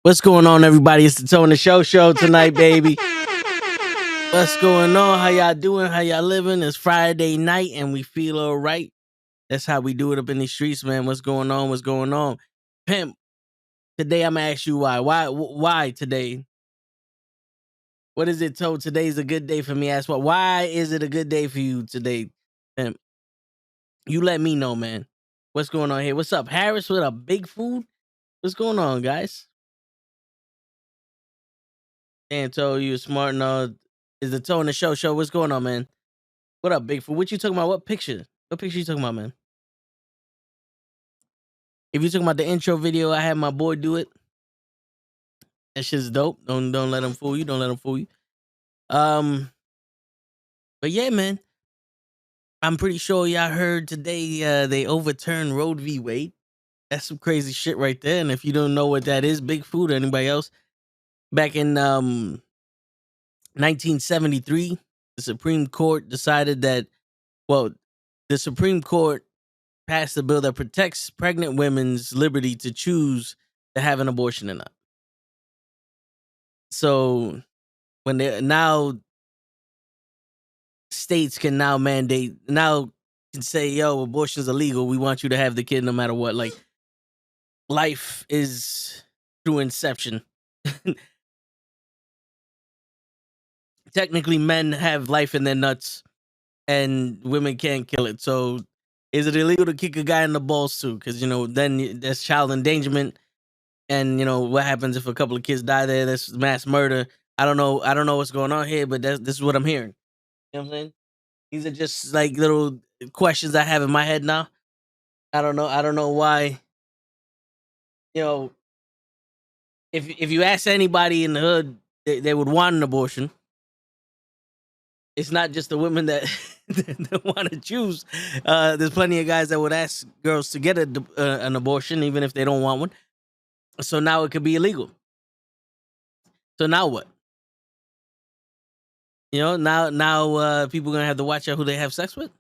What's going on, everybody? It's the Tone the Show tonight, baby. What's going on? How y'all doing? How y'all living? It's Friday night and we feel all right. That's how we do it up in these streets, man. What's going on? What's going on? Pimp, today I'm gonna ask you why. Why today? What is it, Toad? Today's a good day for me. Ask what? Why is it a good day for you today, Pimp? You let me know, man. What's going on here? What's up, Harris with a big food? What's going on, guys? And told you smart enough. Is the Tone the Show? What's going on, man? What up, Bigfoot? What you talking about? What picture? What picture you talking about, man? If you talking about the intro video, I had my boy do it. That shit's dope. Don't let him fool you. Don't let him fool you. Um, but yeah, man. I'm pretty sure y'all heard today they overturned Roe v. Wade. That's some crazy shit right there. And if you don't know what that is, Bigfoot or anybody else, back in 1973, the Supreme Court decided that, well, the Supreme Court passed a bill that protects pregnant women's liberty to choose to have an abortion or not. So when they now states can now mandate now can say, yo, abortion's illegal. We want you to have the kid no matter what. Like life is through inception. Technically, men have life in their nuts and women can't kill it. So is it illegal to kick a guy in the balls too? Because then that's child endangerment. And what happens if a couple of kids die there? That's mass murder. I don't know. I don't know what's going on here, but this is what I'm hearing. You know what I'm saying? These are just like little questions I have in my head now. I don't know. I don't know why. You know, if you ask anybody in the hood, they would want an abortion. It's not just the women that that want to choose. There's plenty of guys that would ask girls to get an abortion, even if they don't want one. So now it could be illegal. So now what? Now people gonna have to watch out who they have sex with.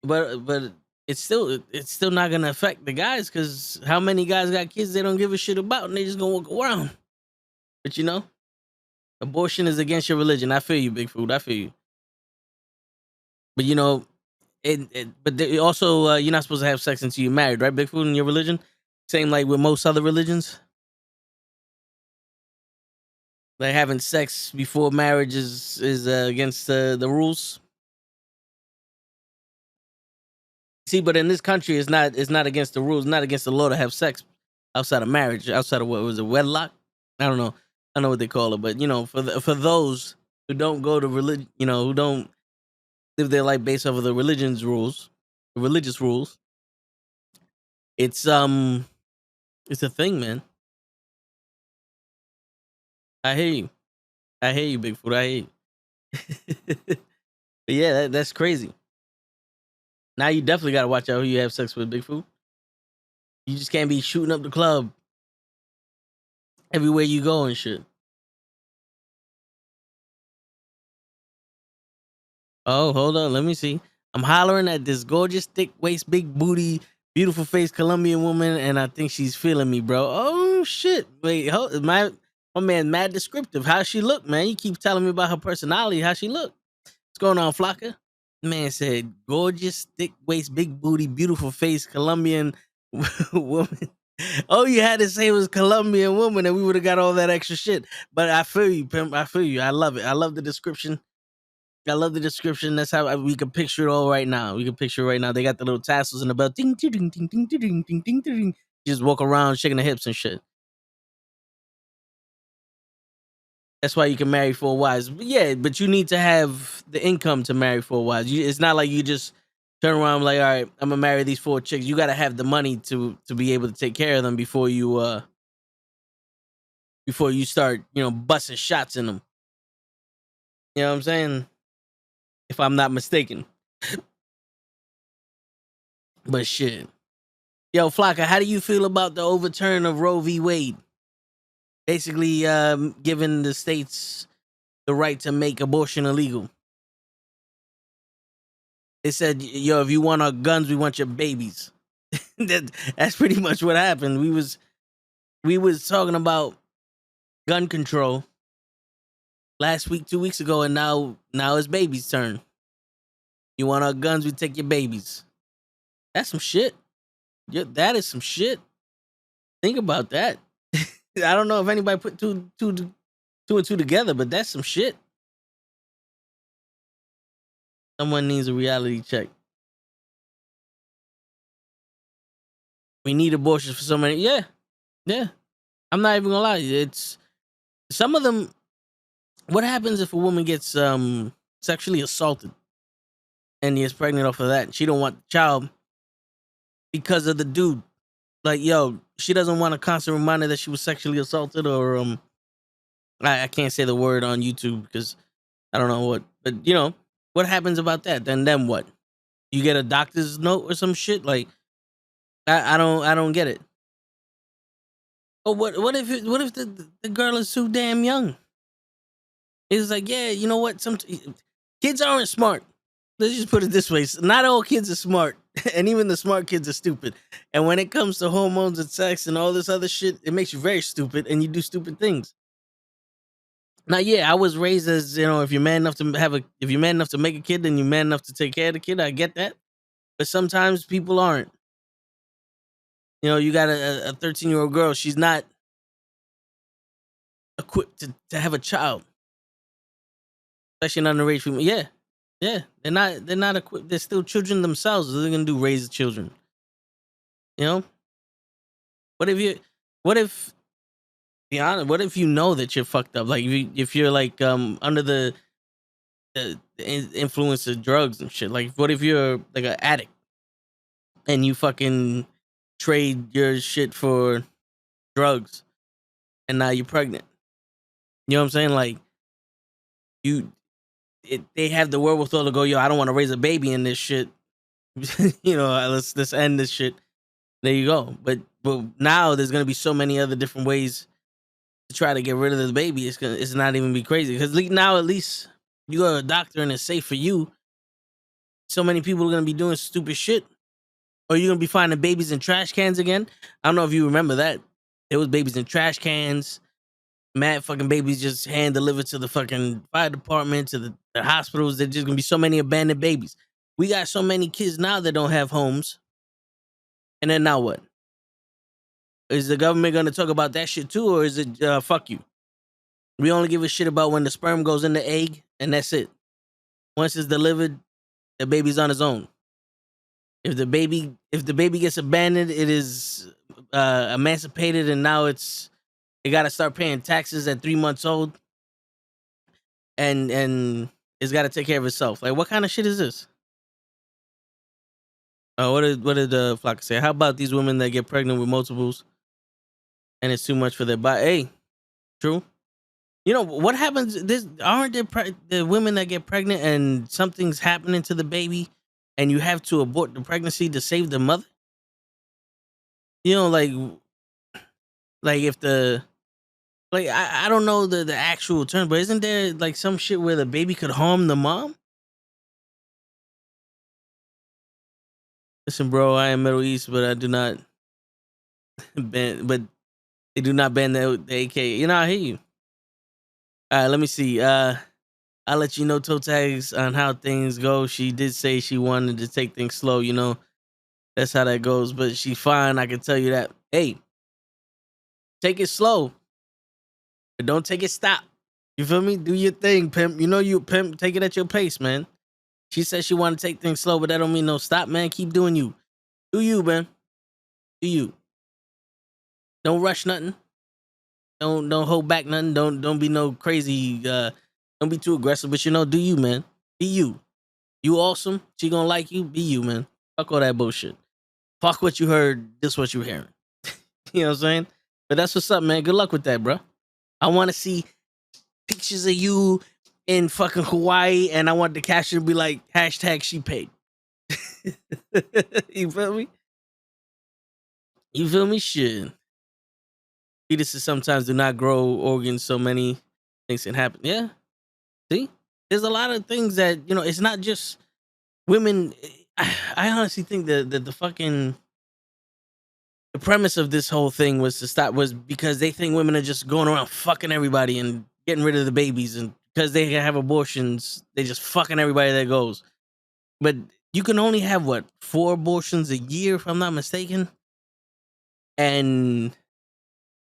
But it's still not gonna affect the guys because how many guys got kids they don't give a shit about and they just gonna walk around. But abortion is against your religion. I feel you, Bigfoot. I feel you. But also you're not supposed to have sex until you're married, right, Bigfoot? In your religion, same like with most other religions. Like having sex before marriage is against the rules. See, but in this country, it's not against the rules, not against the law to have sex outside of marriage, outside of what was it, wedlock? I don't know. I don't know what they call it, but for those who don't go to religion, who don't live their life based off of the religion's rules, the religious rules, it's it's a thing, man. I hear you. I hear you, Bigfoot. I hear you. But yeah, that's crazy. Now you definitely gotta watch out who you have sex with, Bigfoot. You just can't be shooting up the club everywhere you go and shit. Oh, hold on. Let me see. I'm hollering at this gorgeous, thick waist, big booty, beautiful face Colombian woman, and I think she's feeling me, bro. Oh shit! Wait, my man, mad descriptive. How she look, man? You keep telling me about her personality. How she look? What's going on, Flocka? Man said, gorgeous, thick waist, big booty, beautiful face Colombian woman. All you had to say was Colombian woman, and we would have got all that extra shit. But I feel you, pimp. I feel you. I love it. I love the description. I love the description. That's how we can picture it all right now. We can picture it right now. They got the little tassels in the belt. Ding, ding, ding, ding, ding, ding, ding, ding, ding. Just walk around shaking the hips and shit. That's why you can marry four wives. But yeah, but you need to have the income to marry four wives. It's not like you just turn around like, all right, I'm gonna marry these four chicks. You got to have the money to be able to take care of them before you start busting shots in them. You know what I'm saying? If I'm not mistaken. But shit. Yo, Flocka, how do you feel about the overturn of Roe v. Wade? Basically, giving the states the right to make abortion illegal. They said, yo, if you want our guns, we want your babies. That's pretty much what happened. We was talking about gun control last week, 2 weeks ago, and now it's baby's turn. You want our guns? We take your babies. That's some shit. Yeah, that is some shit. Think about that. I don't know if anybody put two and two together, but that's some shit. Someone needs a reality check. We need abortions for so many. Yeah, yeah. I'm not even gonna lie. It's some of them. What happens if a woman gets sexually assaulted and gets pregnant off of that? She don't want the child because of the dude. Like, yo, she doesn't want a constant reminder that she was sexually assaulted, or I can't say the word on YouTube because I don't know what. But what happens about that? Then what? You get a doctor's note or some shit? Like, I don't get it. But what if the girl is too damn young? It's like, yeah, you know what? Some kids aren't smart. Let's just put it this way: not all kids are smart, and even the smart kids are stupid. And when it comes to hormones and sex and all this other shit, it makes you very stupid, and you do stupid things. Now, yeah, I was raised as if you're man enough to if you're man enough to make a kid, then you're man enough to take care of the kid. I get that, but sometimes people aren't. You got a 13-year-old girl. She's not equipped to have a child, especially an underage female. Yeah, yeah, they're not equipped. They're still children themselves. What are they gonna do? Raise the children? You know? What if you? What if? Be honest. What if you know that you're fucked up? Like if you're like under the influence of drugs and shit. Like what if you're like an addict and you fucking trade your shit for drugs and now you're pregnant? You know what I'm saying? Like they have the wherewithal to go, yo, I don't want to raise a baby in this shit. Let's end this shit. There you go. But now there's gonna be so many other different ways to try to get rid of the baby. It's not even be crazy because now at least you go to a doctor and it's safe for you. So many people are gonna be doing stupid shit, or you're gonna be finding babies in trash cans again. I don't know if you remember that. It was babies in trash cans. Mad fucking babies just hand delivered to the fucking fire department, to the hospitals. There's just gonna be so many abandoned babies. We got so many kids now that don't have homes. And then now what? Is the government gonna talk about that shit too, or is it fuck you? We only give a shit about when the sperm goes in the egg, and that's it. Once it's delivered, the baby's on its own. If the baby gets abandoned, it is emancipated, and now it got to start paying taxes at 3 months old, and it's got to take care of itself. Like, what kind of shit is this? What did the Flocka say? How about these women that get pregnant with multiples, and it's too much for their body? Hey, true. What happens? Aren't there the women that get pregnant and something's happening to the baby, and you have to abort the pregnancy to save the mother? Like if I don't know the actual term, but isn't there like some shit where the baby could harm the mom? Listen, bro, I am Middle East, but I do not ban. But they do not ban the AK. I hear you. All right, let me see. I'll let you know toe tags on how things go. She did say she wanted to take things slow. That's how that goes. But she's fine. I can tell you that. Hey, take it slow, but don't take it stop. You feel me? Do your thing, pimp. You pimp. Take it at your pace, man. She said she wanted to take things slow, but that don't mean no stop, man. Keep doing you. Do you, man. Do you. Don't rush nothing. Don't hold back nothing. Don't be no crazy. Don't be too aggressive. But do you, man. Be you. You awesome. She gonna like you. Be you, man. Fuck all that bullshit. Fuck what you heard. This what you hearing. You know what I'm saying? But that's what's up, man. Good luck with that, bro. I want to see pictures of you in fucking Hawaii, and I want the caption to be like #she paid. You feel me? You feel me? Shit. Fetuses sometimes do not grow organs, so many things can happen. Yeah. See? There's a lot of things that, it's not just women. I honestly think that the fucking the premise of this whole thing was because they think women are just going around fucking everybody and getting rid of the babies, and because they have abortions, they just fucking everybody that goes. But you can only have what, 4 abortions a year, if I'm not mistaken, and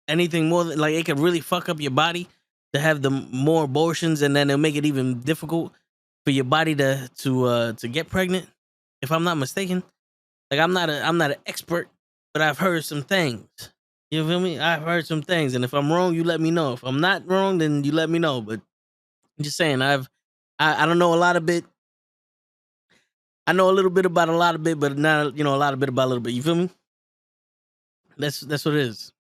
anything more than, like, it could really fuck up your body to have the more abortions, and then it'll make it even difficult for your body to get pregnant, if I'm not mistaken. Like, I'm not an expert, but I've heard some things. You feel me? I've heard some things, and if I'm wrong, you let me know. If I'm not wrong, then you let me know. But I'm just saying, I don't know a lot of bit. I know a little bit about a lot of bit, but not, a lot of bit about a little bit. You feel me? That's what it is.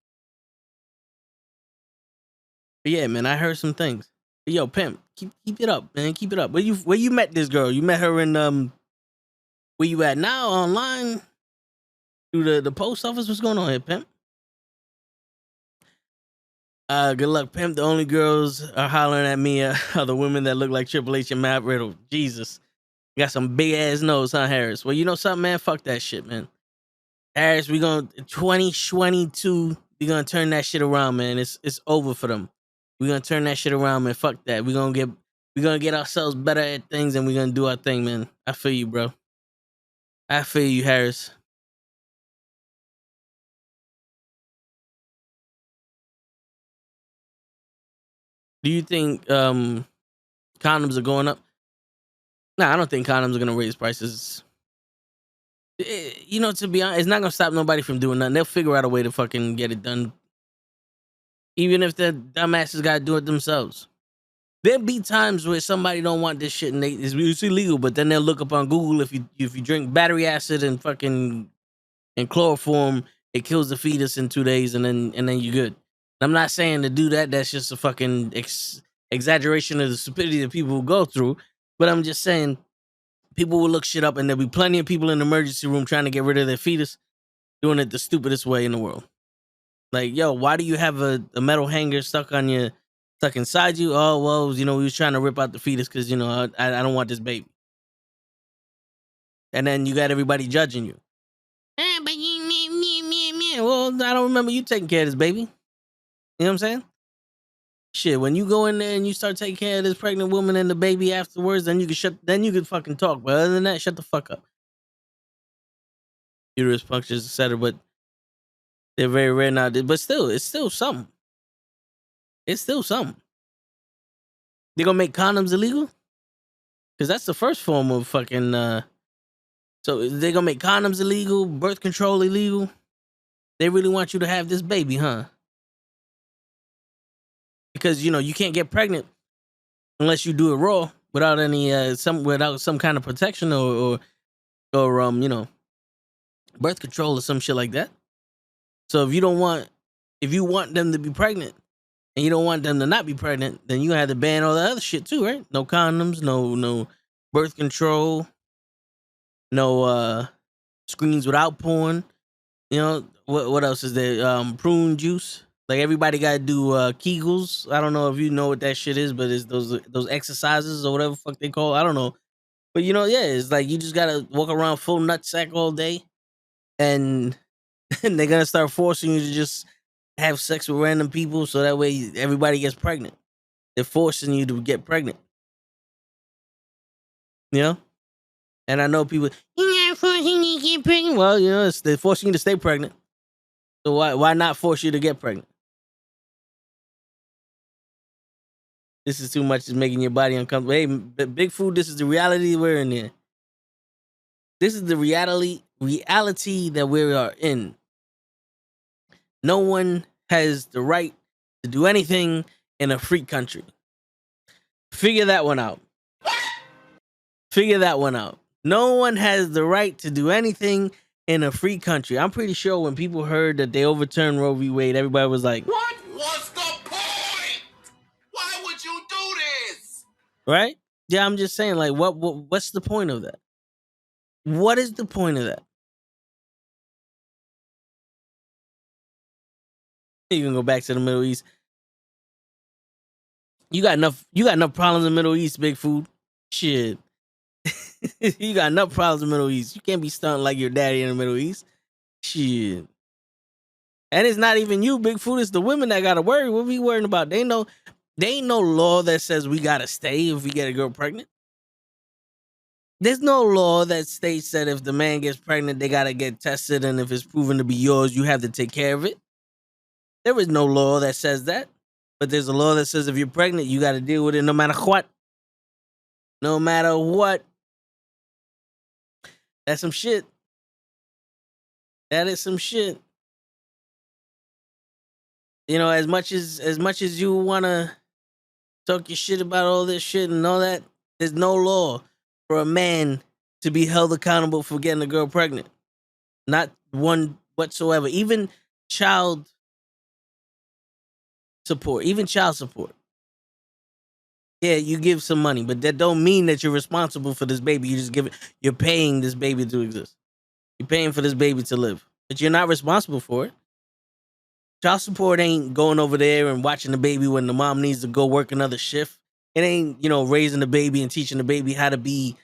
But yeah, man, I heard some things. But yo, pimp, keep it up, man. Keep it up. Where you met this girl? You met her in where you at now? Online? Through the post office? What's going on here, pimp? Good luck, pimp. The only girls are hollering at me are the women that look like Triple H and Matt Riddle. Jesus. You got some big ass nose, huh, Harris? Well, you know something, man? Fuck that shit, man. Harris, we gonna 2022, we gonna turn that shit around, man. It's over for them. We gonna turn that shit around, man. Fuck that. We gonna get ourselves better at things, and we gonna do our thing, man. I feel you, bro. I feel you, Harris. Do you think condoms are going up? Nah, I don't think condoms are gonna raise prices. To be honest, it's not gonna stop nobody from doing nothing. They'll figure out a way to fucking get it done, even if the dumbasses gotta do it themselves. There'll be times where somebody don't want this shit and it's illegal, but then they'll look up on Google, if you drink battery acid and fucking and chloroform, it kills the fetus in 2 days, and then you're good. I'm not saying to do that. That's just a fucking exaggeration of the stupidity that people will go through. But I'm just saying, people will look shit up, and there'll be plenty of people in the emergency room trying to get rid of their fetus, doing it the stupidest way in the world. Like, yo, why do you have a metal hanger stuck inside you? Oh, well, we was trying to rip out the fetus because, I don't want this baby. And then you got everybody judging you. Well, I don't remember you taking care of this baby. You know what I'm saying? Shit, when you go in there and you start taking care of this pregnant woman and the baby afterwards, then you can fucking talk. But other than that, shut the fuck up. Uterus punctures, etc. But they're very rare now. But still, it's still something. It's still something. They're gonna make condoms illegal? Because that's the first form of fucking so they're gonna make condoms illegal, birth control illegal. They really want you to have this baby, huh? Because you can't get pregnant unless you do it raw without any without some kind of protection or birth control or some shit like that. So if you want them to be pregnant and you don't want them to not be pregnant, then you have to ban all the other shit too, right? No condoms, no birth control, no screens without porn. What else is there? Prune juice. Like, everybody got to do Kegels. I don't know if you know what that shit is, but it's those exercises or whatever the fuck they call. I don't know, but it's like you just gotta walk around full nutsack all day, and they're gonna start forcing you to just have sex with random people, so that way everybody gets pregnant. They're forcing you to get pregnant. And I know people, you're not forcing me to get pregnant. Well, they're forcing you to stay pregnant. So why not force you to get pregnant? This is too much. It's making your body uncomfortable. Hey, Big Food, this is the reality we're in here. This is the reality that we are in. No one has the right to do anything in a free country. Figure that one out. Figure that one out. No one has the right to do anything in a free country. I'm pretty sure when people heard that they overturned Roe v. Wade, everybody was like, what was the point? Why would you do this? Right? Yeah, I'm just saying, like, what's the point of that? What is the point of that? You can go back to the Middle East. You got enough problems in the Middle East, Big Food. Shit. You got enough problems in the Middle East. You can't be stunting like your daddy in the Middle East. Shit. And it's not even you, Bigfoot. It's the women that gotta worry. What we worrying about? They ain't no law that says we gotta stay if we get a girl pregnant. There's no law that states that if the man gets pregnant, they gotta get tested, and if it's proven to be yours, you have to take care of it. There is no law that says that. But there's a law that says if you're pregnant, you gotta deal with it no matter what. No matter what. That's some shit. That is some shit. You know, as much as you wanna talk your shit about all this shit and all that, there's no law for a man to be held accountable for getting a girl pregnant. Not one whatsoever. Even child support. Even child support. Yeah, you give some money, but that don't mean that you're responsible for this baby. You just give it. You're paying this baby to exist. You're paying for this baby to live, but you're not responsible for it. Child support ain't going over there and watching the baby when the mom needs to go work another shift. It ain't, raising the baby and teaching the baby how to be,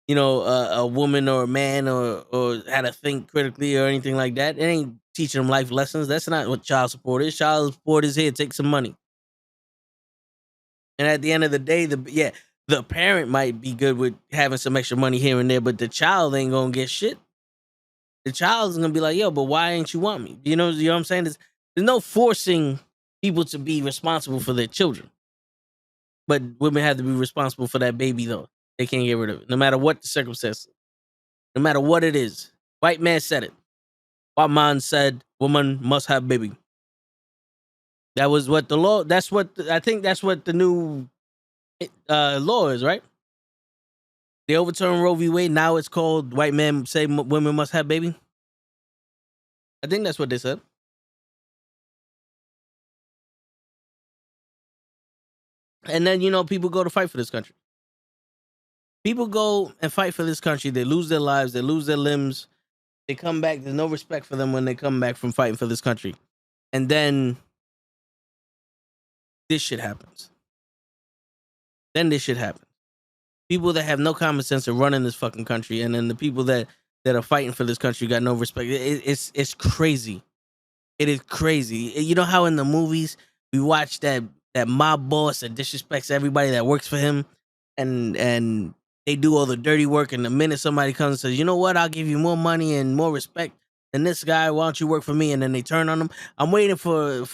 a woman or a man or how to think critically or anything like that. It ain't teaching them life lessons. That's not what child support is. Child support is here, take some money. And at the end of the day, the parent might be good with having some extra money here and there, but the child ain't gonna get shit. The child's gonna be like, yo, but why ain't you want me? You know what I'm saying? There's no forcing people to be responsible for their children. But women have to be responsible for that baby, though. They can't get rid of it, no matter what the circumstances, no matter what it is. White man said it. White man said, woman must have baby. That was what the law. I think that's what the new law is, right? They overturned Roe v. Wade. Now it's called white men say women must have baby. I think that's what they said. And then, people go to fight for this country. People go and fight for this country. They lose their lives. They lose their limbs. They come back. There's no respect for them when they come back from fighting for this country. And then this shit happens. People that have no common sense are running this fucking country. And then the people that are fighting for this country got no respect. It's crazy. It is crazy. You know how in the movies we watch that mob boss that disrespects everybody that works for him, and they do all the dirty work, and the minute somebody comes and says, you know what, I'll give you more money and more respect than this guy, why don't you work for me? And then they turn on them. I'm waiting for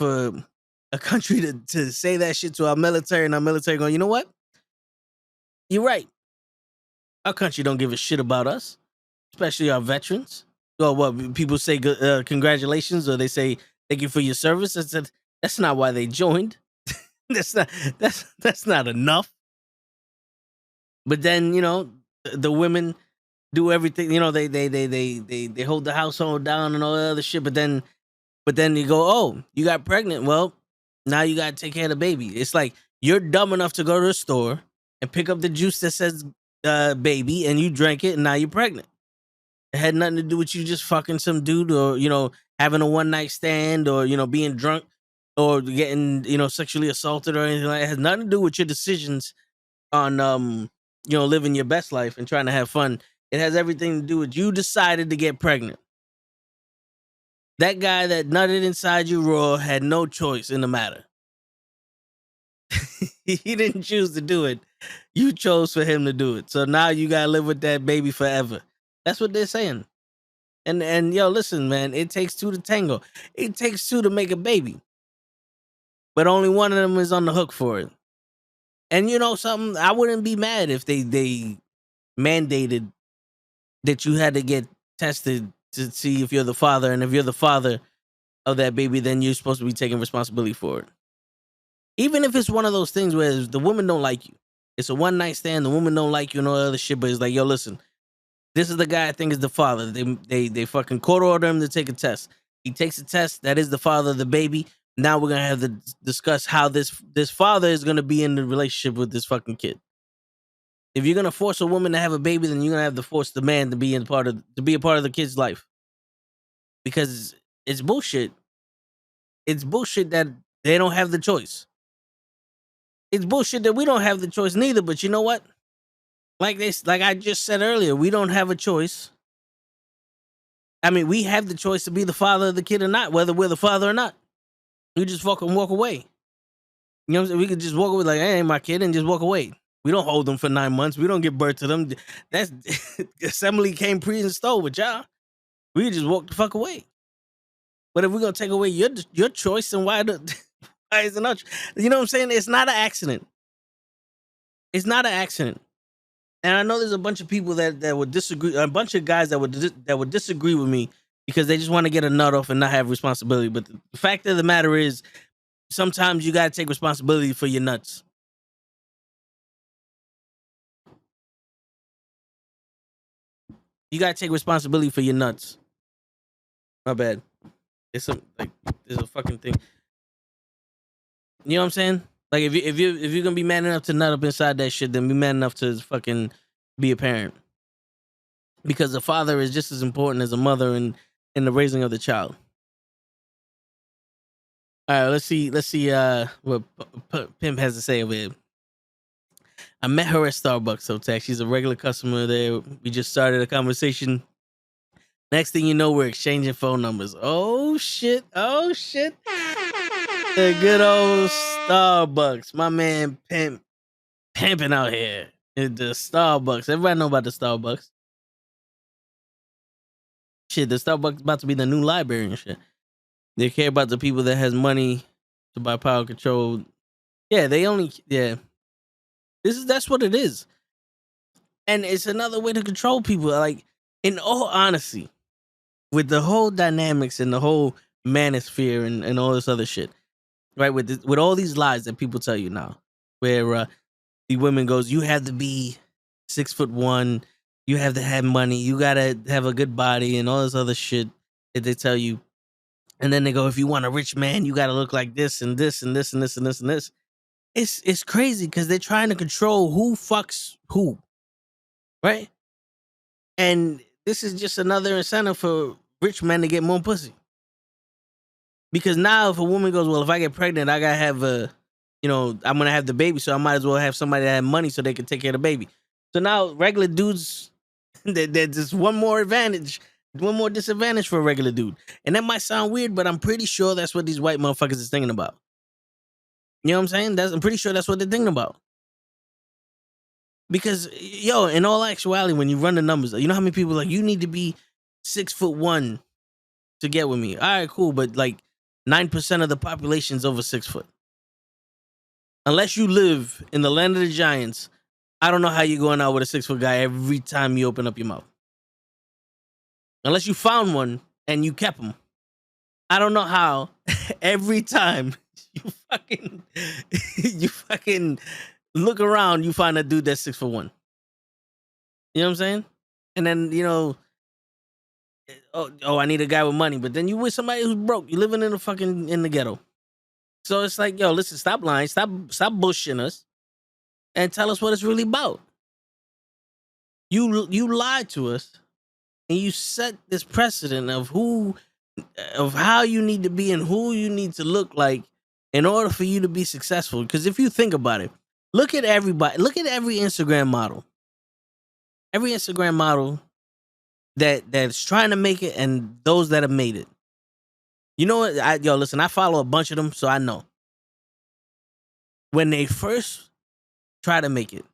a country to say that shit to our military, and our military going, you know what? You're right. Our country don't give a shit about us, especially our veterans. Or what people say, congratulations, or they say thank you for your service. That's not why they joined. that's not enough. But then the women do everything. They hold the household down and all that other shit. But then you go, oh, you got pregnant. Well, now you got to take care of the baby. It's like you're dumb enough to go to the store and pick up the juice that says baby, and you drank it, and now you're pregnant. It had nothing to do with you just fucking some dude, or having a one night stand, or being drunk, or getting sexually assaulted or anything like that. It has nothing to do with your decisions on living your best life and trying to have fun. It has everything to do with you decided to get pregnant. That guy that nutted inside you raw had no choice in the matter. He didn't choose to do it. You chose for him to do it. So now you gotta live with that baby forever. That's what they're saying. And yo, listen, man, it takes two to tango. It takes two to make a baby. But only one of them is on the hook for it. And you know something? I wouldn't be mad if they mandated that you had to get tested to see if you're the father. And if you're the father of that baby, then you're supposed to be taking responsibility for it. Even if it's one of those things where the woman don't like you. It's a one night stand, the woman don't like you and all that other shit, but it's like, yo, listen, this is the guy I think is the father. They fucking court order him to take a test. He takes a test. That is the father of the baby. Now we're gonna have to discuss how this father is gonna be in the relationship with this fucking kid. If you're gonna force a woman to have a baby, then you're gonna have to force the man to be a part of the kid's life. Because it's bullshit. It's bullshit that they don't have the choice. It's bullshit that we don't have the choice neither. But you know what? Like I just said earlier, we don't have a choice. I mean, we have the choice to be the father of the kid or not, whether we're the father or not. We just fucking walk away. You know what I'm saying? We could just walk away like, hey, ain't my kid, and just walk away. We don't hold them for 9 months. We don't give birth to them. That's assembly came pre-installed with y'all. We could just walk the fuck away. But if we're gonna take away your choice, then why is it not? You know what I'm saying? It's not an accident. It's not an accident. And I know there's a bunch of people that would disagree, a bunch of guys that would disagree with me because they just want to get a nut off and not have responsibility. But the fact of the matter is, sometimes you gotta take responsibility for your nuts. You gotta take responsibility for your nuts. My bad. It's there's a fucking thing. You know what I'm saying? Like if you're gonna be man enough to nut up inside that shit, then be man enough to fucking be a parent. Because the father is just as important as a mother in the raising of the child. All right, let's see what Pimp has to say over here. I met her at Starbucks, so Tech. She's a regular customer there. We just started a conversation. Next thing you know, we're exchanging phone numbers. Oh shit! Oh shit! The good old Starbucks. My man pimping out here at the Starbucks. Everybody know about the Starbucks. Shit, the Starbucks about to be the new library and shit. They care about the people that has money to buy power control. Yeah, that's what it is. And it's another way to control people. Like, in all honesty, with the whole dynamics and the whole manosphere and all this other shit, right? With all these lies that people tell you now, where the women goes, you have to be 6'1", you have to have money, you gotta have a good body, and all this other shit that they tell you. And then they go, if you want a rich man, you gotta look like this and this and this and this and this and this. It's crazy because they're trying to control who fucks who, right? And this is just another incentive for rich men to get more pussy. Because now if a woman goes, well, if I get pregnant, I gotta have I'm gonna have the baby, so I might as well have somebody that have money so they can take care of the baby. So now regular dudes, there's just one more disadvantage for a regular dude. And that might sound weird, but I'm pretty sure that's what these white motherfuckers is thinking about. You know what I'm saying? I'm pretty sure that's what they're thinking about. Because, in all actuality, when you run the numbers, you know how many people like, you need to be 6'1" to get with me. All right, cool. But like 9% of the population is over 6 foot. Unless you live in the land of the giants, I don't know how you're going out with a 6 foot guy every time you open up your mouth. Unless you found one and you kept him. I don't know how every time you fucking look around, you find a dude that's 6'1". You know what I'm saying? And then, I need a guy with money. But then you with somebody who's broke. You living in the ghetto. So it's like, listen, stop lying. Stop bullshitting us. And tell us what it's really about. You lied to us. And you set this precedent of how you need to be and who you need to look like in order for you to be successful. Because if you think about it, look at everybody. Look at every Instagram model. Every Instagram model that's trying to make it and those that have made it. You know what? Listen, I follow a bunch of them, so I know. When they first try to make it,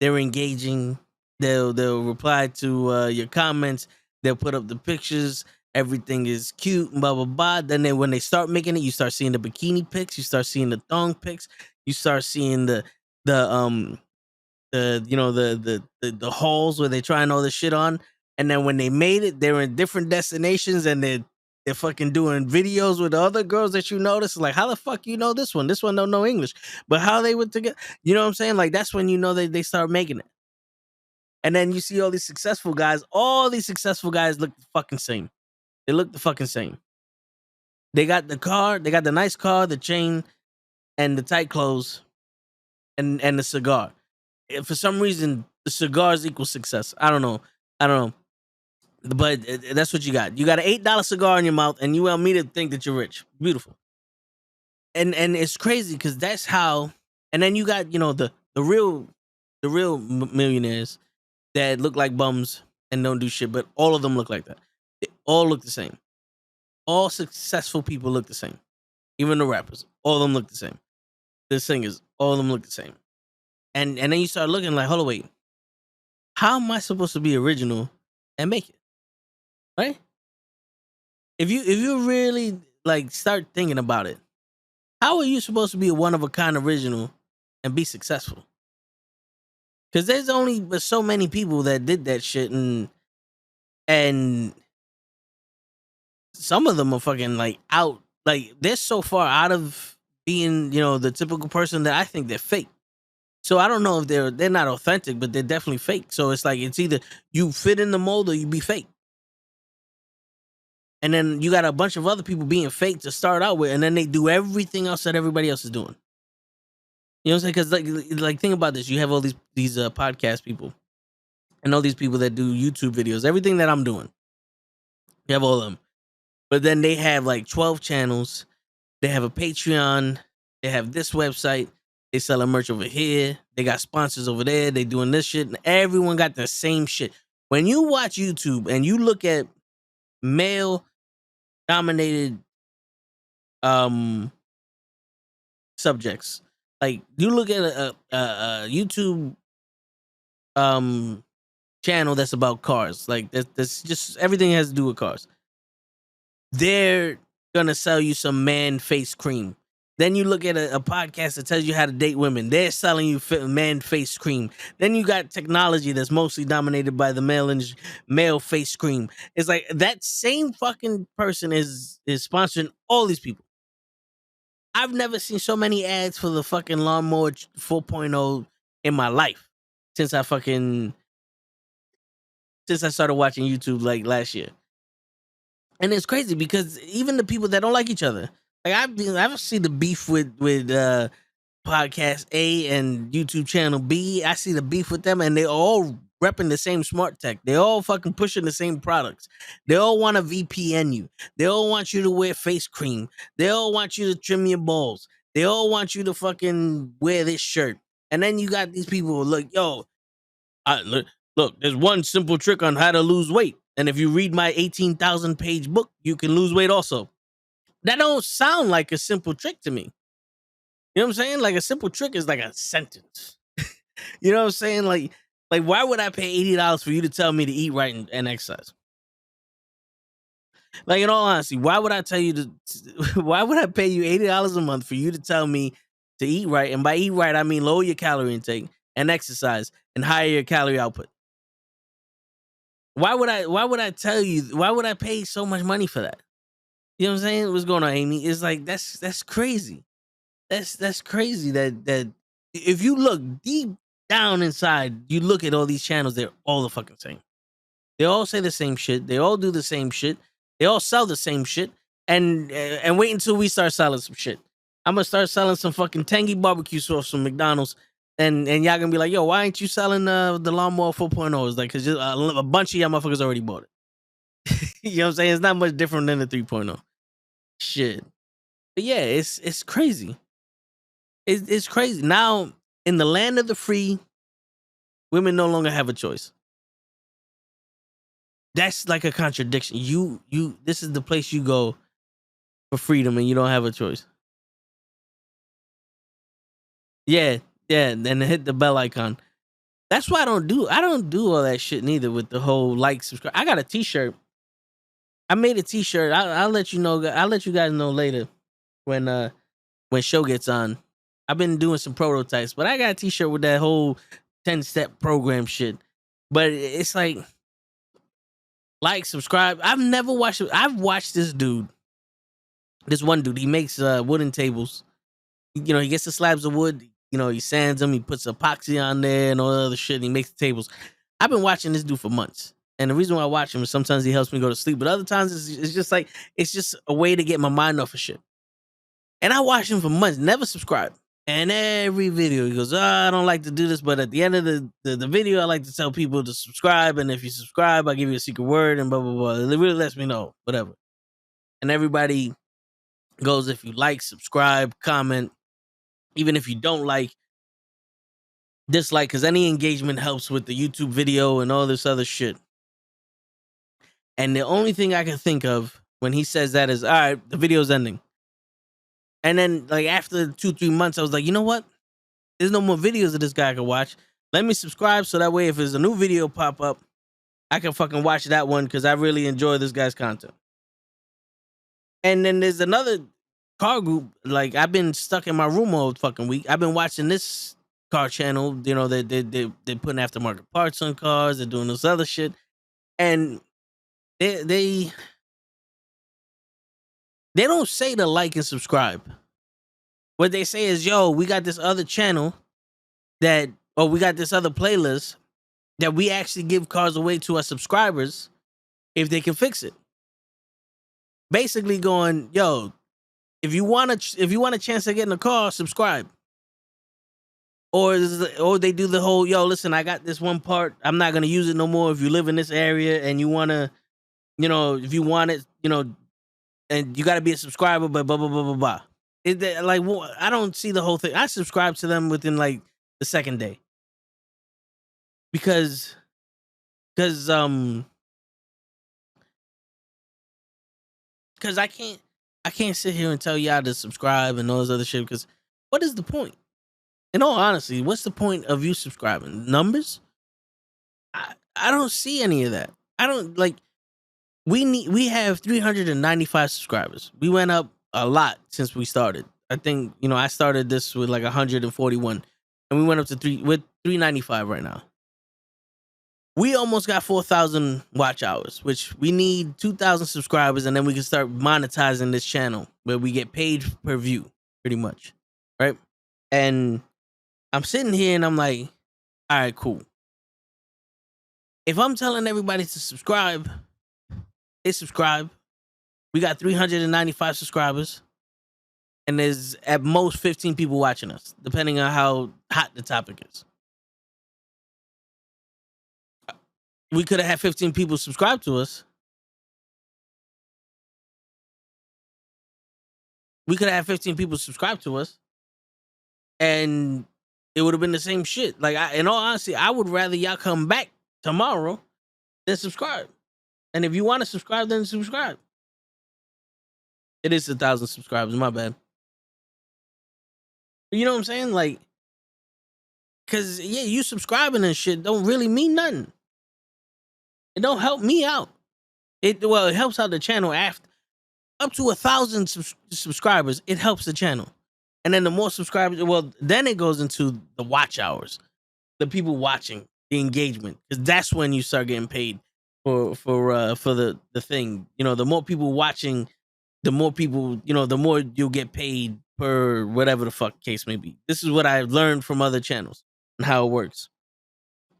they're engaging. They'll reply to your comments. They'll put up the pictures. Everything is cute and blah blah blah. Then when they start making it, you start seeing the bikini pics. You start seeing the thong pics. You start seeing the halls where they trying all this shit on. And then when they made it, they're in different destinations and they're fucking doing videos with the other girls that you notice. Like, how the fuck you know this one? This one don't know English. But how they went together, you know what I'm saying? Like, that's when you know they start making it. And then you see all these successful guys. All these successful guys look the fucking same. They look the fucking same. They got the car, they got the nice car, the chain, and the tight clothes, and the cigar. For some reason, the cigars equal success. I don't know. But that's what you got. You got an $8 cigar in your mouth, and you want me to think that you're rich. Beautiful. And it's crazy because that's how. And then you got the real millionaires that look like bums and don't do shit, but all of them look like that. all look the same. All successful people look the same. Even the rappers, all of them look the same. The singers, all of them look the same. And then you start looking like, hold on, wait, how am I supposed to be original and make it? Right? If you really like start thinking about it, how are you supposed to be a one of a kind original and be successful? Because there's only but so many people that did that shit, and some of them are fucking like out. Like they're so far out of being, the typical person that I think they're fake. So I don't know if they're not authentic, but they're definitely fake. So it's like it's either you fit in the mold or you be fake. And then you got a bunch of other people being fake to start out with, and then they do everything else that everybody else is doing. You know what I'm saying? Because like think about this: you have all these podcast people, and all these people that do YouTube videos, everything that I'm doing. You have all of them, but then they have like 12 channels. They have a Patreon. They have this website. They sell a merch over here. They got sponsors over there. They doing this shit, and everyone got the same shit. When you watch YouTube and you look at male dominated subjects, like you look at a YouTube channel that's about cars, like that's just everything has to do with cars. They're gonna sell you some man face cream. Then you look at a podcast that tells you how to date women. They're selling you man face cream. Then you got technology that's mostly dominated by the male face cream. It's like that same fucking person is sponsoring all these people. I've never seen so many ads for the fucking lawnmower 4.0 in my life since I started watching YouTube like last year. And it's crazy because even the people that don't like each other, like I've seen the beef with podcast A and YouTube channel B. I see the beef with them, and they all repping the same smart tech. They all fucking pushing the same products. They all want to VPN you. They all want you to wear face cream. They all want you to trim your balls. They all want you to fucking wear this shirt. And then you got these people like, yo, look, there's one simple trick on how to lose weight. And if you read my 18,000 page book, you can lose weight also. That don't sound like a simple trick to me. You know what I'm saying? Like a simple trick is like a sentence. You know what I'm saying? Like why would I pay $80 for you to tell me to eat right and exercise? Like in all honesty, why would I tell you why would I pay you $80 a month for you to tell me to eat right? And by eat right, I mean lower your calorie intake and exercise and higher your calorie output. Why would I tell you? Why would I pay so much money for that? You know what I'm saying? What's going on, Amy? It's like that's crazy. That's crazy that if you look deep down inside, you look at all these channels, they're all the fucking same. They all say the same shit. They all do the same shit. They all sell the same shit. And wait until we start selling some shit. I'm gonna start selling some fucking tangy barbecue sauce from McDonald's. And y'all gonna be like, yo, why ain't you selling the lawnmower 4.0? It's like, because a bunch of y'all motherfuckers already bought it. You know what I'm saying? It's not much different than the 3.0. Shit. But yeah, it's crazy. It's crazy. Now, in the land of the free, women no longer have a choice. That's like a contradiction. This is the place you go for freedom and you don't have a choice. Yeah, and hit the bell icon. That's why I don't do all that shit neither with the whole like subscribe. I got a t-shirt. I made a t-shirt. I'll let you know. I'll let you guys know later when show gets on. I've been doing some prototypes, but I got a t-shirt with that whole 10-step program shit. But it's like subscribe. I've watched this one dude. He makes wooden tables. You know, he gets the slabs of wood. You know, he sands them. He puts epoxy on there and all the other shit. And he makes the tables. I've been watching this dude for months. And the reason why I watch him is sometimes he helps me go to sleep, but other times it's just a way to get my mind off of shit. And I watched him for months, never subscribed. And every video he goes, I don't like to do this, but at the end of the video, I like to tell people to subscribe. And if you subscribe, I'll give you a secret word and blah, blah, blah. It really lets me know, whatever. And everybody goes, if you like, subscribe, comment. Even if you don't like, dislike, because any engagement helps with the YouTube video and all this other shit. And the only thing I can think of when he says that is, all right, the video's ending. And then like after 2-3 months, I was like, you know what? There's no more videos of this guy I can watch. Let me subscribe so that way if there's a new video pop up, I can fucking watch that one because I really enjoy this guy's content. And then there's another car group. Like I've been stuck in my room all fucking week. I've been watching this car channel. You know, they're putting aftermarket parts on cars. They're doing this other shit, and they don't say to like and subscribe. What they say is, yo, we got this other channel or we got this other playlist that we actually give cars away to our subscribers if they can fix it. Basically going, yo, if you want a chance to get in the car, subscribe. Or they do the whole, yo, listen, I got this one part, I'm not gonna use it no more. If you live in this area and you wanna, if you want it, and you gotta be a subscriber, but blah blah blah blah blah. Like, well, I don't see the whole thing. I subscribe to them within like the second day because I can't sit here and tell y'all to subscribe and all this other shit. Because what is the point? In all honesty, what's the point of you subscribing? Numbers? I don't see any of that. I don't like. We have 395 subscribers. We went up a lot since we started. I think I started this with like 141, and we went up to 395 right now. We almost got 4,000 watch hours, which we need 2,000 subscribers, and then we can start monetizing this channel where we get paid per view, pretty much, right? And I'm sitting here and I'm like, all right, cool. If I'm telling everybody to subscribe, they subscribe. We got 395 subscribers, and there's at most 15 people watching us, depending on how hot the topic is. We could have had 15 people subscribe to us. We could have had 15 people subscribe to us, and it would have been the same shit. Like, in all honesty, I would rather y'all come back tomorrow than subscribe. And if you want to subscribe, then subscribe. It is 1,000 subscribers. My bad. You know what I'm saying? Like, because, yeah, you subscribing and shit don't really mean nothing. It don't help me out. It helps out the channel after up to 1,000 subscribers. It helps the channel, and then the more subscribers, then it goes into the watch hours, the people watching, the engagement, because that's when you start getting paid for the thing. The more people watching, the more people, the more you'll get paid per whatever the fuck case may be. This is what I've learned from other channels and how it works.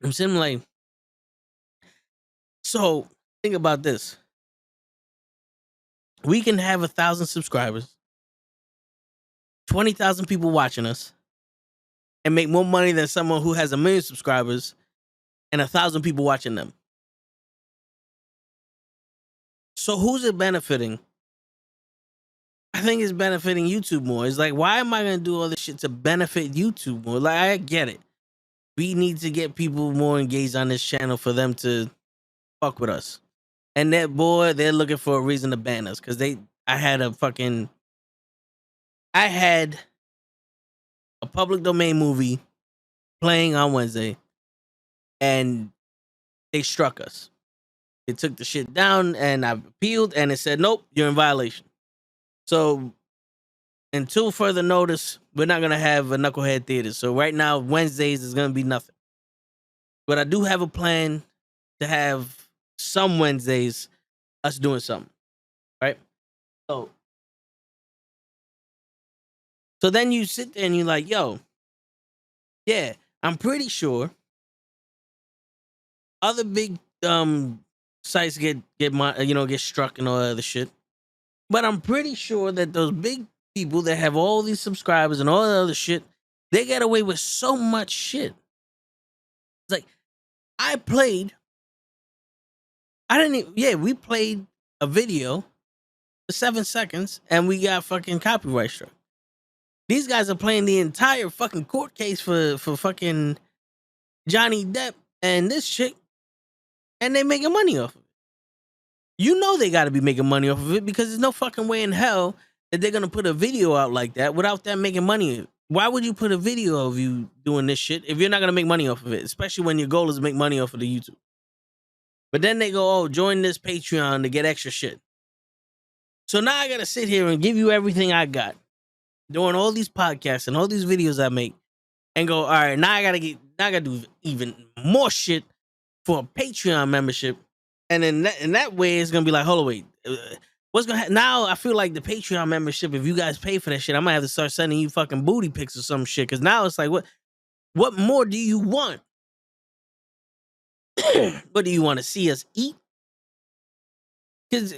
I'm saying, like, so think about this. We can have 1,000 subscribers, 20,000 people watching us, and make more money than someone who has 1 million subscribers and 1,000 people watching them. So who's it benefiting? I think it's benefiting YouTube more. It's like, why am I going to do all this shit to benefit YouTube more? Like, I get it. We need to get people more engaged on this channel for them to fuck with us. And they're looking for a reason to ban us because I had a public domain movie playing on Wednesday, and they struck us. They took the shit down, and I appealed, and it said, nope, you're in violation. So until further notice, we're not going to have a Nukkle HeDD. So right now, Wednesdays is going to be nothing. But I do have a plan to have some Wednesdays us doing something, right? So then you sit there and you're like, yo, yeah, I'm pretty sure other big sites get struck and all that other shit. But I'm pretty sure that those big people that have all these subscribers and all that other shit, they get away with so much shit. It's like, we played a video for 7 seconds and we got fucking copyright struck. These guys are playing the entire fucking court case for fucking Johnny Depp and this chick, and they making money off of it. You know they got to be making money off of it because there's no fucking way in hell that they're gonna put a video out like that without them making money. Why would you put a video of you doing this shit if you're not gonna make money off of it? Especially when your goal is to make money off of the YouTube. But then they go, oh, join this Patreon to get extra shit. So now I gotta sit here and give you everything I got, doing all these podcasts and all these videos I make, and go, all right, now I gotta do even more shit for a Patreon membership. And then in that way, it's gonna be like, hold on, wait, what's gonna happen? Now I feel like the Patreon membership, if you guys pay for that shit, I might have to start sending you fucking booty pics or some shit. Cause now it's like, what more do you want? What do you want to see us eat? Cause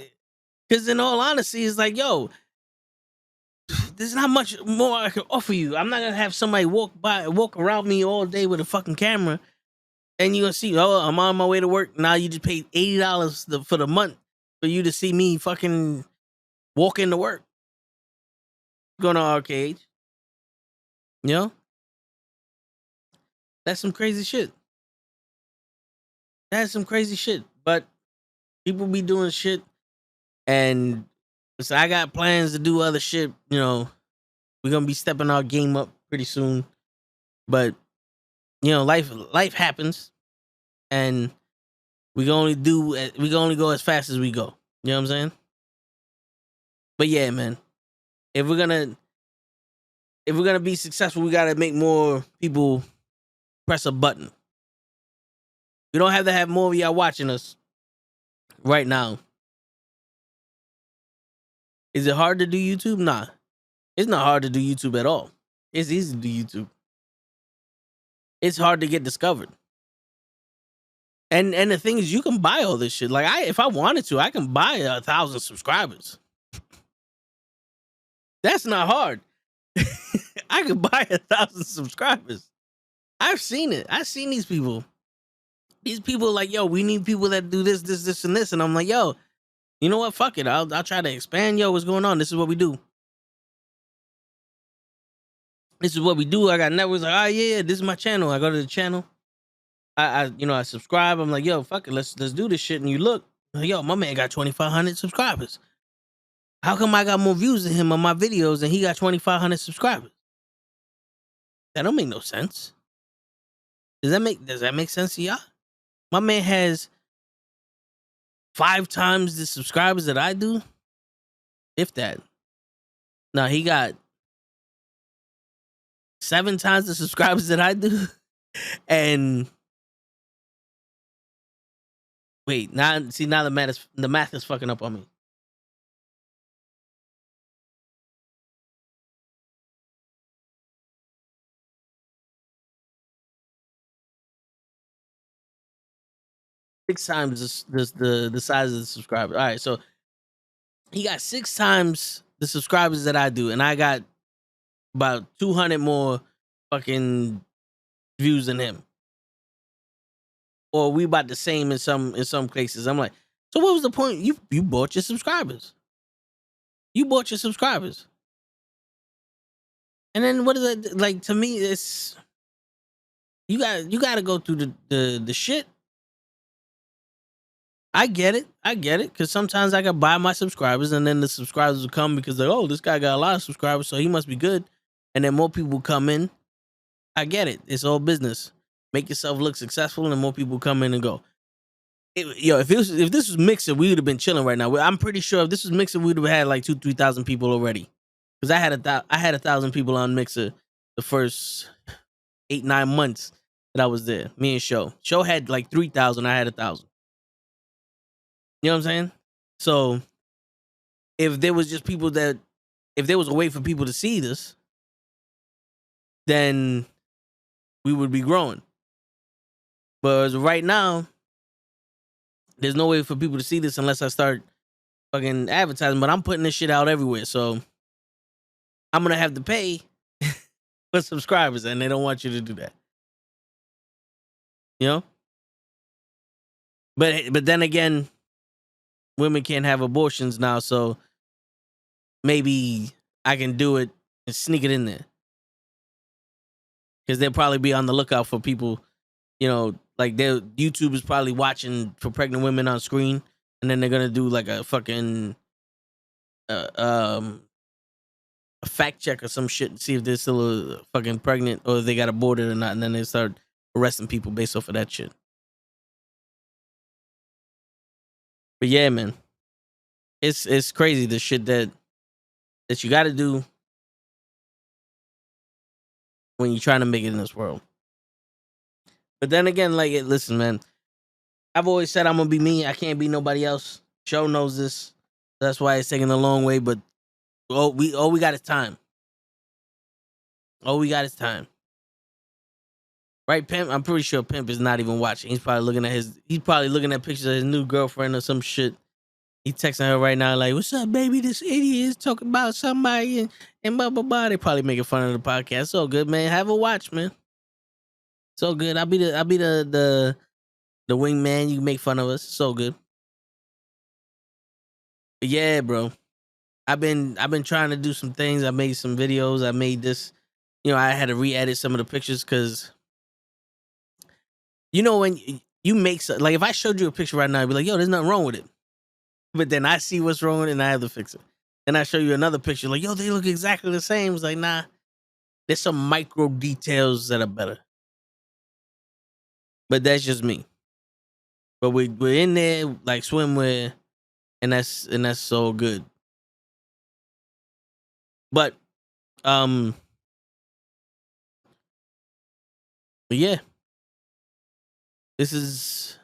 in all honesty, it's like, yo, there's not much more I can offer you. I'm not gonna have somebody walk around me all day with a fucking camera, and you gonna see, oh, I'm on my way to work. Now you just paid $80 for the month for you to see me fucking walk into work, going to arcade. You know, that's some crazy shit. That's some crazy shit. But people be doing shit, and so I got plans to do other shit. You know, we're gonna be stepping our game up pretty soon. But you know, life happens, and we can only go as fast as we go. You know what I'm saying? But yeah, man, if we're gonna be successful, we gotta make more people press a button. We don't have to have more of y'all watching us right now. Is it hard to do YouTube? Nah, it's not hard to do YouTube at all. It's easy to do YouTube. It's hard to get discovered. And the thing is, you can buy all this shit. Like if I wanted to, I can buy 1,000 subscribers. That's not hard. I could buy 1,000 subscribers. I've seen it. I've seen these people. These people are like, yo, we need people that do this, and this. And I'm like, yo, you know what? Fuck it. I'll try to expand. Yo, what's going on? This is what we do. This is what we do. I got networks like, oh yeah, this is my channel. I go to the channel. I subscribe. I'm like, yo, fuck it. Let's do this shit. And you look, like, yo, my man got 2,500 subscribers. How come I got more views than him on my videos and he got 2,500 subscribers? That don't make no sense. Does that make sense to y'all? My man has 5 times the subscribers that I do. If that. No, he got 7 times the subscribers that I do. And wait, now the math is fucking up on me. Six times the size of the subscriber. All right, so he got 6 times the subscribers that I do, and I got about 200 more fucking views than him. Or we about the same in some cases. I'm like, so what was the point? You bought your subscribers. You bought your subscribers. And then what is that like? To me, it's you got to go through the shit. I get it, because sometimes I can buy my subscribers, and then the subscribers will come because they're, oh, this guy got a lot of subscribers, so he must be good. And then more people come in. I get it. It's all business. Make yourself look successful, and more people come in and go. If this was Mixer, we would have been chilling right now. I'm pretty sure if this was Mixer, we would have had like 2,000-3,000 people already. Because I had 1,000 people on Mixer the first 8-9 months that I was there. Me and Show had like 3,000. I had 1,000. You know what I'm saying? So if there was a way for people to see this, then we would be growing. But as of right now, there's no way for people to see this unless I start fucking advertising. But I'm putting this shit out everywhere, so I'm gonna have to pay for subscribers, and they don't want you to do that. You know? But then again, women can't have abortions now, so maybe I can do it and sneak it in there. Because they'll probably be on the lookout for people, you know, like YouTube is probably watching for pregnant women on screen. and then they're gonna do like a fucking uh, um a fact check or some shit and see if they're still fucking pregnant or if they got aborted or not, and then they start arresting people based off of that shit. But yeah, man, it's crazy the shit that you got to do when you're trying to make it in this world. But then again, like, listen, man, I've always said I'm gonna be me. I can't be nobody else. Joe knows this. That's why it's taking a long way. But all we got is time. All we got is time. Right, Pimp? I'm pretty sure Pimp is not even watching. He's probably looking at pictures of his new girlfriend or some shit. He texting her right now, like, "What's up, baby? This idiot is talking about somebody and blah blah blah." They probably making fun of the podcast. It's all good, man. Have a watch, man. It's all good. I'll be the wingman. You can make fun of us. It's all good. But yeah, bro. I've been trying to do some things. I made some videos. I made this. I had to re-edit some of the pictures because when you make like if I showed you a picture right now, I'd be like, "Yo, there's nothing wrong with it." But then I see what's wrong with it and I have to fix it. Then I show you another picture, like, "Yo, they look exactly the same." It's like, nah, there's some micro details that are better. But that's just me. But we're in there like swimwear, and that's so good. But but yeah, this is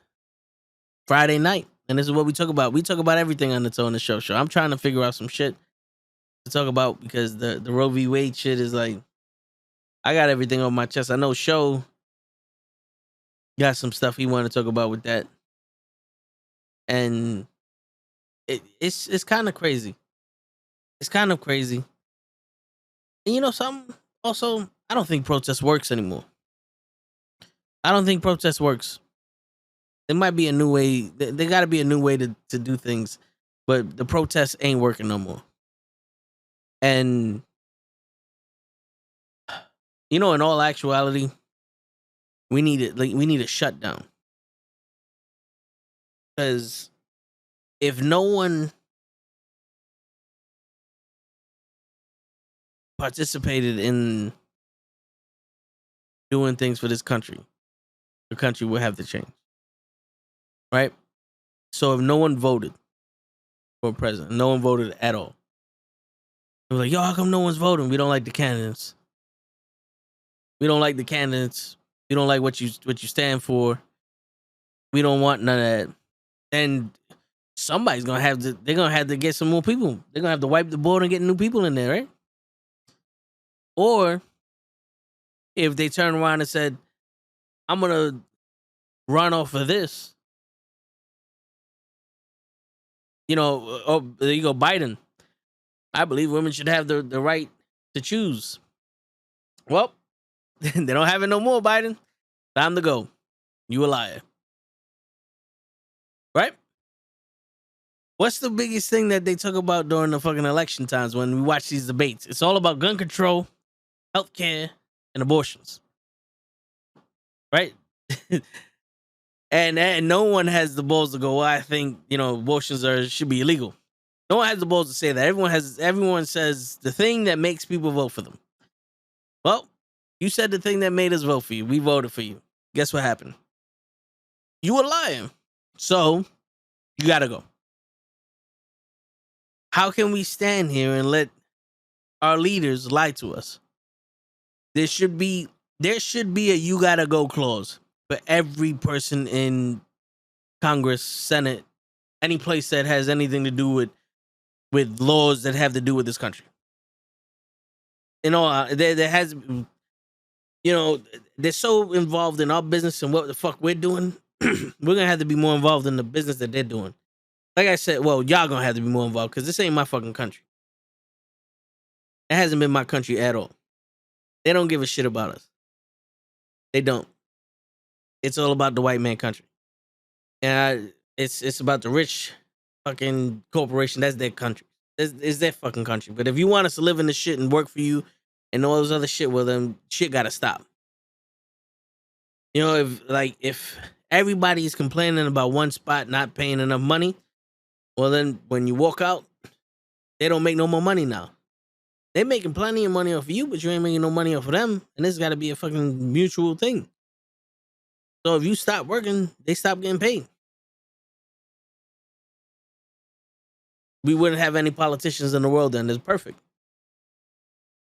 Friday night, and this is what we talk about. We talk about everything on the Toe in the Show. I'm trying to figure out some shit to talk about because the Roe v. Wade shit is like, I got everything on my chest. I know Show got some stuff he wanted to talk about with that, and it's kind of crazy. It's kind of crazy, and something. Also, I don't think protest works anymore. I don't think protest works. There might be a new way. There got to be a new way to do things, but the protest ain't working no more. And in all actuality, we need it. Like, we need a shutdown, because if no one participated in doing things for this country, the country will have to change, right? So if no one voted for president, no one voted at all, we're like, "Yo, how come no one's voting? We don't like the candidates. We don't like the candidates. We don't like what you stand for. We don't want none of that." And somebody's gonna have to. They're gonna have to get some more people. They're gonna have to wipe the board and get new people in there, right? Or if they turn around and said, "I'm gonna run off of this," oh, there you go, Biden. I believe women should have the right to choose. Well, they don't have it no more, Biden. Time to go. You a liar. Right? What's the biggest thing that they talk about during the fucking election times when we watch these debates? It's all about gun control, healthcare, and abortions. Right? and no one has the balls to go, "Well, I think, abortions should be illegal." No one has the balls to say that. Everyone says the thing that makes people vote for them. Well, you said the thing that made us vote for you. We voted for you. Guess what happened? You were lying. So you gotta go. How can we stand here and let our leaders lie to us? There should be a "you gotta go" clause for every person in Congress, Senate, any place that has anything to do with laws that have to do with this country. There has, they're so involved in our business and what the fuck we're doing. We're gonna have to be more involved in the business that they're doing. Like I said, well, y'all gonna have to be more involved because this ain't my fucking country. It hasn't been my country at all. They don't give a shit about us. They don't. It's all about the white man country. And it's about the rich fucking corporation. That's their country. It's their fucking country. But if you want us to live in this shit and work for you and all those other shit, well, then shit gotta stop. If everybody is complaining about one spot not paying enough money, Well, then when you walk out, they don't make no more money now. They're making plenty of money off of you, but you ain't making no money off of them. And this got to be a fucking mutual thing. So if you stop working, they stop getting paid. We wouldn't have any politicians in the world then. It's perfect.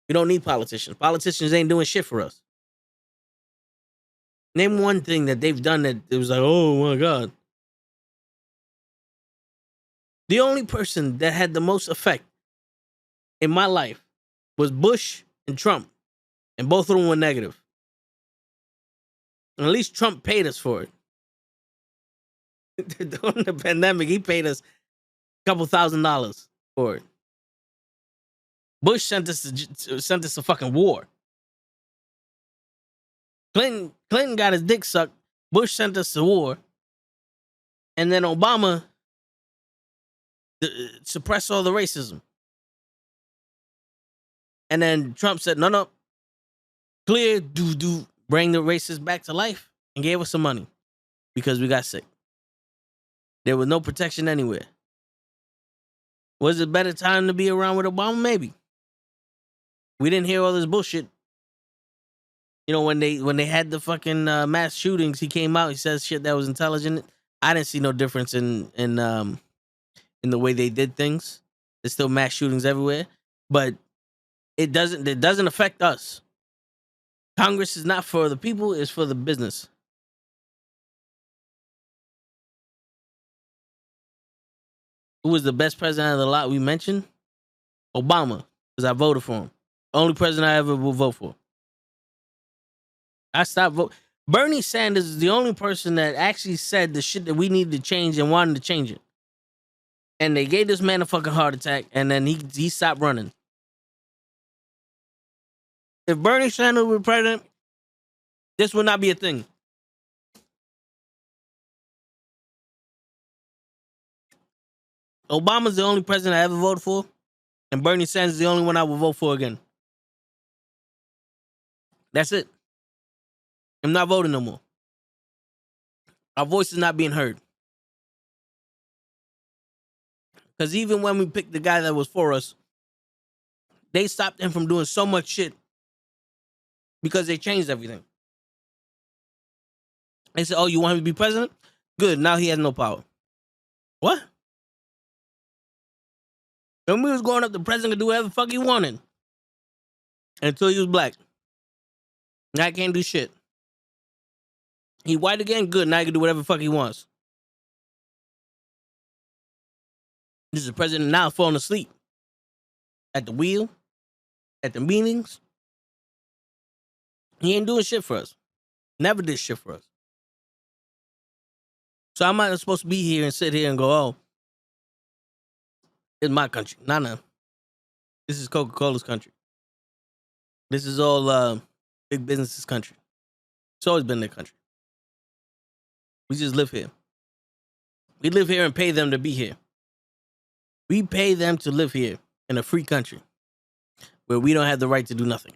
We don't need politicians. Politicians ain't doing shit for us. Name one thing that they've done that it was like, oh my God. The only person that had the most effect in my life was Bush and Trump. And both of them were negative. And at least Trump paid us for it. During the pandemic, he paid us a couple $1,000s for it. Bush sent us a fucking war. Clinton got his dick sucked. Bush sent us a war. And then Obama suppressed all the racism. And then Trump said, no, clear, bring the racists back to life, and gave us some money because we got sick. There was no protection anywhere. Was it a better time to be around with Obama? Maybe. We didn't hear all this bullshit. You know, when they had the fucking mass shootings, he came out, he says shit that was intelligent. I didn't see no difference in the way they did things. There's still mass shootings everywhere, but it doesn't affect us. Congress is not for the people, it's for the business. Who was the best president of the lot we mentioned? Obama, because I voted for him. Only president I ever will vote for. I stopped voting. Bernie Sanders is the only person that actually said the shit that we needed to change and wanted to change it. And they gave this man a fucking heart attack, and then he stopped running. If Bernie Sanders were president, this would not be a thing. Obama's the only president I ever voted for, and Bernie Sanders is the only one I will vote for again. That's it. I'm not voting no more. Our voice is not being heard. Because even when we picked the guy that was for us, they stopped him from doing so much shit because they changed everything. They said, oh, you want him to be president? Good, now he has no power. What? When we was growing up, the president could do whatever the fuck he wanted. Until he was black. Now he can't do shit. He white again? Good, now he can do whatever the fuck he wants. This is the president now falling asleep. At the wheel. At the meetings. He ain't doing shit for us. Never did shit for us. So I'm not supposed to be here and sit here and go, oh, it's my country. Nah. This is Coca-Cola's country. This is all big business's country. It's always been their country. We just live here. We live here and pay them to be here. We pay them to live here in a free country where we don't have the right to do nothing.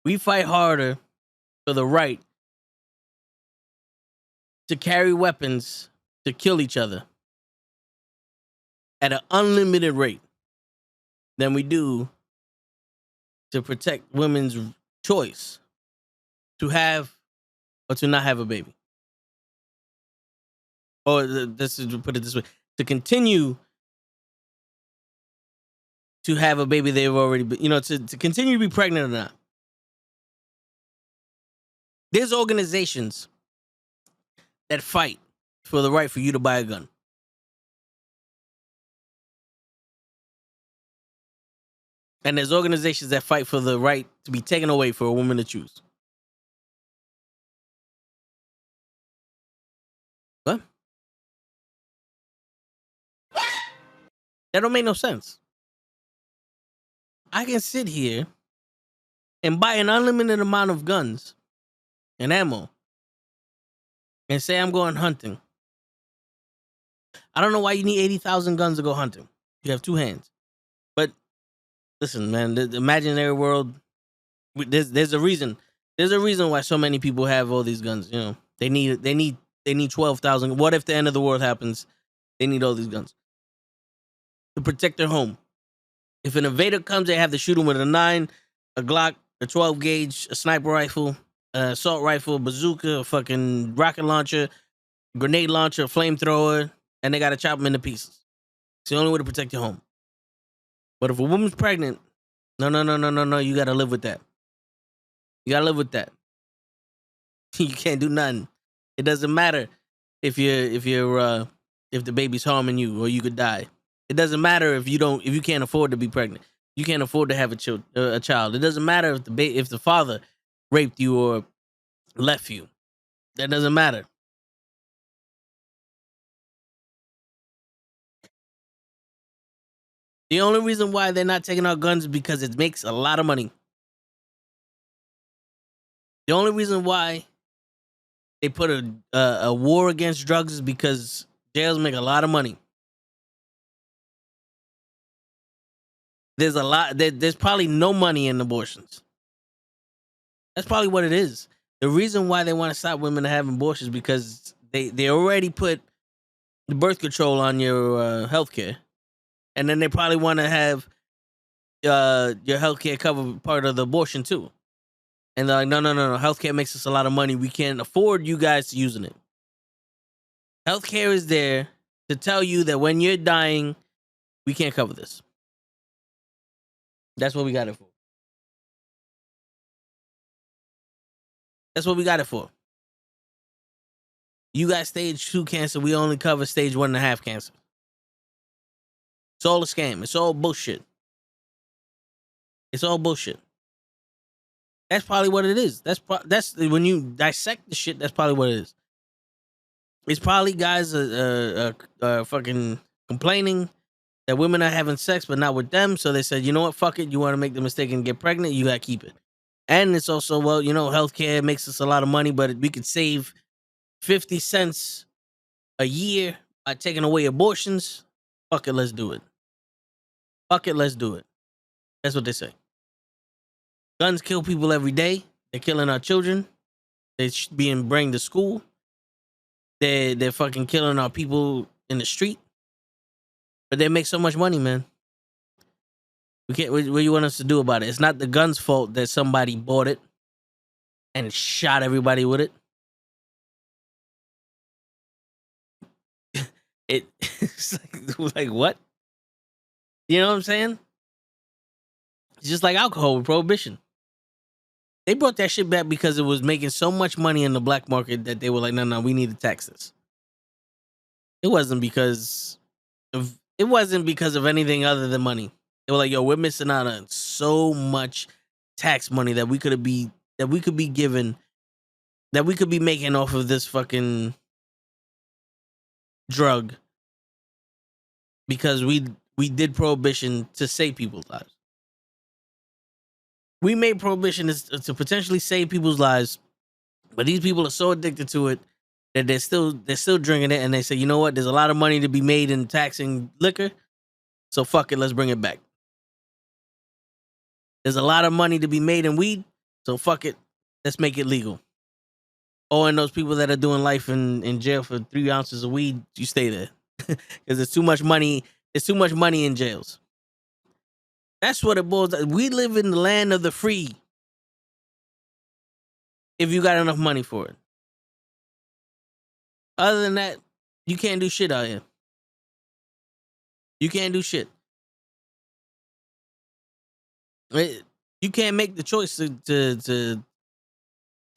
We fight harder for the right to carry weapons to kill each other at an unlimited rate than we do to protect women's choice to have or to not have a baby. Or this is, put it this way, to continue to have a baby they've already been, to continue to be pregnant or not. There's organizations that fight for the right for you to buy a gun. And there's organizations that fight for the right to be taken away for a woman to choose. What? That don't make no sense. I can sit here and buy an unlimited amount of guns and ammo and say I'm going hunting. I don't know why you need 80,000 guns to go hunting. You have two hands. But listen, man, the imaginary world, there's a reason. There's a reason why so many people have all these guns. They need They need 12,000. What if the end of the world happens? They need all these guns to protect their home. If an invader comes, they have to shoot him with a 9, a Glock, a 12 gauge, a sniper rifle, an assault rifle, bazooka, a fucking rocket launcher, grenade launcher, flamethrower, and they got to chop them into pieces. It's the only way to protect your home. But if a woman's pregnant, no, you got to live with that. You got to live with that. You can't do nothing. It doesn't matter if the baby's harming you or you could die. It doesn't matter if you can't afford to be pregnant. You can't afford to have a child. It doesn't matter if the father raped you or left you. That doesn't matter. The only reason why they're not taking our guns is because it makes a lot of money. The only reason why they put a war against drugs is because jails make a lot of money. There's probably no money in abortions. That's probably what it is. The reason why they want to stop women having abortions is because they already put the birth control on your healthcare, and then they probably want to have your healthcare cover part of the abortion too. And they're like, no, healthcare makes us a lot of money. We can't afford you guys using it. Healthcare is there to tell you that when you're dying, we can't cover this. That's what we got it for. That's what we got it for. You got stage 2 cancer. We only cover stage 1.5 cancer. It's all a scam. It's all bullshit. It's all bullshit. That's probably what it is. That's when you dissect the shit. That's probably what it is. It's probably guys fucking complaining that women are having sex, but not with them. So they said, you know what? Fuck it. You want to make the mistake and get pregnant? You got to keep it. And it's also, well, healthcare makes us a lot of money, but we could save 50 cents a year by taking away abortions. Fuck it. Let's do it. Fuck it. Let's do it. That's what they say. Guns kill people every day. They're killing our children. They're being brought to school. They're fucking killing our people in the street. But they make so much money, man. We can't. What do you want us to do about it? It's not the gun's fault that somebody bought it and shot everybody with it. It's like what? You know what I'm saying? It's just like alcohol with prohibition. They brought that shit back because it was making so much money in the black market that they were like, no, we need to tax this. It wasn't because of anything other than money. They were like, yo, we're missing out on so much tax money that we could be given, that we could be making off of this fucking drug, because we did prohibition to save people's lives. We made prohibition to potentially save people's lives, but these people are so addicted to it that they're still drinking it, and they say, you know what? There's a lot of money to be made in taxing liquor, so fuck it, let's bring it back. There's a lot of money to be made in weed, so fuck it, let's make it legal. Oh, and those people that are doing life in jail for 3 ounces of weed, you stay there because there's too much money. There's too much money in jails. That's what it boils down. We live in the land of the free. If you got enough money for it. Other than that, you can't do shit out here. You can't do shit. You can't make the choice to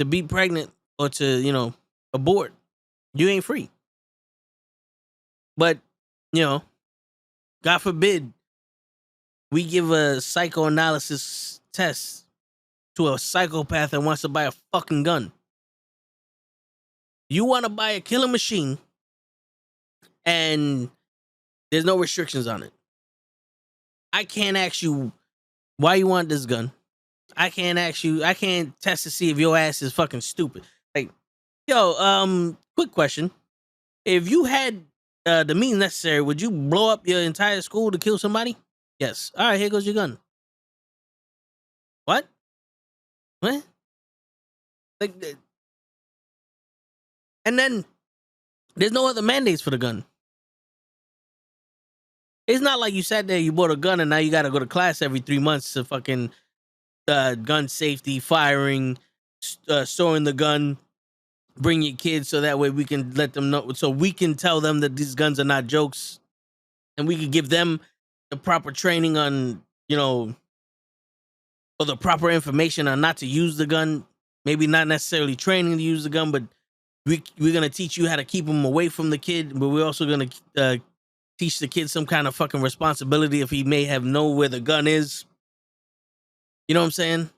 be pregnant or to, abort. You ain't free. But, God forbid, we give a psychoanalysis test to a psychopath that wants to buy a fucking gun. You want to buy a killing machine and there's no restrictions on it. I can't ask you why you want this gun. I can't test to see if your ass is fucking stupid. Like, yo, quick question. If you had the means necessary, would you blow up your entire school to kill somebody? Yes. All right, here goes your gun. What? Like, and then There's no other mandates for the gun. It's not like you sat there, you bought a gun, and now you got to go to class every 3 months to fucking gun safety, firing, storing the gun, bring your kids so that way we can let them know, so we can tell them that these guns are not jokes, and we can give them the proper training on, or the proper information on not to use the gun. Maybe not necessarily training to use the gun, but we're gonna teach you how to keep them away from the kid. But we're also gonna teach the kid some kind of fucking responsibility if he may have know where the gun is. You know what I'm saying?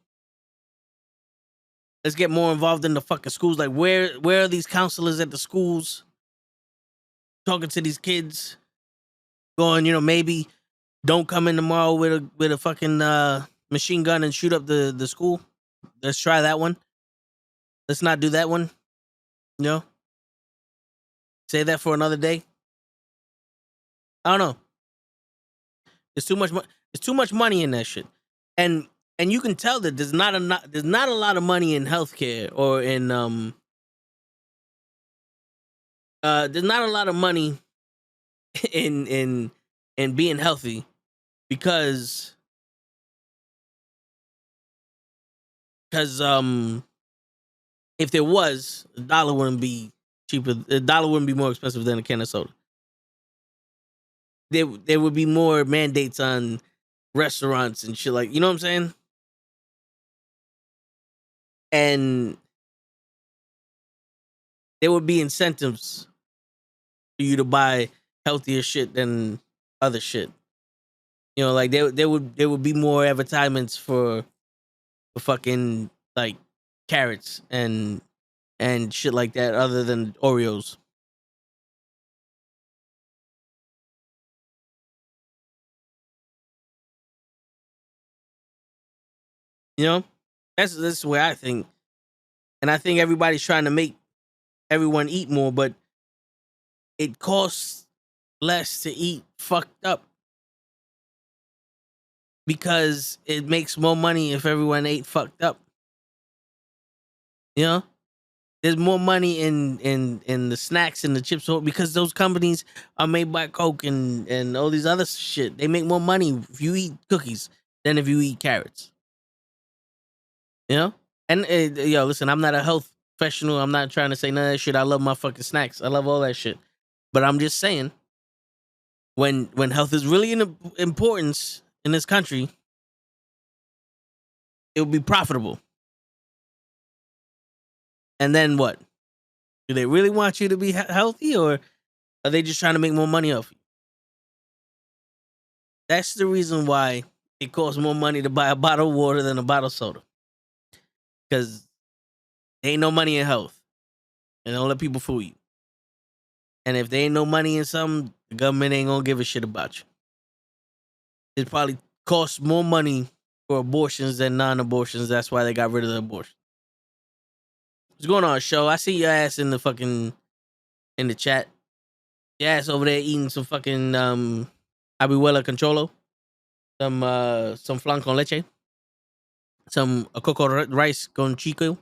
Let's get more involved in the fucking schools. Like, where are these counselors at the schools talking to these kids? Going, maybe don't come in tomorrow with a fucking machine gun and shoot up the school. Let's try that one. Let's not do that one. Say that for another day. I don't know. There's too much. There's too much money in that shit, and you can tell that there's not a lot of money in healthcare or in there's not a lot of money in being healthy because if there was, a dollar wouldn't be cheaper. A dollar wouldn't be more expensive than a can of soda. There would be more mandates on restaurants and shit, like, you know what I'm saying? And there would be incentives for you to buy healthier shit than other shit. Like there would be more advertisements for fucking like carrots and shit like that other than Oreos. That's the way I think. And I think everybody's trying to make everyone eat more, but it costs less to eat fucked up because it makes more money if everyone ate fucked up. There's more money in the snacks and the chips because those companies are made by Coke and all these other shit. They make more money if you eat cookies than if you eat carrots. And listen, I'm not a health professional. I'm not trying to say none of that shit. I love my fucking snacks. I love all that shit. But I'm just saying, when health is really in importance in this country, it will be profitable. And then what? Do they really want you to be healthy, or are they just trying to make more money off you? That's the reason why it costs more money to buy a bottle of water than a bottle of soda. Because there ain't no money in health. And don't let people fool you. And if there ain't no money in something, the government ain't gonna give a shit about you. It probably costs more money for abortions than non-abortions. That's why they got rid of the abortion. What's going on, show? I see your ass in the chat. Your ass over there eating some fucking Abuela Controlo. Some flan con leche. Some cocoa rice con chico.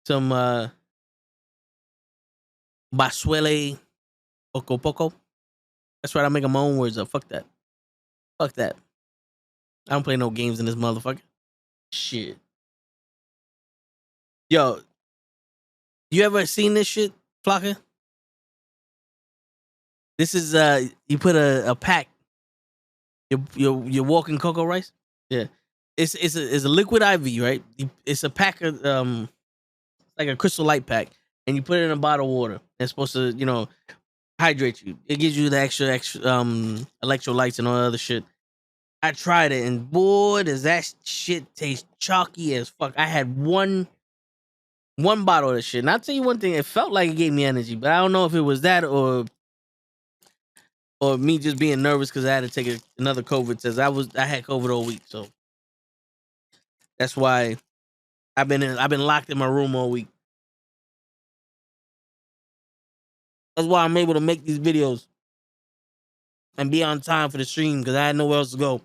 Some basuele poco poco. That's right, I'm making my own words up. Fuck that. Fuck that. I don't play no games in this motherfucker. Shit. Yo, you ever seen this shit, Flocka? This is you put a pack. You're walking cocoa rice. Yeah, it's a liquid IV, right? It's a pack of like a Crystal Light pack, and you put it in a bottle of water. It's supposed to hydrate you. It gives you the extra electrolytes and all that other shit. I tried it, and boy, does that shit taste chalky as fuck. I had one bottle of this shit, and I'll tell you one thing: it felt like it gave me energy, but I don't know if it was that or me just being nervous because I had to take another COVID test. I had COVID all week, so that's why I've been locked in my room all week. That's why I'm able to make these videos and be on time for the stream because I had nowhere else to go.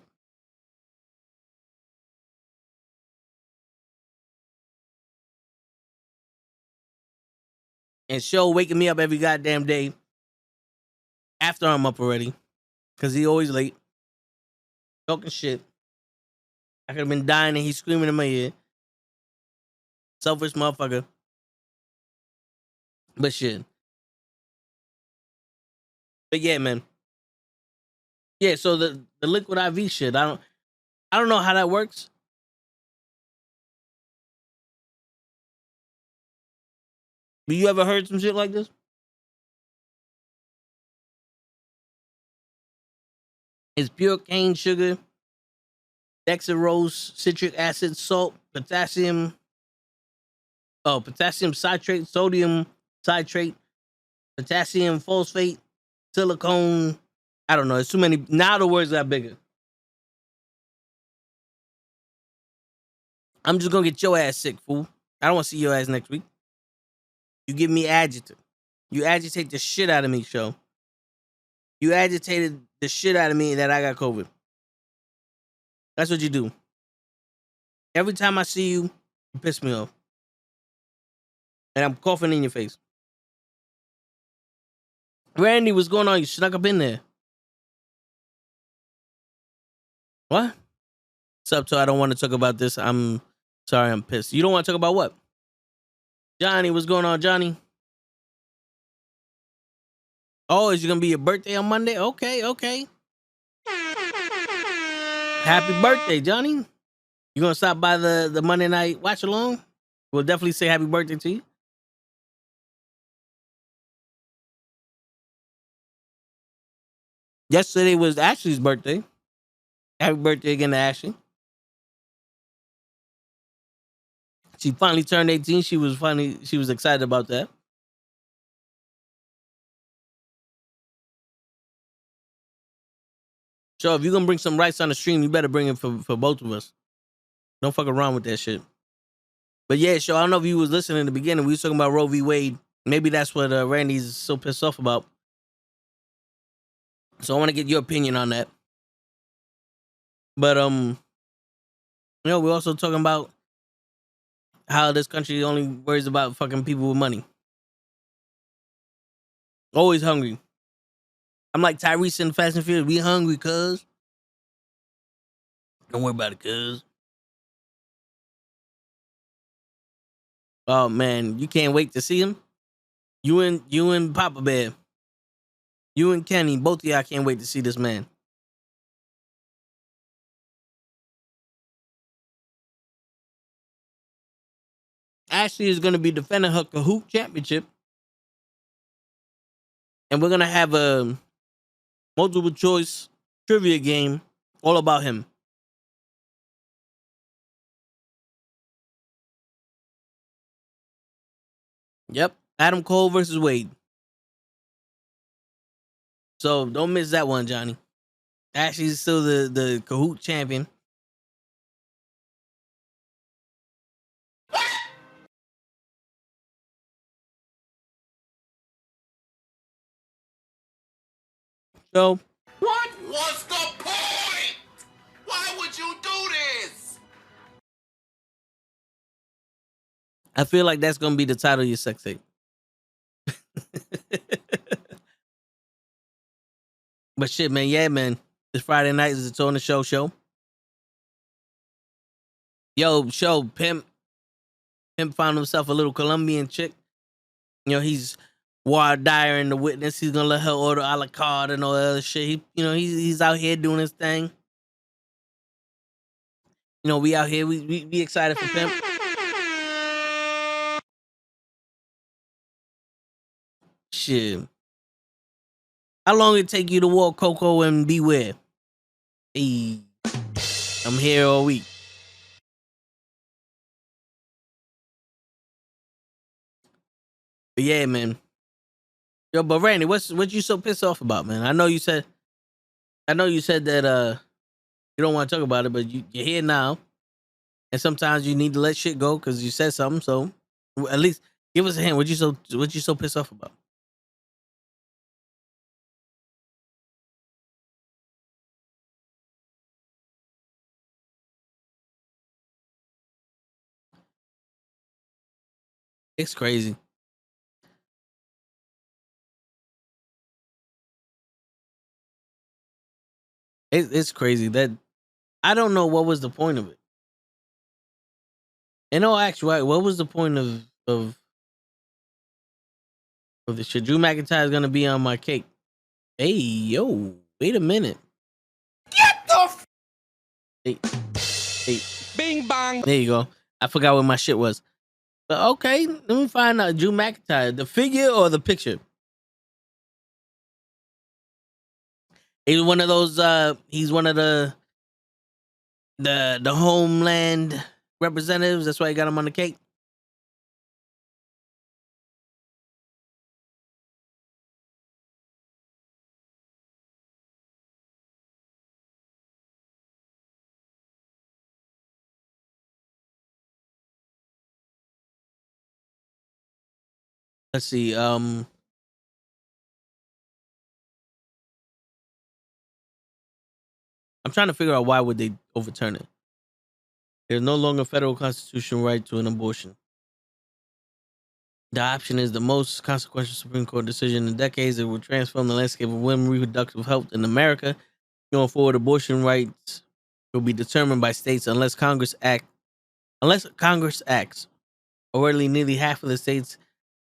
and Show waking me up every goddamn day after I'm up already, because he always late, talking shit. I could have been dying and he's screaming in my ear. Selfish motherfucker. But shit. But yeah, man. Yeah, so the liquid IV shit, I don't know how that works. But you ever heard some shit like this? It's pure cane sugar, dextrose, citric acid, salt, potassium citrate, sodium citrate, potassium phosphate, silicone. I don't know. It's too many. Now the words got bigger. I'm just gonna get your ass sick, fool. I don't want to see your ass next week. You give me adjective. You agitate the shit out of me, Show. You agitated the shit out of me that I got COVID. That's what you do. Every time I see you, you piss me off. And I'm coughing in your face. Randy, what's going on? You snuck up in there. What? What's up, so I don't want to talk about this. I'm sorry, I'm pissed. You don't want to talk about what? Johnny, what's going on, Johnny? Oh, is it gonna be your birthday on Monday? Okay. Happy birthday, Johnny. You gonna stop by the Monday night watch along? We'll definitely say happy birthday to you. Yesterday was Ashley's birthday. Happy birthday again to Ashley. She finally turned 18. She was excited about that. So if you're gonna bring some rice on the stream, you better bring it for both of us. Don't fuck around with that shit. But yeah, so I don't know if you was listening in the beginning. We was talking about Roe v. Wade. Maybe that's what Randy's so pissed off about. So I want to get your opinion on that. But we're also talking about how this country only worries about fucking people with money. Always hungry. I'm like Tyrese in Fast and Furious. We hungry, cuz. Don't worry about it, cuz. Oh man, you can't wait to see him. You and Papa Bear. You and Kenny, both of y'all can't wait to see this man. Ashley is gonna be defending her Kahoot championship. And we're gonna have a multiple choice trivia game all about him. Yep. Adam Cole versus Wade. So don't miss that one, Johnny. Ashley's still the Kahoot champion. So What was the point? Why would you do this? I feel like that's gonna be the title of your sex tape. But shit, man, yeah, man. This Friday night is the Tony Show. Yo, Show, Pimp found himself a little Colombian chick. You know, he's Ward Dyer in The Witness. He's gonna let her order a la carte and all that other shit. He's out here doing his thing. You know, we out here. We excited for Pimp. Shit. How long it take you to walk Coco and Beware? Hey, I'm here all week. But yeah, man. Yo, but Randy, what you so pissed off about, man? I know you said that you don't want to talk about it, but you're here now. And sometimes you need to let shit go because you said something. So at least give us a hint. What you so pissed off about? It's crazy. It's crazy that I don't know what was the point of it. In all actuality, what was the point of the shit? Drew McIntyre is gonna be on my cake. Hey yo, wait a minute. Get the Hey, hey, bing bang. there you go. I forgot what my shit was. But okay, let me find out Drew McIntyre, the figure or the picture. He's one of those. He's one of the homeland representatives. That's why he got him on the cake. Let's see. I'm trying to figure out why would they overturn it. There's no longer federal constitutional right to an abortion. The option is the most consequential Supreme Court decision in decades. It will transform the landscape of women's reproductive health in America. Going forward, abortion rights will be determined by states unless Congress acts. Already, nearly half of the states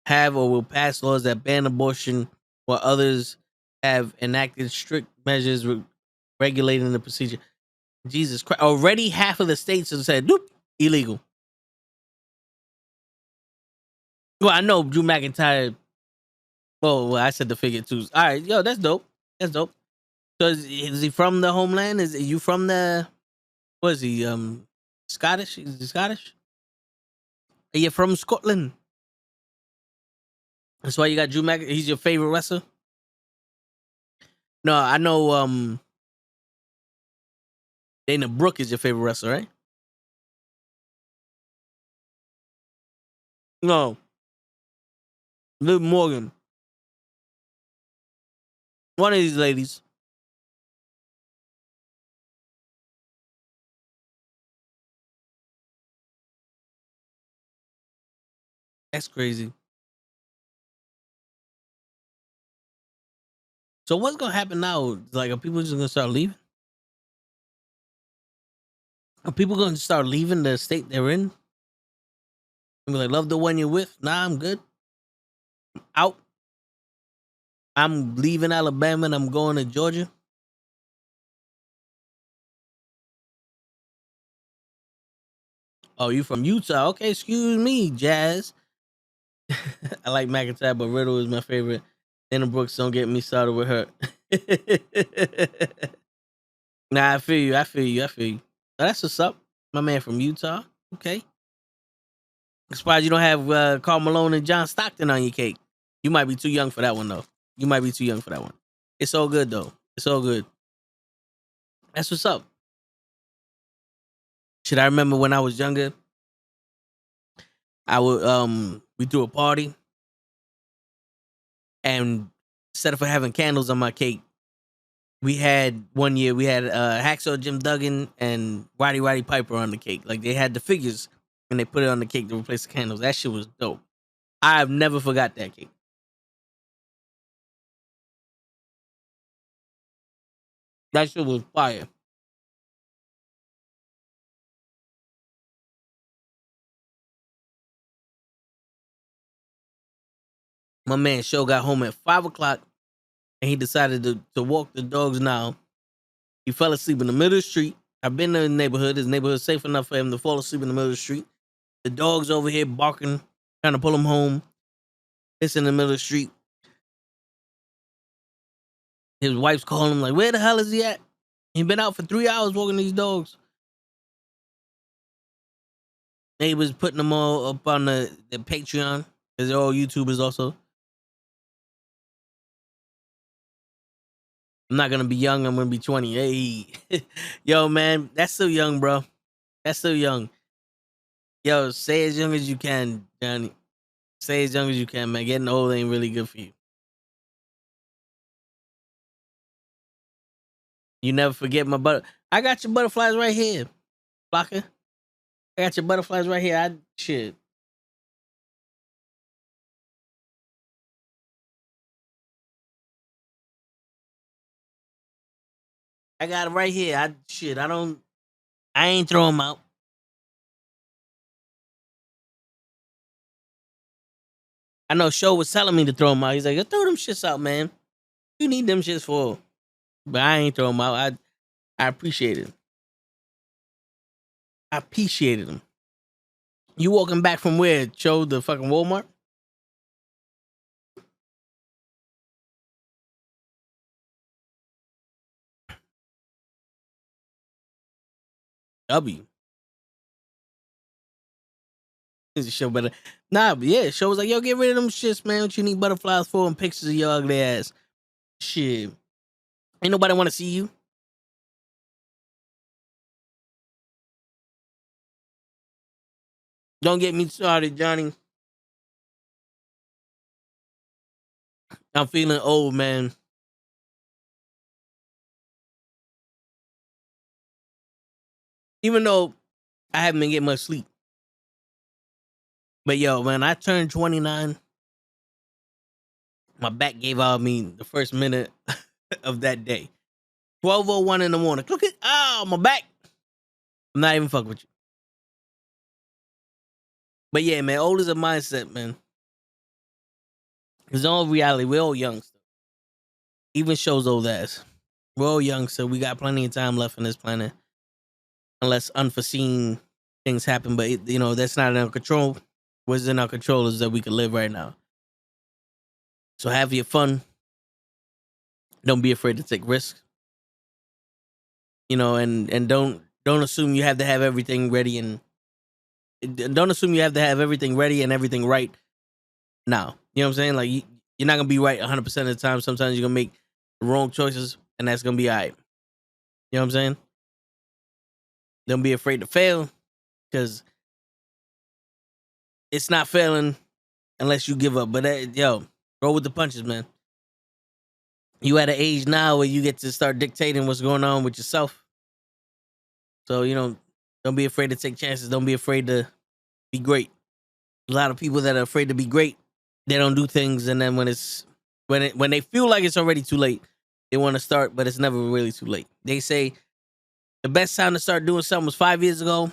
have or will pass laws that ban abortion, while others have enacted strict measures regulating the procedure. Jesus Christ! Already, half of the states have said, "Nope, illegal." Well, I know Drew McIntyre. Well, I said the figure too. All right, yo, that's dope. That's dope. So is he from the homeland? Is you from the? What is he? Scottish? Is he Scottish? Are you from Scotland? That's why you got Drew McIntyre. He's your favorite wrestler. No, I know. Dana Brooke is your favorite wrestler, right? No, Liv Morgan. One of these ladies. That's crazy. So what's gonna happen now? Like, are people just gonna start leaving? Are people gonna start leaving the state they're in? And be like, love the one you're with. Nah, I'm good. Out. I'm leaving Alabama and I'm going to Georgia. Oh, you from Utah? Okay, excuse me, Jazz. I like McIntyre, but Riddle is my favorite. Dana Brooks, don't get me started with her. Nah, I feel you. I feel you. I feel you. Oh, that's what's up. My man from Utah. Okay. I'm surprised you don't have Karl Malone and John Stockton on your cake. You might be too young for that one, though. You might be too young for that one. It's all good, though. It's all good. That's what's up. Should I remember when I was younger? I would we threw a party and instead of having candles on my cake, we had one year we had Hacksaw Jim Duggan and Roddy Piper on the cake. Like they had the figures and they put it on the cake to replace the candles. That shit was dope. I've never forgot that cake. That shit was fire. My man Show got home at 5 o'clock and he decided to walk the dogs now. He fell asleep in the middle of the street. I've been in the neighborhood. His neighborhood's safe enough for him to fall asleep in the middle of the street. The dog's over here barking, trying to pull him home. It's in the middle of the street. His wife's calling him like, where the hell is he at? He been out for 3 hours walking these dogs. They was putting them all up on the Patreon because they're all YouTubers also. I'm not gonna be young. I'm gonna be 20. Hey, yo, man, that's still young, bro. That's still young. Yo, stay as young as you can, Johnny. Stay as young as you can, man. Getting old ain't really good for you. You never forget my butter. I got your butterflies right here, Blocker. I got your butterflies right here. I shit. I got it right here. I ain't throw them out. I know Show was telling me to throw them out. He's like, "Yo, throw them shits out, man. You need them shits for." But I ain't throw them out. I appreciate it. I appreciated them. You walking back from where? Show the fucking Walmart? W. Is the show better? Nah, but yeah, Show was like, "Yo, get rid of them shits, man. What you need butterflies for and pictures of your ugly ass. Shit. Ain't nobody want to see you. Don't get me started, Johnny. I'm feeling old, man. Even though I haven't been getting much sleep. But yo, when I turned 29, my back gave out me the first minute of that day. 12:01 in the morning. Look at my back. I'm not even fucking with you. But yeah, man, old is a mindset, man. It's all reality. We're all young. Even Show's old ass. We're all young, so we got plenty of time left on this planet. Unless unforeseen things happen. But that's not in our control. What's in our control is that we can live right now. So have your fun. Don't be afraid to take risks. And don't assume you have to have everything ready, and don't assume you have to have everything ready and everything right now. You know what I'm saying? Like you're not gonna be right 100% of the time. Sometimes you're gonna make the wrong choices, and that's gonna be all right. You know what I'm saying? Don't be afraid to fail, because it's not failing unless you give up. But roll with the punches, man. You at an age now where you get to start dictating what's going on with yourself. So don't be afraid to take chances. Don't be afraid to be great. A lot of people that are afraid to be great, they don't do things, and then when they feel like it's already too late, they want to start, but it's never really too late. They say the best time to start doing something was 5 years ago,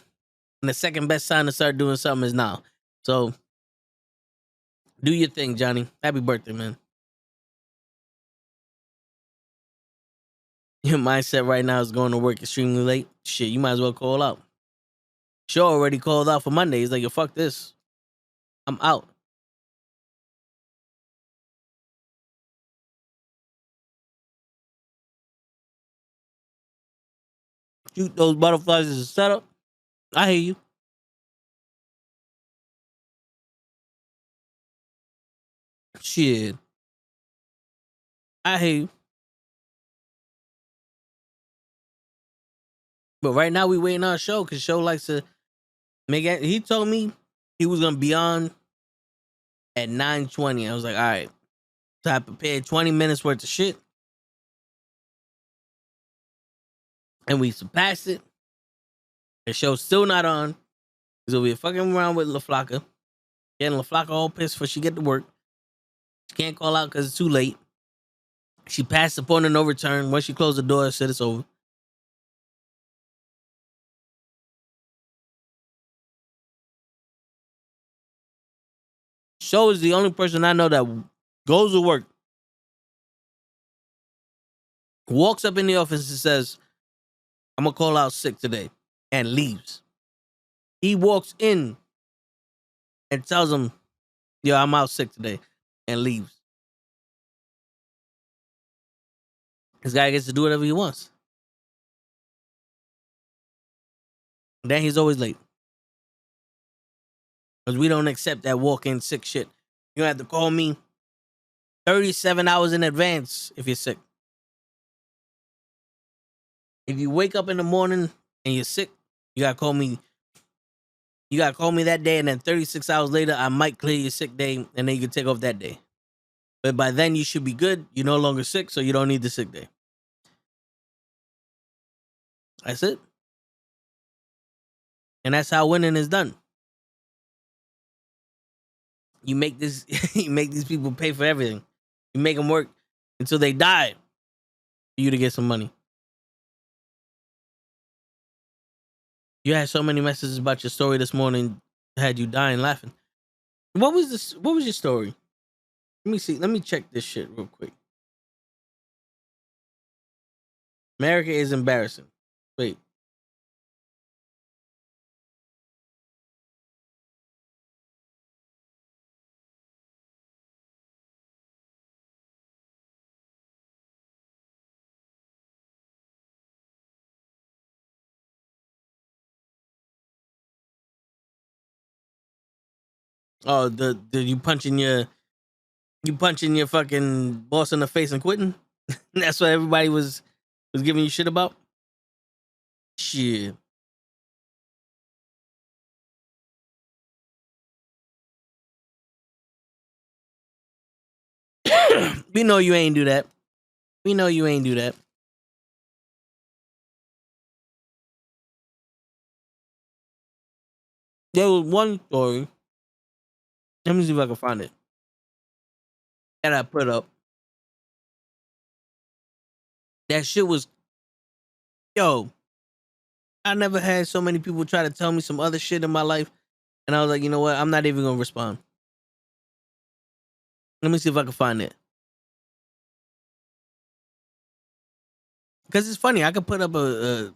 and the second best time to start doing something is now. So do your thing, Johnny. Happy birthday, man. Your mindset right now is going to work extremely late. Shit, you might as well call out. Shaw already called out for Monday. He's like, "Yo, fuck this. I'm out." Shoot those butterflies as a setup. I hear you. Shit. I hear you. But right now we waiting on Show, because Show likes to make it. He told me he was gonna be on at 9:20. I was like, all right. So I prepared 20 minutes worth of shit, and we surpassed it. The Show's still not on. He's over here fucking around with LaFlaca. Getting LaFlaca all pissed for she get to work. She can't call out because it's too late. She passed the point of no return. Once she closed the door, said it's over. Show is the only person I know that goes to work, walks up in the office and says, "I'm gonna call out sick today," and leaves. He walks in and tells him, "Yo, I'm out sick today," and leaves. This guy gets to do whatever he wants. Then he's always late, because we don't accept that walk-in sick shit. You have to call me 37 hours in advance if you're sick. If you wake up in the morning and you're sick, you gotta call me. You gotta call me that day, and then 36 hours later, I might clear your sick day, and then you can take off that day. But by then, you should be good. You're no longer sick, so you don't need the sick day. That's it. And that's how winning is done. You make this. You make these people pay for everything. You make them work until they die for you to get some money. You had so many messages about your story this morning, had you dying laughing. What was this? What was your story? Let me see. Let me check this shit real quick. America is embarrassing. Wait. Oh, the you punching your fucking boss in the face and quitting? That's what everybody was giving you shit about? Shit. We know you ain't do that. We know you ain't do that. There was one story. Let me see if I can find it. That I put up. That shit was, yo, I never had so many people try to tell me some other shit in my life. And I was like, you know what? I'm not even gonna respond. Let me see if I can find it. Because it's funny. I could put up a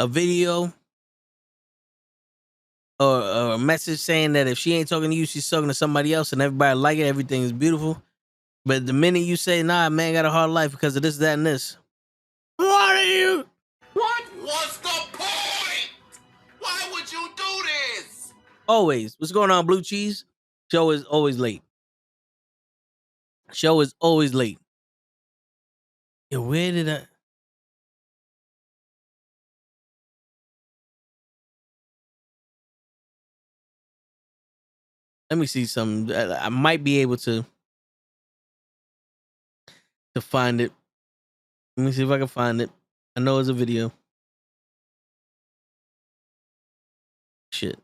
video or a message saying that if she ain't talking to you, she's talking to somebody else, and everybody like it, everything is beautiful. But the minute you say, nah, man got a hard life because of this, that, and this. What are you? What was the point? Why would you do this? Always. What's going on, Blue Cheese? Show is always late. Show is always late. Yo, where did I? Let me see something. I might be able to find it. Let me see if I can find it. I know it's a video. Shit.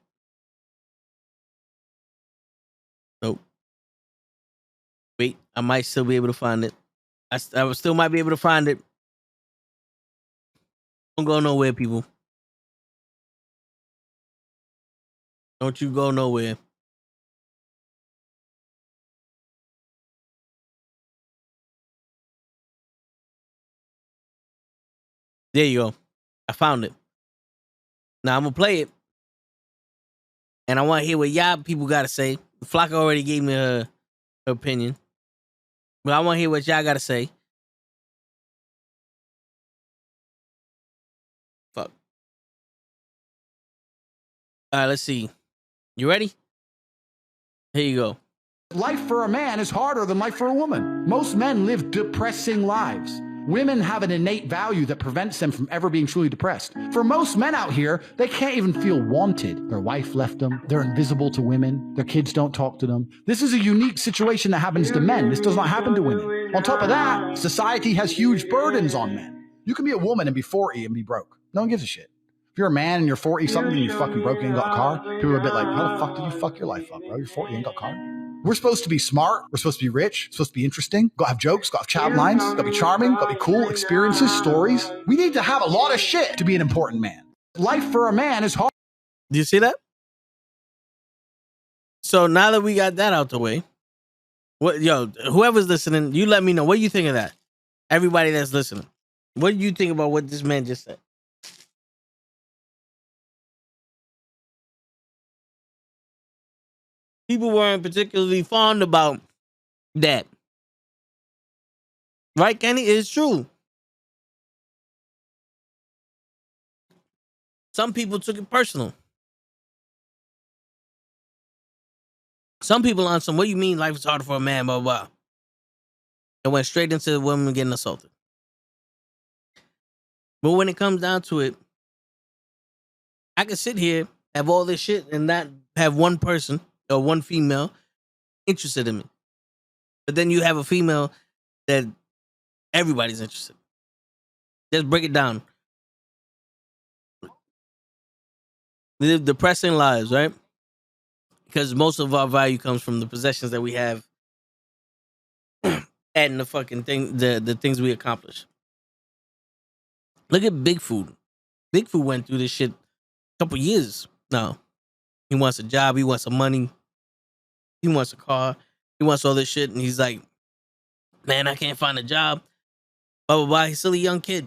Nope. Wait, I might still be able to find it. I still might be able to find it. Don't go nowhere, people. Don't you go nowhere. There you go. I found it. Now I'm gonna play it, and I want to hear what y'all people got to say. Flocka already gave me her opinion, but I want to hear what y'all got to say. Fuck. All right, let's see. You ready? Here you go. Life for a man is harder than life for a woman. Most men live depressing lives. Women have an innate value that prevents them from ever being truly depressed. For most men out here, they can't even feel wanted. Their wife left them. They're invisible to women. Their kids don't talk to them. This is a unique situation that happens to men. This does not happen to women. On top of that, society has huge burdens on men. You can be a woman and be 40 and be broke. No one gives a shit. If you're a man and you're 40 something and you're fucking broke and ain't got a car, people are a bit like, how the fuck did you fuck your life up, bro? You're 40 and ain't got a car. We're supposed to be smart. We're supposed to be rich. Supposed to be interesting. Gotta have jokes. Gotta have chat lines. Gotta be charming. Gotta be cool. Experiences, stories. We need to have a lot of shit to be an important man. Life for a man is hard. Do you see that? So now that we got that out the way, whoever's listening, you let me know. What do you think of that? Everybody that's listening, what do you think about what this man just said? People weren't particularly fond about that. Right, Kenny? It's true. Some people took it personal. Some people on some, what do you mean life is harder for a man, blah, blah, blah. It went straight into the women getting assaulted. But when it comes down to it, I can sit here, have all this shit, and not have one person or one female interested in me. But then you have a female that everybody's interested. Just break it down. We live depressing lives, right? Because most of our value comes from the possessions that we have and the fucking thing, the things we accomplish. Look at Big Food. Big Food went through this shit couple years now. He wants a job. He wants some money. He wants a car. He wants all this shit. And he's like, man, I can't find a job. Blah, blah, blah. He's still a young kid.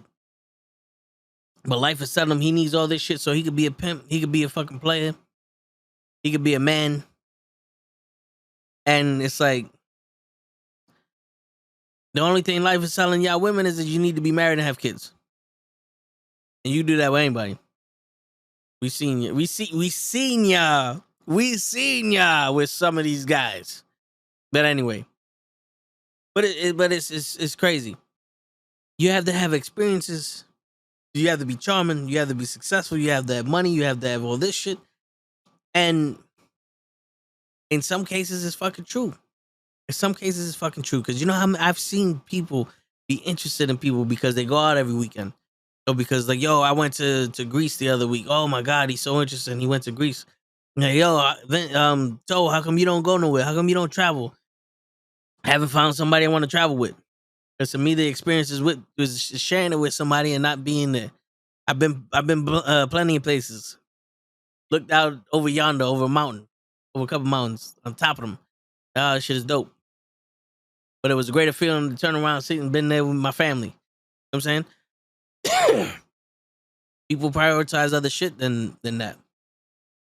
But life is telling him he needs all this shit so he could be a pimp. He could be a fucking player. He could be a man. And it's like, the only thing life is telling y'all women is that you need to be married and have kids. And you do that with anybody. We seen you. We seen y'all. We seen y'all with some of these guys. But anyway. But it's crazy. You have to have experiences. You have to be charming. You have to be successful. You have to have money. You have to have all this shit. And in some cases, it's fucking true. In some cases, it's fucking true. Because you know how I've seen people be interested in people because they go out every weekend. So because like, yo, I went to Greece the other week. Oh my God, he's so interested. He went to Greece. Like, yo, so how come you don't go nowhere? How come you don't travel? I haven't found somebody I want to travel with. Because to me, the experience was sharing it with somebody and not being there. I've been plenty of places. Looked out over yonder, over a mountain, over a couple mountains, on top of them. This shit is dope. But it was a greater feeling to turn around, sit and been there with my family. You know what I'm saying? People prioritize other shit than that.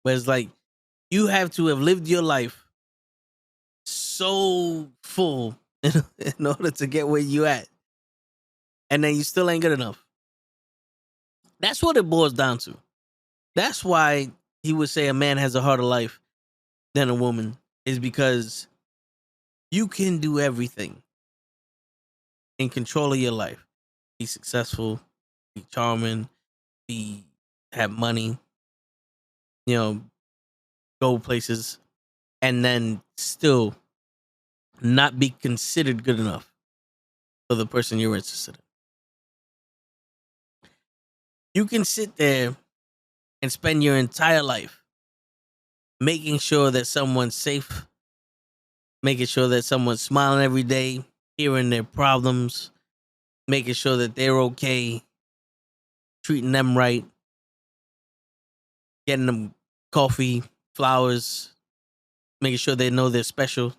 But it's like, you have to have lived your life so full in order to get where you at. And then you still ain't good enough. That's what it boils down to. That's why he would say a man has a harder life than a woman, is because you can do everything in control of your life. Be successful, be charming, have money, you know, go places, and then still not be considered good enough for the person you're interested in. You can sit there and spend your entire life making sure that someone's safe, making sure that someone's smiling every day, hearing their problems, making sure that they're okay, treating them right, getting them coffee, flowers, making sure they know they're special.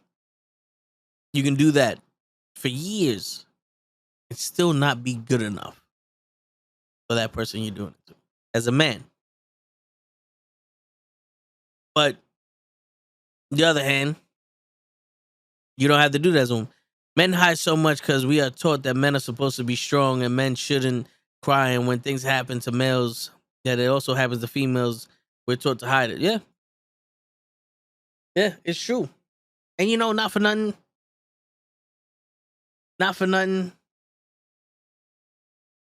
You can do that for years and still not be good enough for that person you're doing it to, as a man. But on the other hand, you don't have to do that as a woman. Men hide so much because we are taught that men are supposed to be strong and men shouldn't cry. And when things happen to males, that it also happens to females, we're taught to hide it. Yeah. Yeah, it's true. And you know, not for nothing.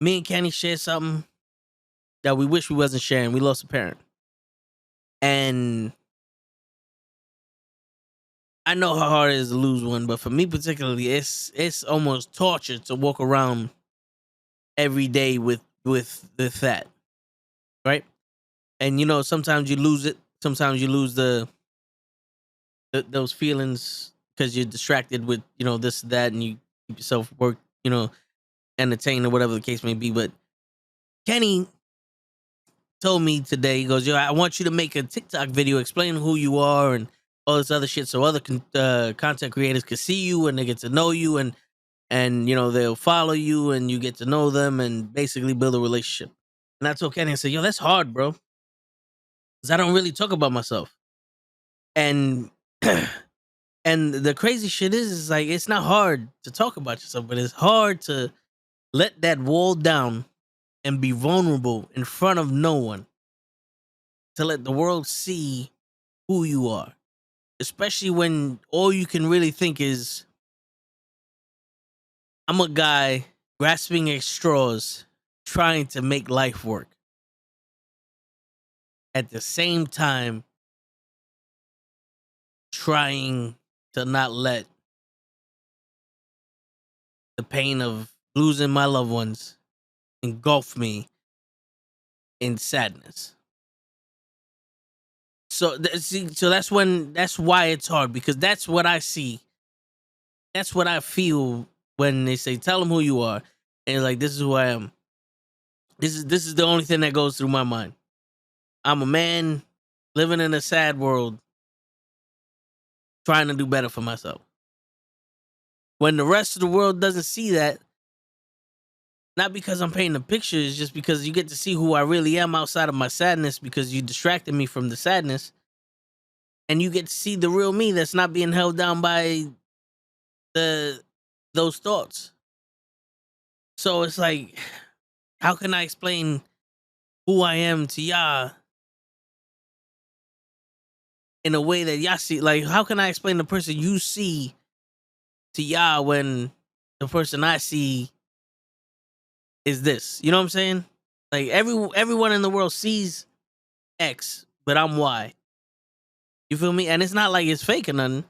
Me and Kenny shared something that we wish we wasn't sharing. We lost a parent. And I know how hard it is to lose one, but for me particularly, it's almost torture to walk around every day with that, right? And you know, sometimes you lose it. Sometimes you lose those feelings because you're distracted with, you know, this, that, and you keep yourself work, you know, entertained or whatever the case may be. But Kenny told me today, he goes, yo, I want you to make a TikTok video explaining who you are and all this other shit so other content creators can see you and they get to know you and you know, they'll follow you and you get to know them and basically build a relationship. And I told Kenny, I said, yo, that's hard, bro. Because I don't really talk about myself. And and the crazy shit is like, it's not hard to talk about yourself, but it's hard to let that wall down and be vulnerable in front of no one, to let the world see who you are, especially when all you can really think is, I'm a guy grasping at straws trying to make life work, at the same time trying to not let the pain of losing my loved ones engulf me in sadness. So that's why it's hard, because that's what I see. That's what I feel when they say, tell them who you are. And like, this is who I am. This is the only thing that goes through my mind. I'm a man living in a sad world, trying to do better for myself. When the rest of the world doesn't see that, not because I'm painting a picture, it's just because you get to see who I really am outside of my sadness because you distracted me from the sadness. And you get to see the real me that's not being held down by those thoughts. So it's like, how can I explain who I am to y'all in a way that y'all see? Like, how can I explain the person you see to y'all when the person I see is this? You know what I'm saying? Like everyone in the world sees X, but I'm Y. You feel me? And it's not like it's fake or nothing.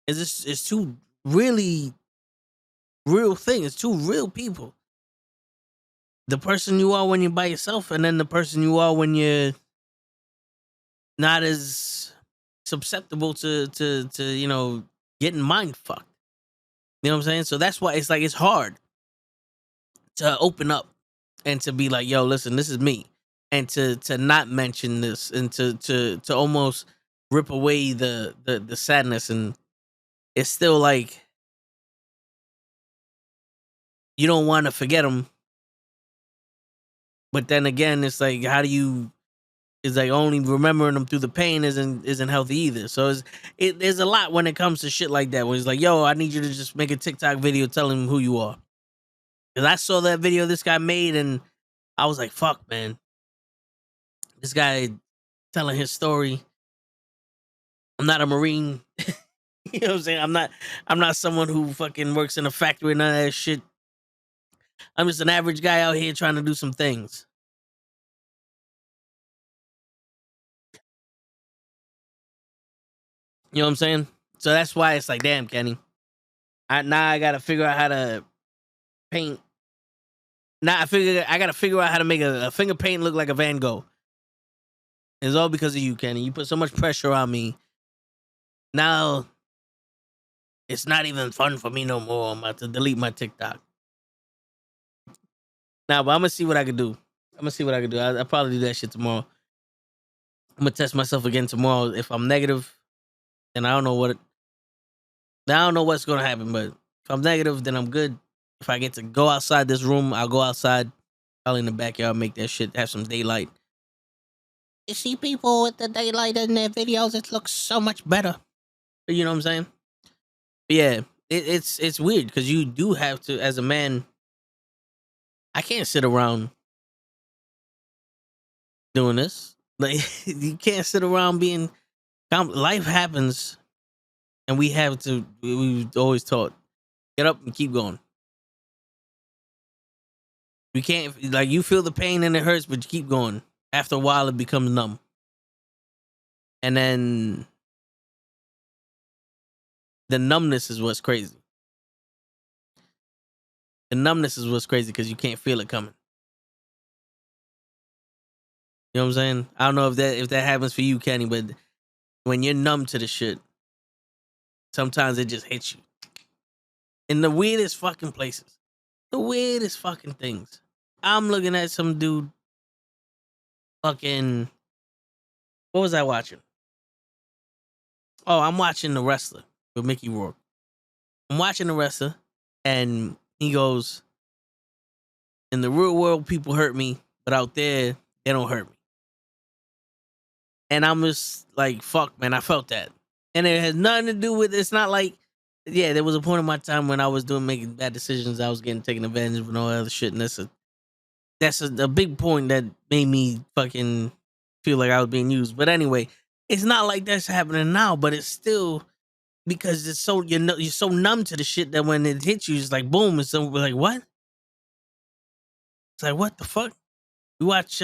It's two really real things. It's two real people. The person you are when you're by yourself, and then the person you are when you're not as susceptible to getting mind fucked. You know what I'm saying? So that's why it's like it's hard to open up and to be like, yo, listen, this is me. And to not mention this and to almost rip away the sadness. And it's still like you don't want to forget them. But then again, it's like, how do you? It's like only remembering them through the pain isn't healthy either. So there's a lot when it comes to shit like that. When it's like, yo, I need you to just make a TikTok video telling them who you are. Because I saw that video this guy made, and I was like, fuck, man. This guy telling his story. I'm not a Marine. You know what I'm saying? I'm not someone who fucking works in a factory and none of that shit. I'm just an average guy out here trying to do some things. You know what I'm saying? So that's why it's like, damn, Kenny. I gotta figure out how to paint. Now I gotta figure out how to make a finger paint look like a Van Gogh. It's all because of you, Kenny. You put so much pressure on me. Now it's not even fun for me no more. I'm about to delete my TikTok. Now, but I'm gonna see what I can do. I'll probably do that shit tomorrow. I'm gonna test myself again tomorrow. If I'm negative, then I don't know what's gonna happen. But if I'm negative, then I'm good. If I get to go outside this room, I'll go outside, probably in the backyard, make that shit, have some daylight. You see people with the daylight in their videos, it looks so much better. You know what I'm saying? But yeah, it's weird because you do have to, as a man, I can't sit around doing this. Like, you can't sit around being, life happens, and we've always taught, get up and keep going. We can't, like, you feel the pain and it hurts, but you keep going. After a while, it becomes numb. And then the numbness is what's crazy. The numbness is what's crazy because you can't feel it coming. You know what I'm saying? I don't know if that happens for you, Kenny, but when you're numb to the shit, sometimes it just hits you. In the weirdest fucking places. The weirdest fucking things. I'm looking at some dude fucking, what was I watching? Oh, I'm watching The Wrestler with Mickey Rourke. I'm watching The Wrestler, and he goes, in the real world, people hurt me, but out there, they don't hurt me. And I'm just like, fuck, man, I felt that. And it has nothing to do with, it's not like, yeah, there was a point in my time when I was making bad decisions. I was getting taken advantage of and all that other shit. And that's a big point that made me fucking feel like I was being used. But anyway, it's not like that's happening now, but it's still, because it's so, you're so numb to the shit that when it hits you, it's like boom, and so we're like, what? It's like, what the fuck? We watch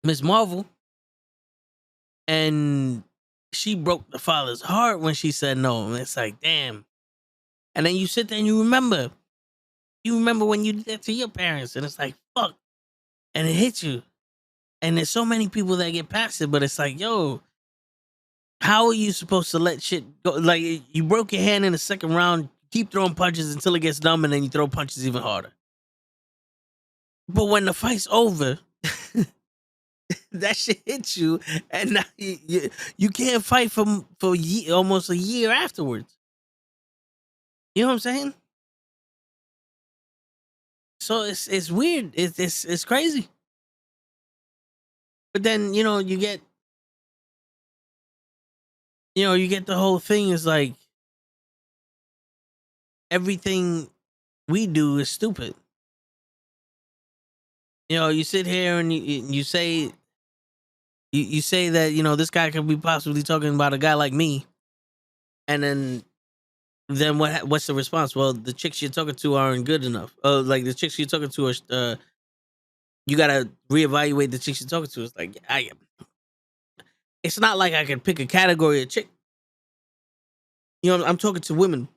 Miss Marvel, and she broke the father's heart when she said no. And it's like, damn. And then you sit there and you remember when you did that to your parents, and it's like, fuck. And it hits you. And there's so many people that get past it, but it's like, yo, how are you supposed to let shit go? Like, you broke your hand in the second round, keep throwing punches until it gets numb, and then you throw punches even harder. But when the fight's over, that shit hits you, and now you can't fight for almost a year afterwards. You know what I'm saying? So it's weird. It's crazy. But then you get the whole thing is like everything we do is stupid. You sit here and you say you say that this guy could be possibly talking about a guy like me, and then what's the response? Well, the chicks you're talking to aren't good enough. Like the chicks you're talking to are you gotta reevaluate the chicks you're talking to. It's like it's not like I can pick a category of chick. I'm talking to women,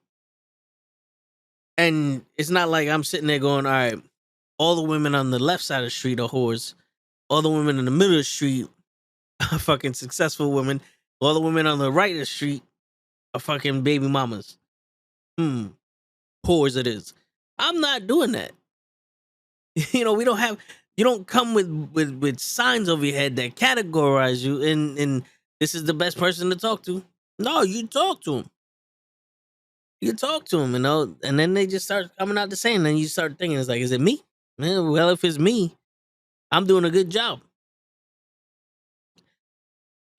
and it's not like I'm sitting there going, all right, all the women on the left side of the street are whores, all the women in the middle of the street are fucking successful women, all the women on the right of the street are fucking baby mamas. Whores it is. I'm not doing that. We don't have. You don't come with signs over your head that categorize you, and this is the best person to talk to. No, you talk to him. You talk to them, and then they just start coming out the same. Then you start thinking, it's like, is it me? Well, if it's me, I'm doing a good job.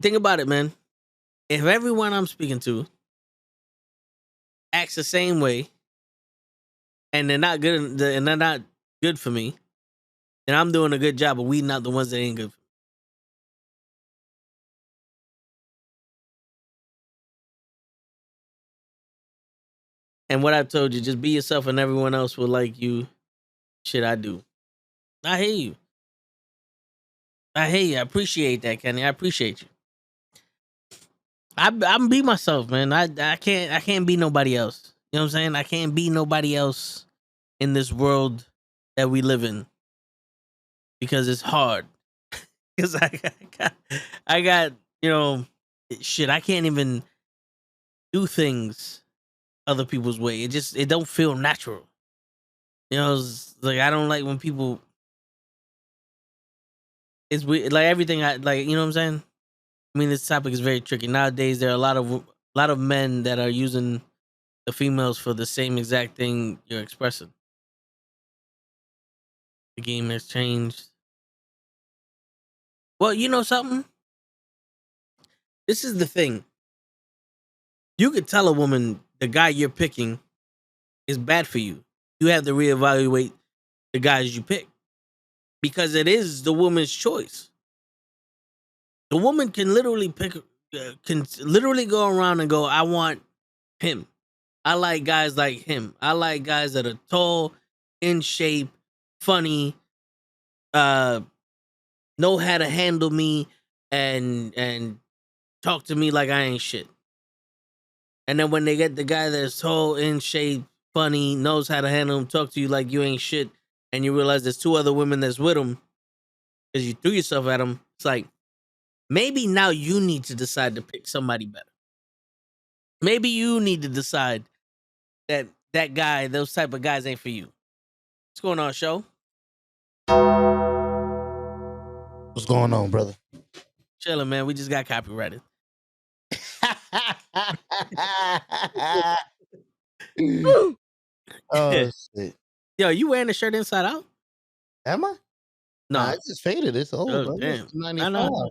Think about it, man. If everyone I'm speaking to acts the same way, and they're not good for me, then I'm doing a good job. But we not the ones that ain't good. And what I told you, just be yourself, and everyone else will like you. Shit, I do. I hear you. I appreciate that, Kenny. I appreciate you. I'm be myself, man. I can't be nobody else. You know what I'm saying? I can't be nobody else in this world that we live in because it's hard. Because I got shit. I can't even do things other people's way. It don't feel natural. It's like I don't like when people. It's weird, like everything. I like. You know what I'm saying? I mean, this topic is very tricky nowadays. There are a lot of men that are using the females for the same exact thing you're expressing. The game has changed. Well, you know something? This is the thing. You could tell a woman the guy you're picking is bad for you. You have to reevaluate the guys you pick because it is the woman's choice. The woman can literally go around and go, I want him. I like guys like him. I like guys that are tall, in shape, funny, know how to handle me and talk to me like I ain't shit. And then when they get the guy that's tall, in shape, funny, knows how to handle him, talk to you like you ain't shit, and you realize there's two other women that's with him because you threw yourself at him, it's like, maybe now you need to decide to pick somebody better. Maybe you need to decide that guy, those type of guys ain't for you. What's going on, show? What's going on, brother? Chilling, man. We just got copyrighted. Oh shit! Yo, you wearing the shirt inside out? Am I? No, Nah, I just faded. It's old, oh, bro. damn. It's I 95. know.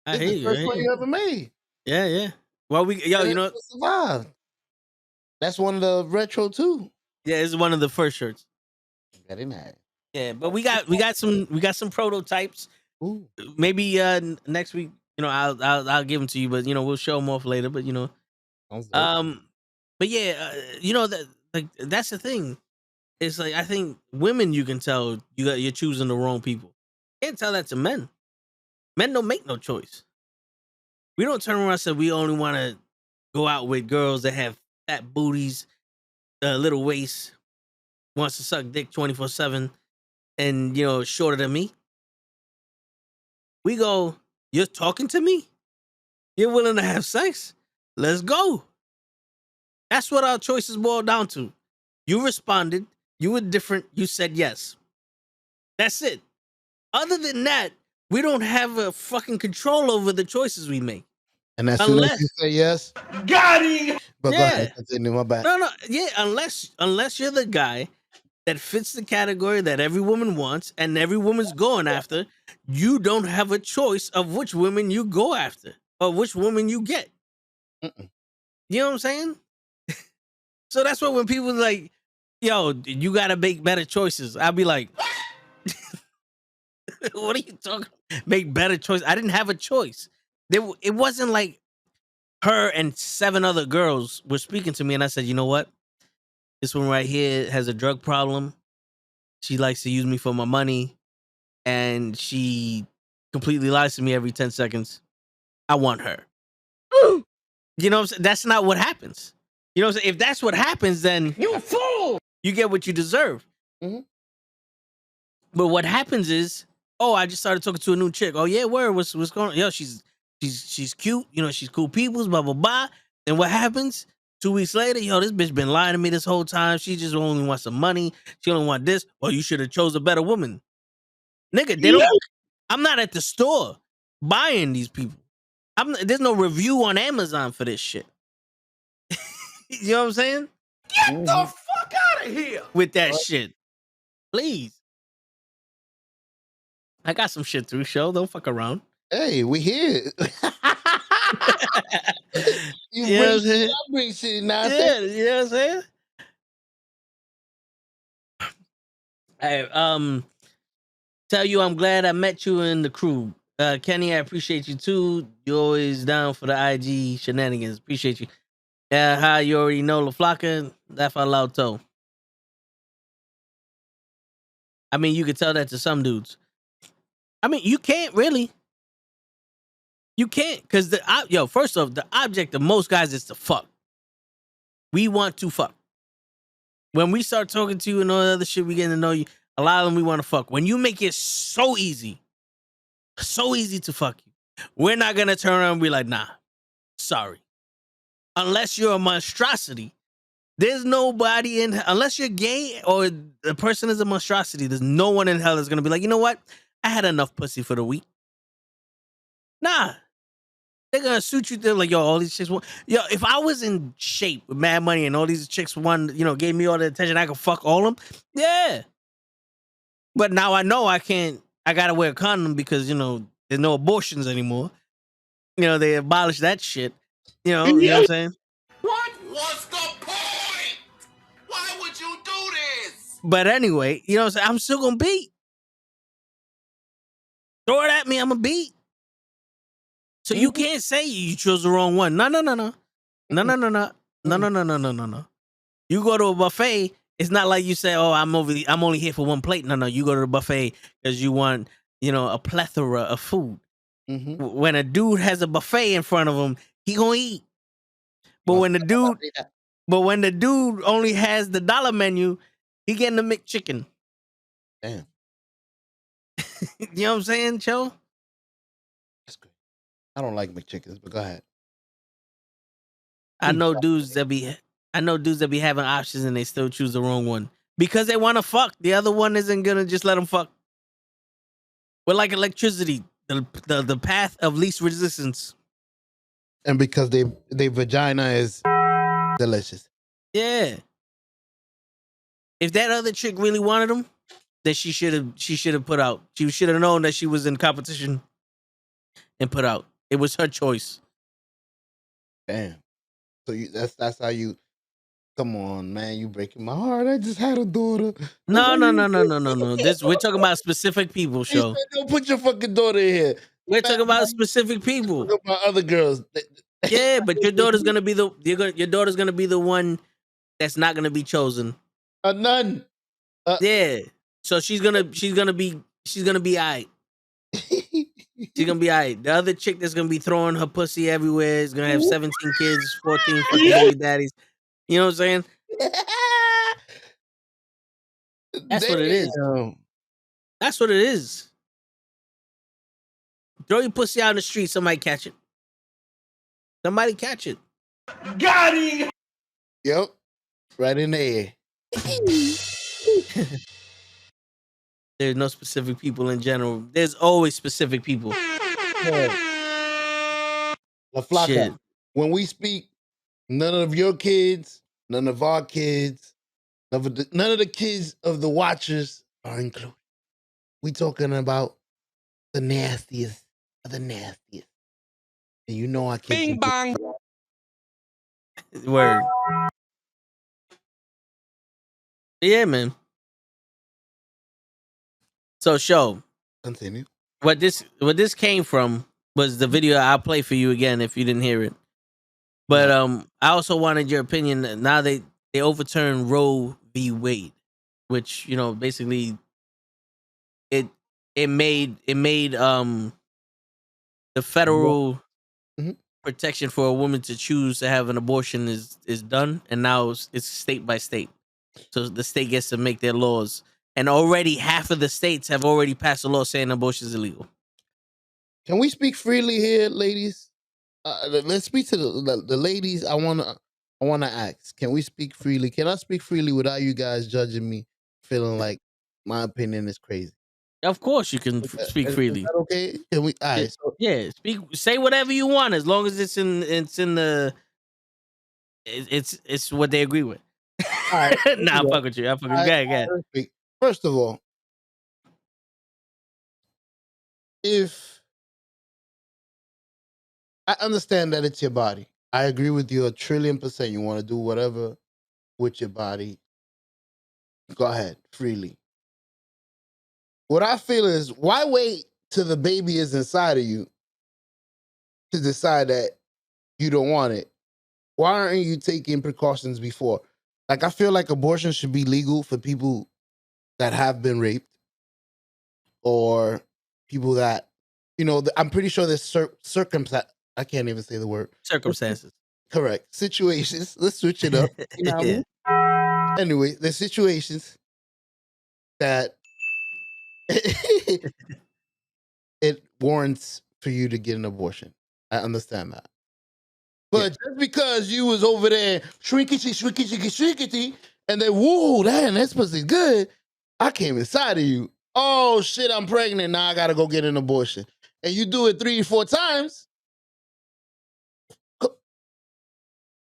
I This hear is the you. I first hear one you. you ever made. Yeah. Well, you know, Survive. That's one of the retro too. yeah, it's one of the first shirts. Very nice. Yeah, but we got some prototypes. Ooh. Maybe next week, I'll give them to you, but we'll show them off later. But Sounds dope. but yeah, that like that's the thing. It's like I think women, you can tell you're choosing the wrong people. You can't tell that to men. Men don't make no choice. We don't turn around and say we only want to go out with girls that have fat booties, little waists, wants to suck dick 24/7, and shorter than me. We go, you're talking to me? You're willing to have sex? Let's go. That's what our choices boil down to. You responded. You were different. You said yes. That's it. Other than that, We don't have a fucking control over the choices we make. And as soon as you say yes, Got him. but go ahead, continue. My bad. No, yeah, unless you're the guy that fits the category that every woman wants and every woman's going after, you don't have a choice of which women you go after or which woman you get. Mm-mm. You know what I'm saying? So that's why when people like, yo, you gotta make better choices, I'll be like, what are you talking? Make better choice. I didn't have a choice. It wasn't like her and 7 other girls were speaking to me, and I said, you know what? This one right here has a drug problem. She likes to use me for my money, and she completely lies to me every 10 seconds. I want her. You know what I'm saying? That's not what happens. You know what I'm saying? If that's what happens, then You fool. you get what you deserve. Mhm. But what happens is, oh, I just started talking to a new chick. Oh yeah, where? What's going on? Yo, she's cute. You know, she's cool peoples. Blah blah blah. And what happens? 2 weeks later, yo, this bitch been lying to me this whole time. She just only wants some money. She only want this. Well, you should have chose a better woman, nigga. They don't. I'm not at the store buying these people. There's no review on Amazon for this shit. You know what I'm saying? Get the fuck out of here. With that shit, please. I got some shit through, show. Don't fuck around. Hey, we here. You know what I'm bring saying? shit, I bring shit. Now Yeah, you know what I'm saying? Hey, tell you I'm glad I met you in the crew. Kenny, I appreciate you too. You're always down for the IG shenanigans. Appreciate you. How you already know LaFlaca, laugh out loud toe. I mean, you could tell that to some dudes. I mean, you can't really. You can't, because first off, the object of most guys is to fuck. We want to fuck. When we start talking to you and all the other shit, we getting to know you. A lot of them we want to fuck. When you make it so easy to fuck you, we're not gonna turn around and be like, nah, sorry. Unless you're a monstrosity, there's nobody unless you're gay or the person is a monstrosity, there's no one in hell that's gonna be like, you know what? I had enough pussy for the week. Nah. They're gonna suit you. They're like, yo, all these chicks want. Yo, if I was in shape with mad money and all these chicks gave me all the attention, I could fuck all of them. Yeah. But now I know I can't. I gotta wear a condom because there's no abortions anymore. They abolished that shit. You know what I'm saying? What? What's the point? Why would you do this? But anyway, you know what I'm saying? I'm still gonna beat. Throw it at me, I'm gonna beat. So you can't say you chose the wrong one. No. You go to a buffet, it's not like you say, oh, I'm only here for one plate. No, you go to the buffet because you want, a plethora of food. Mm-hmm. When a dude has a buffet in front of him, he gonna eat. But when the dude only has the dollar menu, he getting the McChicken. Damn. You know what I'm saying, Cho? That's good. I don't like McChickens, but go ahead. I know dudes that be having options and they still choose the wrong one because they want to fuck. The other one isn't gonna just let them fuck. We're like electricity, the path of least resistance. And because their vagina is delicious. Yeah. If that other chick really wanted them, then she should have put out. She should have known that she was in competition and put out. It was her choice. Damn. So that's how you. Come on, man, you breaking my heart. I just had a daughter. No. We're talking about specific people, show. Don't put your fucking daughter in here. We're talking about specific people. Talking about other girls. Yeah, but your daughter's gonna be the one that's not gonna be chosen. A nun. Yeah. So she's gonna be alright. She's gonna be alright. The other chick that's gonna be throwing her pussy everywhere is gonna have 17 kids, 14 fucking baby daddies. You know what I'm saying? That's what it is. That's what it is. Throw your pussy out in the street, somebody catch it. Somebody catch it. Got him. Yep. Right in the air. There's no specific people in general. There's always specific people. La Flaca, Shit. when we speak, none of your kids, none of our kids, none of the kids of the watchers are included. We talking about the nastiest of the nastiest. And you know I can't. Bing bang. Word. Yeah, man. So, show. Continue. What this came from was the video I'll play for you again if you didn't hear it. But I also wanted your opinion. Now they overturned Roe v. Wade, which basically it made the federal Mhm. protection for a woman to choose to have an abortion is done, and now it's state by state. So the state gets to make their laws, and already half of the states have already passed a law saying abortion is illegal. Can we speak freely here, ladies? Let's speak to the ladies. I wanna ask. Can we speak freely? Can I speak freely without you guys judging me, feeling like my opinion is crazy? Of course, you can speak Is freely. that okay? Can we? All right. So, Yeah, say whatever you want as long as it's in the it's what they agree with. all right. Nah, I fuck with you. I fuck with you. Go ahead. Let's speak. First of all, if I understand that it's your body, I agree with you 1,000,000,000%. You want to do whatever with your body, go ahead freely. What I feel is, why wait till the baby is inside of you to decide that you don't want it? Why aren't you taking precautions before? Like, I feel like abortion should be legal for people that have been raped or people that, I'm pretty sure there's I can't even say the word. Circumstances. Correct. Situations. Let's switch it up. You know what I mean? Anyway, there's situations that it warrants for you to get an abortion. I understand that. But just because you was over there shrinkity, and then, whoa, damn, that pussy's good, I came inside of you. Oh, shit, I'm pregnant. Now I got to go get an abortion. And you do it 3 or 4 times.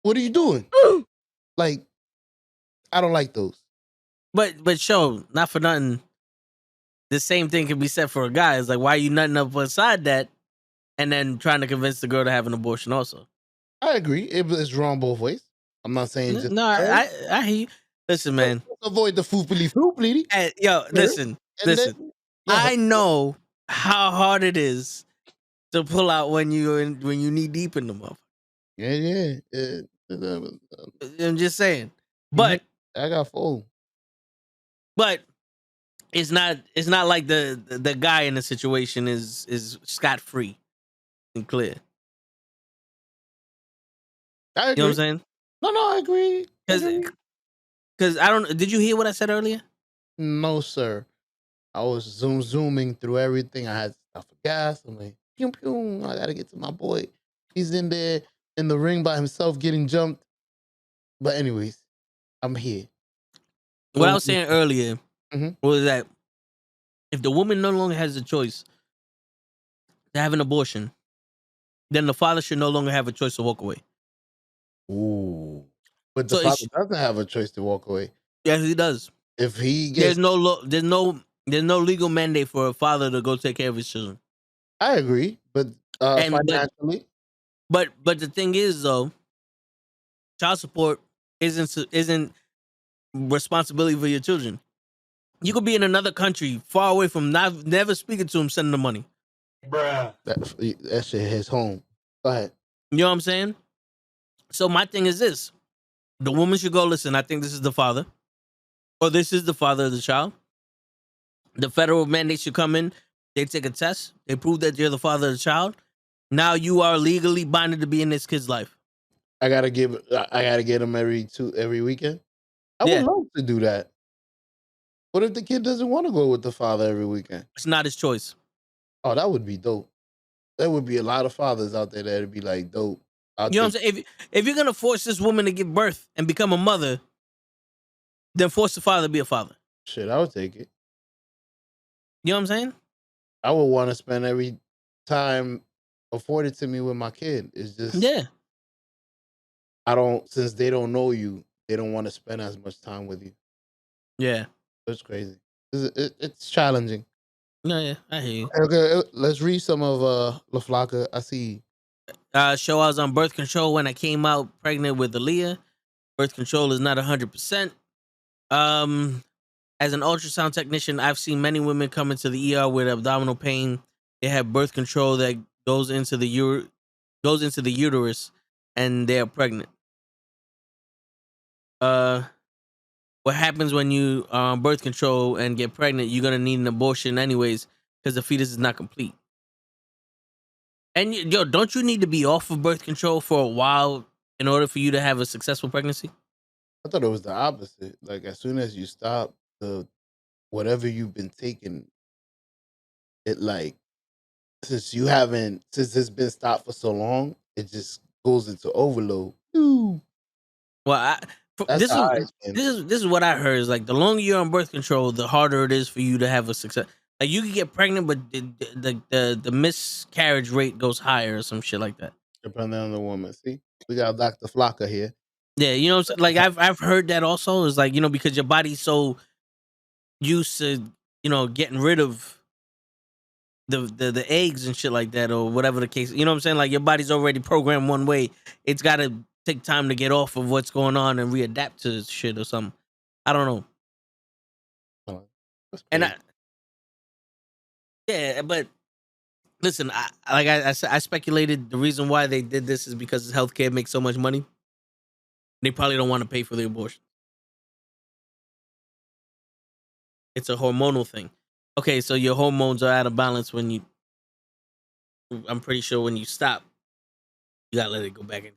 What are you doing? Like, I don't like those. But show, not for nothing. The same thing can be said for a guy. It's like, why are you nutting up inside that and then trying to convince the girl to have an abortion also? I agree. It's wrong both ways. I'm not saying just no. I hear you. Listen, man. Let's avoid the foopily. Hey, yo, listen. I know how hard it is to pull out when you knee deep in the motherfucker. Yeah. I'm just saying. But I got full. But it's not like the guy in the situation is scot free and clear. I agree. You know what I'm saying? No, I agree. Because I don't. Did you hear what I said earlier? No, sir. I was zooming through everything. I had stuff for gas. I'm like, pew pew. I gotta get to my boy. He's in there in the ring by himself getting jumped. But anyways, I'm here. What I was saying earlier Mhm. was that if the woman no longer has a choice to have an abortion, then the father should no longer have a choice to walk away. Ooh. But the So father doesn't have a choice to walk away. Yes, he does. If he There's gets, no legal mandate for a father to go take care of his children. I agree, but financially, but the thing is though, child support isn't responsibility for your children. You could be in another country, far away from never speaking to him, sending the money. Bruh. That shit hits home. Go ahead. You know what I'm saying? So my thing is this. The woman should go, listen, I think this is the father. Or this is the father of the child. The federal mandate should come in. They take a test. They prove that you're the father of the child. Now you are legally binded to be in this kid's life. I gotta get him every weekend. I would love to do that. What if the kid doesn't want to go with the father every weekend? It's not his choice. Oh, that would be dope. There would be a lot of fathers out there that'd be like dope. You know what I'm saying? If you're gonna force this woman to give birth and become a mother, then force the father to be a father. Shit, I would take it. You know what I'm saying? I would want to spend every time afforded to me with my kid. It's just Yeah, I don't since they don't know you, they don't want to spend as much time with you. yeah, It's crazy. It's challenging. no, yeah. I hear you. Okay, let's read some of La Flaca. I see. Show I was on birth control when I came out pregnant with Aaliyah. Birth control is not 100%. Um, as an ultrasound technician, I've seen many women come into the ER with abdominal pain. They have birth control that goes into the uterus, and they are pregnant. Uh, what happens when you birth control and get pregnant? You're gonna need an abortion anyways because the fetus is not complete. And yo, don't you need to be off of birth control for a while in order for you to have a successful pregnancy? I thought it was the opposite. Like as soon as you stop the whatever you've been taking, it like since it's been stopped for so long, it just goes into overload. Ooh, Well, that's this how is I explain it. this is what I heard is like the longer you're on birth control, the harder it is for you to have a success. Like you can get pregnant, but the miscarriage rate goes higher or some shit like that. Depending on the woman. See, we got Dr. Flocka here. Yeah, you know what I'm saying? Like I've heard that also is like, because your body's so used to, getting rid of the eggs and shit like that or whatever the case. You know what I'm saying? Like your body's already programmed one way. It's got to take time to get off of what's going on and readapt to shit or something. I don't know. Oh, that's And crazy. yeah, but listen, I speculated the reason why they did this is because healthcare makes so much money. They probably don't want to pay for the abortion. It's a hormonal thing. Okay, so your hormones are out of balance when you. I'm pretty sure when you stop, you gotta let it go back into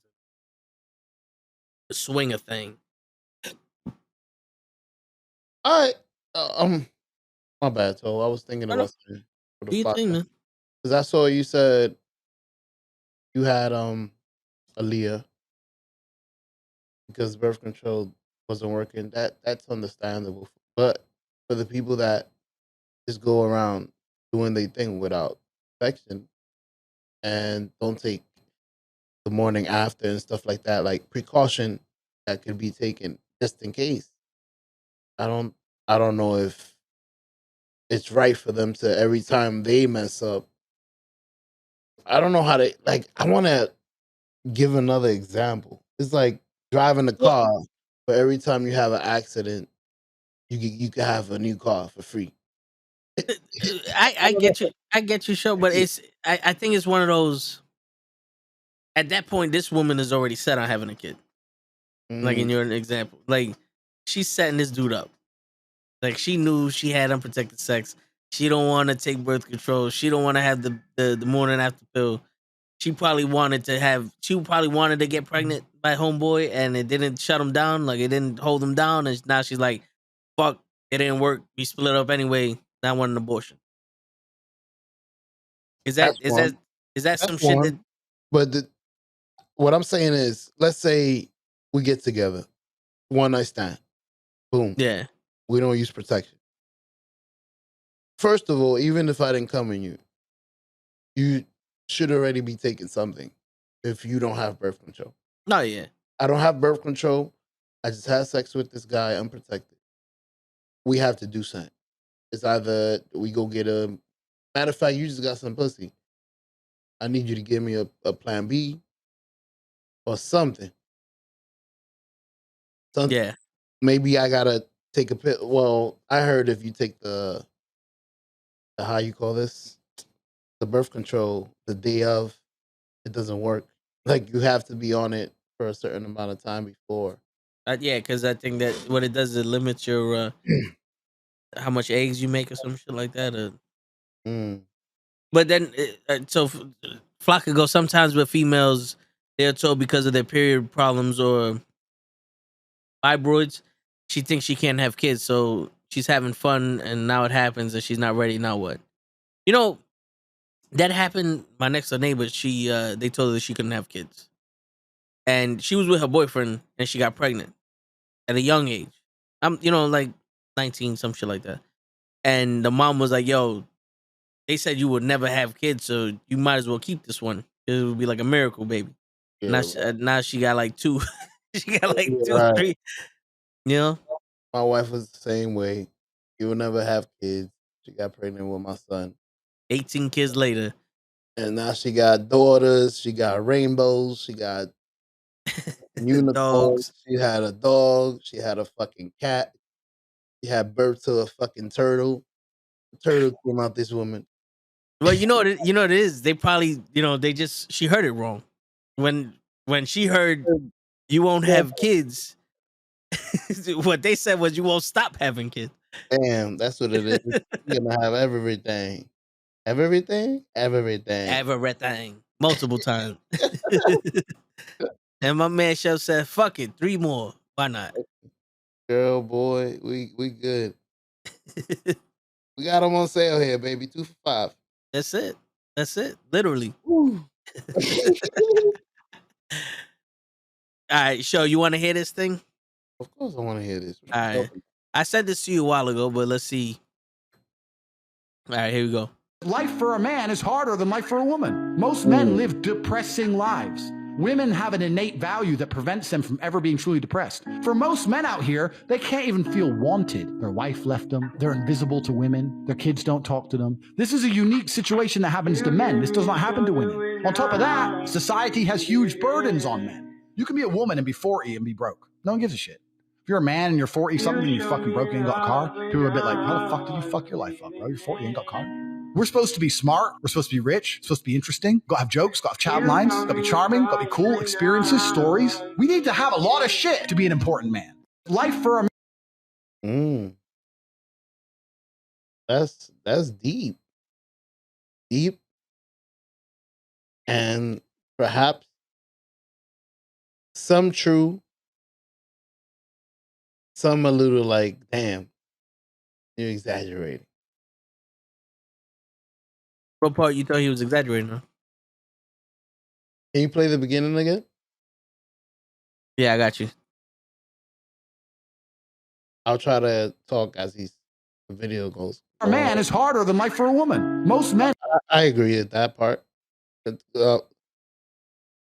the swing of thing. All right. My bad, Toe. I was thinking I know. about something for the Do you think, Flocka. man? Because I saw you said you had Aaliyah because birth control wasn't working. That's understandable. But for the people that just go around doing their thing without protection and don't take the morning after and stuff like that, like precaution that could be taken just in case. I don't I don't know if it's right for them to every time they mess up. I don't know how to like I want to give another example. It's like driving a Well, car, but every time you have an accident, you can have a new car for free. I I don't know. get you. I get you, show, but I think it's one of those. At that point, this woman is already set on having a kid. Like Mm, in your example, like she's setting this dude up. Like she knew she had unprotected sex. She don't want to take birth control. She don't want to have the morning after pill. She probably wanted to get pregnant by homeboy and it didn't shut him down. Like it didn't hold him down. And now she's like, fuck, it didn't work. We split up anyway. Now I want an abortion. Is that that's is one. that is that That's some shit that one. But what I'm saying is, let's say we get together, one night stand, boom. yeah. We don't use protection. First of all, even if I didn't come in you, you should already be taking something if you don't have birth control. No, yeah. I don't have birth control. I just had sex with this guy unprotected. We have to do something. It's either we go get a matter of fact, you just got some pussy. I need you to give me a plan B or something. Some Yeah. maybe I gotta take a pill. Well, I heard if you take the how you call this the birth control the day of, it doesn't work. Like you have to be on it for a certain amount of time before. Yeah, because I think that what it does is it limits your how much eggs you make or some shit like that. Mm. But then, Flock could go sometimes with females. They're told because of their period problems or fibroids, she thinks she can't have kids. So she's having fun, and now it happens, and she's not ready. Now what? You know that happened. My next door neighbor, they told her she couldn't have kids, and she was with her boyfriend, and she got pregnant at a young age. Like 19, some shit like that. and the mom was like, "Yo, they said you would never have kids, so you might as well keep this one. It would be like a miracle baby." Yeah, right. Now she got like two. She got like Yeah, two or right. three. You know, My wife was the same way. You will never have kids. She got pregnant with my son. 18 kids later. And now she got daughters. She got rainbows. She got unicorns. Dogs. She had a dog. She had a fucking cat. She had birth to a fucking turtle. The turtle came out this woman. Well, you know what it is. They probably, she heard it wrong. When she heard you won't have kids, what they said was you won't stop having kids. Damn, that's what it is. You're gonna have everything. Everything? Everything. Everything. Multiple times. And my man Chef said, fuck it, 3 more. Why not? Girl, boy, we good. We got them on sale here, baby. 2 for $5. That's it. That's it. Literally. Woo. All right, show you want to hear this thing? Of course I want to hear this. All right. I said this to you a while ago, but let's see. All right, here we go. Life for a man is harder than life for a woman. Most men live depressing lives. Women have an innate value that prevents them from ever being truly depressed. For most men out here, they can't even feel wanted. Their wife left them. They're invisible to women. Their kids don't talk to them. This is a unique situation that happens to men. This does not happen to women. On top of that, society has huge burdens on men. You can be a woman and be 40 and be broke. No one gives a shit. If you're a man and you're 40 something and you're fucking broke and ain't got a car, people are a bit like, how the fuck did you fuck your life up, bro? You're 40, you ain't got a car. We're supposed to be smart. We're supposed to be rich. Supposed to be interesting. Gotta have jokes. Gotta have chat lines. Gotta be charming. Gotta be cool. Experiences, stories. We need to have a lot of shit to be an important man. Life for a man. That's deep. Deep. And perhaps some true. Some a little like, damn, you're exaggerating. What part you thought he was exaggerating on? Can you play the beginning again? Yeah, I got you. I'll try to talk as the video goes. A man is harder than life for a woman. Most men. I agree with that part.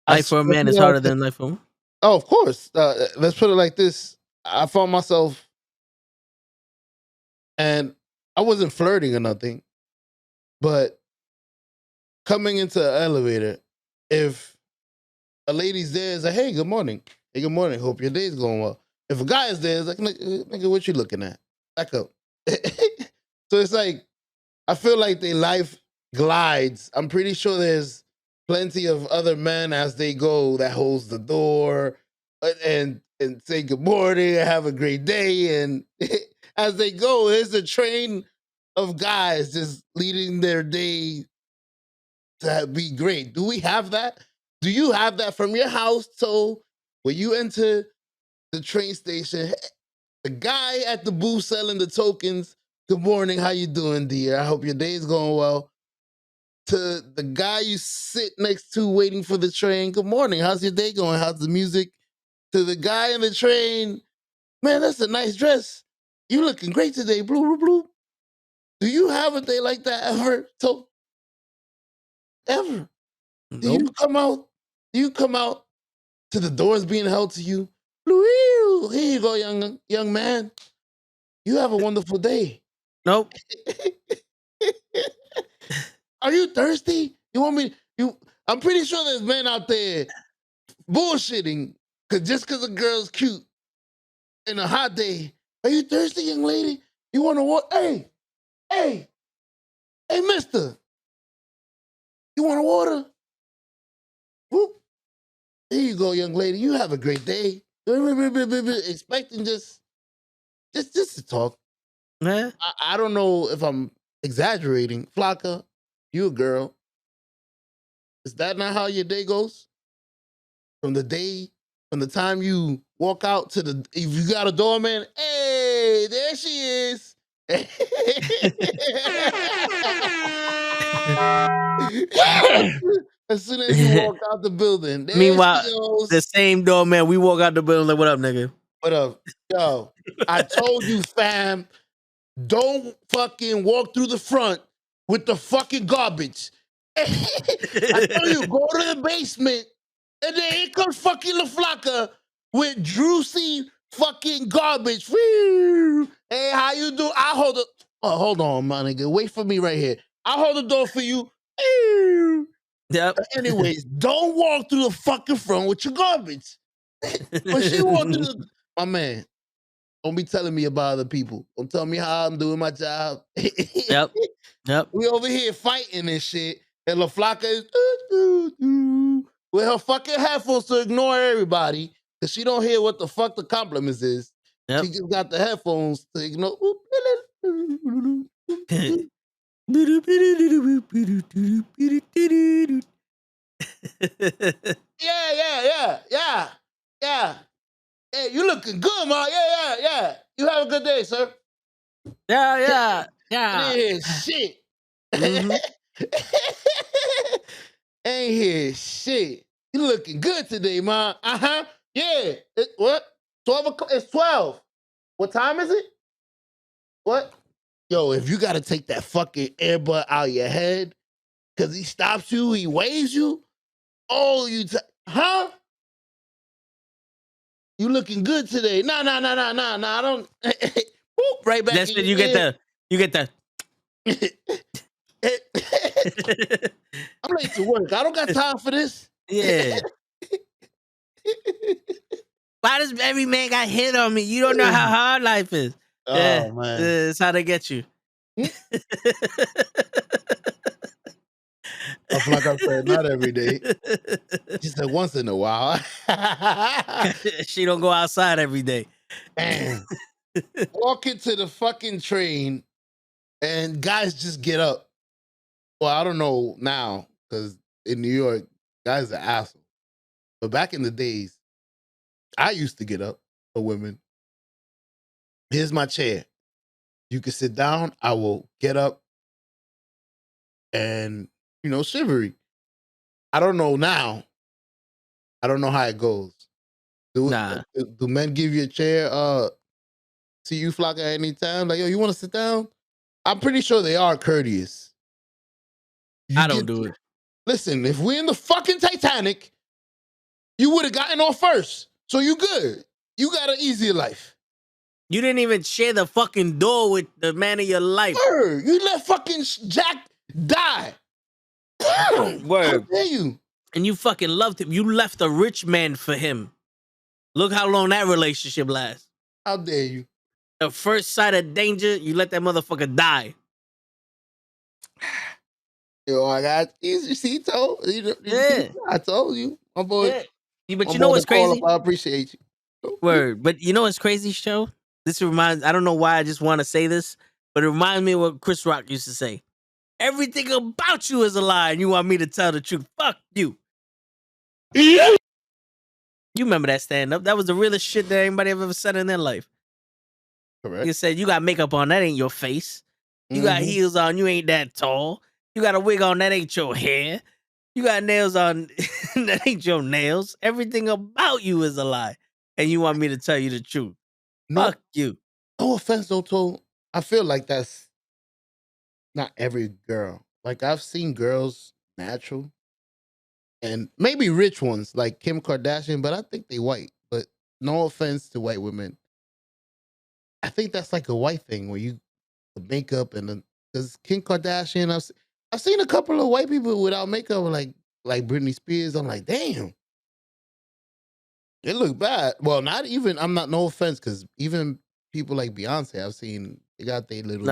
Life for a man is harder than life for a woman? Oh, of course. Let's put it like this. I found myself, and I wasn't flirting or nothing, but coming into an elevator, if a lady's there, it's like, hey, good morning. Hey, good morning. Hope your day's going well. If a guy is there, it's like, nigga, what you looking at? Back up. So it's like, I feel like their life glides. I'm pretty sure there's plenty of other men as they go that holds the door and say good morning and have a great day. And as they go, there's a train of guys just leading their day to be great. Do we have that? Do you have that from your house? So when you enter the train station, the guy at the booth selling the tokens, good morning, how you doing, dear? I hope your day's going well. To the guy you sit next to waiting for the train, good morning, how's your day going? How's the music? To the guy in the train, man, that's a nice dress. You looking great today, blue, blue, blue. Do you have a day like that ever? So, ever? Nope. Do you come out to the doors being held to you? Here you go, young man. You have a wonderful day. Nope. Are you thirsty? You want me? I'm pretty sure there's men out there bullshitting just because a girl's cute in a hot day. Are you thirsty, young lady? You want to water? Hey, mister. You want a water? Whoop. Here you go, young lady. You have a great day. Expecting just to talk. Yeah. I don't know if I'm exaggerating. Flocka, you a girl. Is that not how your day goes? From the time you walk out to if you got a doorman, hey, there she is. As soon as you walk out the building, there Meanwhile, she goes. the same doorman, we walk out the building like, what up, nigga? What up? Yo, I told you, fam. don't fucking walk through the front with the fucking garbage. I tell you, go to the basement, and then here comes fucking LaFlaca with juicy fucking garbage. Woo! Hey, how you do? I hold it. Oh, hold on, my nigga. Wait for me right here. I'll hold the door for you. Woo! Yep. Anyways, don't walk through the fucking front with your garbage. When she walked through the, my man, don't be telling me about other people. Don't tell me how I'm doing my job. Yep. Yep. We over here fighting and shit. And LaFlaca is with her fucking headphones to ignore everybody because she don't hear what the fuck the compliments is. Yep. She just got the headphones to ignore. Yeah. Hey, you looking good, ma. Yeah. You have a good day, sir. Yeah. Ain't here shit. Mhm. Ain't here shit. You looking good today, ma. Yeah. What? 12 o'clock? It's 12. What time is it? What? Yo, if you gotta take that fucking earbud out your head because he stops you, he waves you. Oh, huh? You looking good today? Nah. I don't. Boop, right back. That's in it. your You get the. I'm late to work. I don't got time for this. Yeah. Why does every man got hit on me? You don't know how hard life is. Oh, man. That's how they get you. Like I said, not every day. She said once in a while. She don't go outside every day. Damn. Walk into the fucking train and guys just get up. Well, I don't know now because in New York, guys are assholes. But back in the days, I used to get up for women. Here's my chair. You can sit down. I will get up and, shivery. I don't know now. I don't know how it goes. Do men give you a chair? See you flock at any time? Like, yo, you want to sit down? I'm pretty sure they are courteous. I don't do it. Listen, if we're in the fucking Titanic, you would have gotten off first. So you good. You got an easier life. You didn't even share the fucking door with the man of your life. Word. You let fucking Jack die. Word. How dare you? And you fucking loved him. You left a rich man for him. Look how long that relationship lasts. How dare you? The first sight of danger, you let that motherfucker die. Yo, I got easy. See, I told you, my boy. Yeah. But you know what's crazy? I appreciate you. Word. But you know what's crazy, show? This reminds, I don't know why I just want to say this, but it reminds me of what Chris Rock used to say. Everything about you is a lie, and you want me to tell the truth. Fuck you. You remember that stand-up? That was the realest shit that anybody ever said in their life. Correct. You said, you got makeup on, that ain't your face. You got heels on, you ain't that tall. You got a wig on, that ain't your hair. You got nails on, that ain't your nails. Everything about you is a lie. And you want me to tell you the truth. Fuck you. No offense, though, I feel like that's not every girl. Like, I've seen girls natural and maybe rich ones like Kim Kardashian, but I think they white. But no offense to white women. I think that's like a white thing where the makeup and because Kim Kardashian, I've seen a couple of white people without makeup, like Britney Spears. I'm like, damn, it look bad. Well, not even. I'm not. No offense, because even people like Beyonce, I've seen they got their little.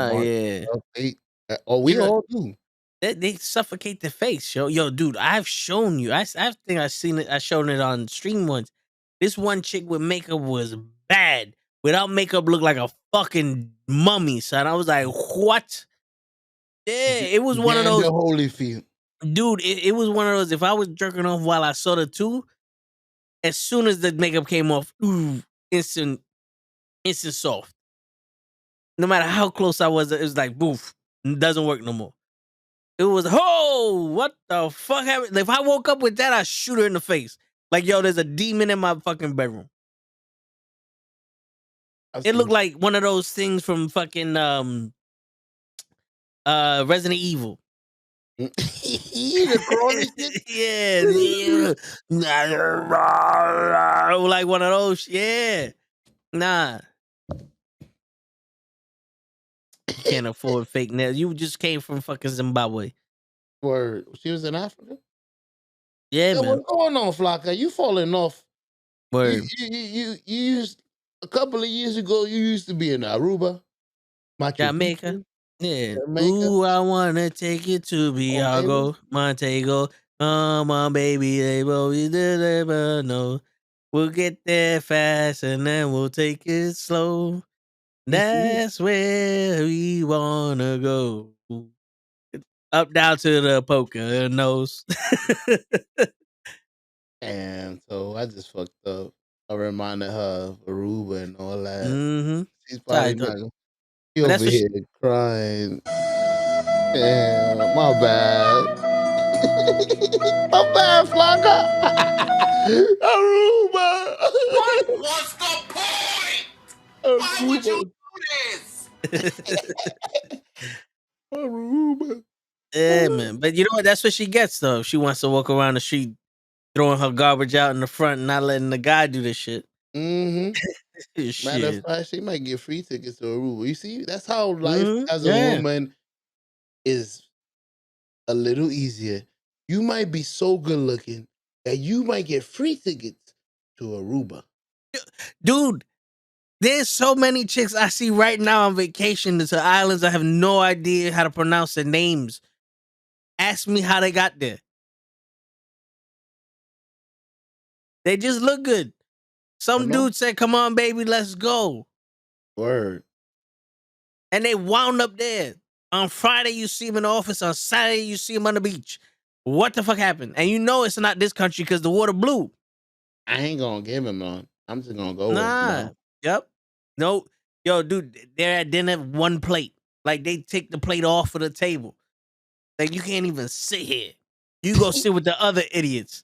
We all do. They suffocate the face, yo, dude. I've shown you. I think I've seen it. I shown it on stream once. This one chick with makeup was bad. Without makeup, looked like a fucking mummy, son. I was like, what? Yeah, it was one of those. Holyfield. Dude, it was one of those. If I was jerking off while I saw the two, as soon as the makeup came off, instant soft. No matter how close I was, it was like, boof, doesn't work no more. It was, what the fuck happened? If I woke up with that, I'd shoot her in the face. Like, yo, there's a demon in my fucking bedroom. I've It seen looked like one of those things from fucking Resident Evil. the crawly shit. Yeah, yeah. Like one of those. Yeah. Nah. You can't afford fake nails. You just came from fucking Zimbabwe. Word. She was in Africa. Yeah, Hey, man. what's going on, Flocka? You falling off? Word. You used a couple of years ago. You used to be in Aruba, Machu Jamaica. Picchu, Yeah. Jamaica. Ooh, I wanna take you to Oh, baby. Biago, Montego. Come on, baby, they will we never know. We'll get there fast and then we'll take it slow. You see? That's where we wanna go. Up down to the poker nose. And so I just fucked up. I reminded her of Aruba and all that. Mm-hmm. She's Sorry, probably not. She but over that's what here crying. Yeah, my bad. My bad, Flocka. Aruba. What's the point? Why would you do this? Aruba. yeah, man. But you know what? That's what she gets though. She wants to walk around the street throwing her garbage out in the front and not letting the guy do this shit. Mm-hmm. Matter of Shit. fact, she might get free tickets to Aruba. You see, that's how life Mm-hmm. as a Yeah. woman is a little easier. You might be so good looking that you might get free tickets to Aruba. Dude, there's so many chicks I see right now on vacation to islands I have no idea how to pronounce their names. Ask me how they got there. They just look good. Some know? dude said, "Come on, baby, let's go." Word. And they wound up there. On Friday, you see him in the office. On Saturday, you see him on the beach. What the fuck happened? And you know it's not this country because the water blue. I ain't gonna give him none. I'm just gonna go with him. Nah. No. Yep. No. Yo, dude, they're at dinner one plate. Like they take the plate off of the table. Like you can't even sit here. You go sit with the other idiots.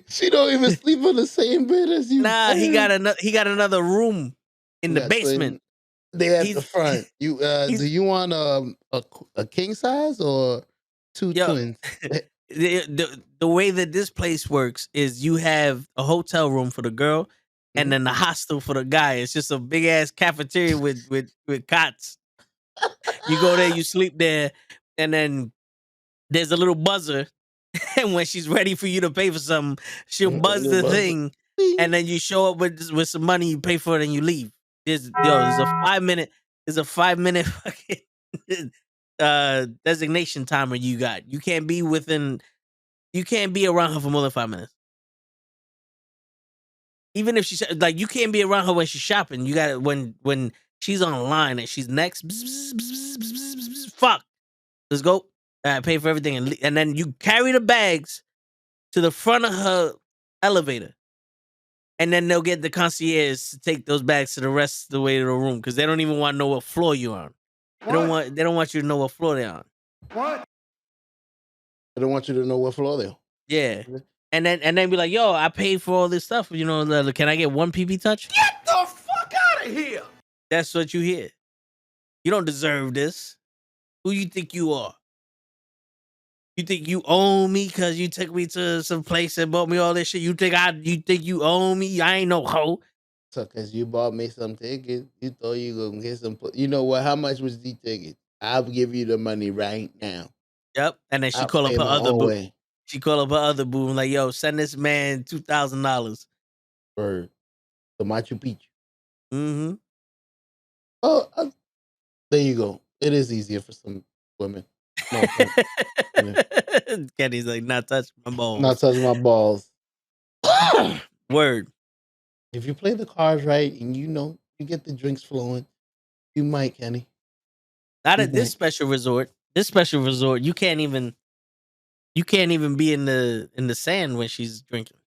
She don't even sleep on the same bed as you. Nah, he got another room in You the got basement. They at the He's front. You do he's you want a king size or two yo. twins? The way that this place works is you have a hotel room for the girl and Mhm. then the hostel for the guy. It's just a big ass cafeteria with cots. You go there, you sleep there, and then there's a little buzzer. And when she's ready for you to pay for something, she'll buzz Little the buzzer. thing, and then you show up with some money, you pay for it, and you leave. There's a 5 minute, there's a 5 minute fucking designation timer you got. You can't be around her for more than 5 minutes. Even if she's like, you can't be around her when she's shopping. You got it when she's online and she's next. Fuck, let's go. Pay for everything and then you carry the bags to the front of her elevator, and then they'll get the concierge to take those bags to the rest of the way to the room because they don't even want to know what floor you're on. They don't want you to know what floor they're on. What? I don't want you to know what floor they're on. Yeah. And then be like, yo, I paid for all this stuff. You know, can I get one PP touch? Get the fuck out of here! That's what you hear. You don't deserve this. Who you think you are? You think you own me because you took me to some place and bought me all this shit? You think you own me? I ain't no hoe. So, cause you bought me some tickets, you thought you gonna get some. You know what? How much was the ticket? I'll give you the money right now. Yep. And then she I'll call up pay her my other own boo. way. She call up her other boo and like, yo, send this man $2,000. For the Machu Picchu. Mm-hmm. Oh, there you go. It is easier for some women. No offense. Kenny's like, not touch my balls. Not touching my balls. Word. If you play the cards right and you get the drinks flowing, you might, Kenny. Not You at this might. special resort. This special resort, you can't even be in the sand when she's drinking.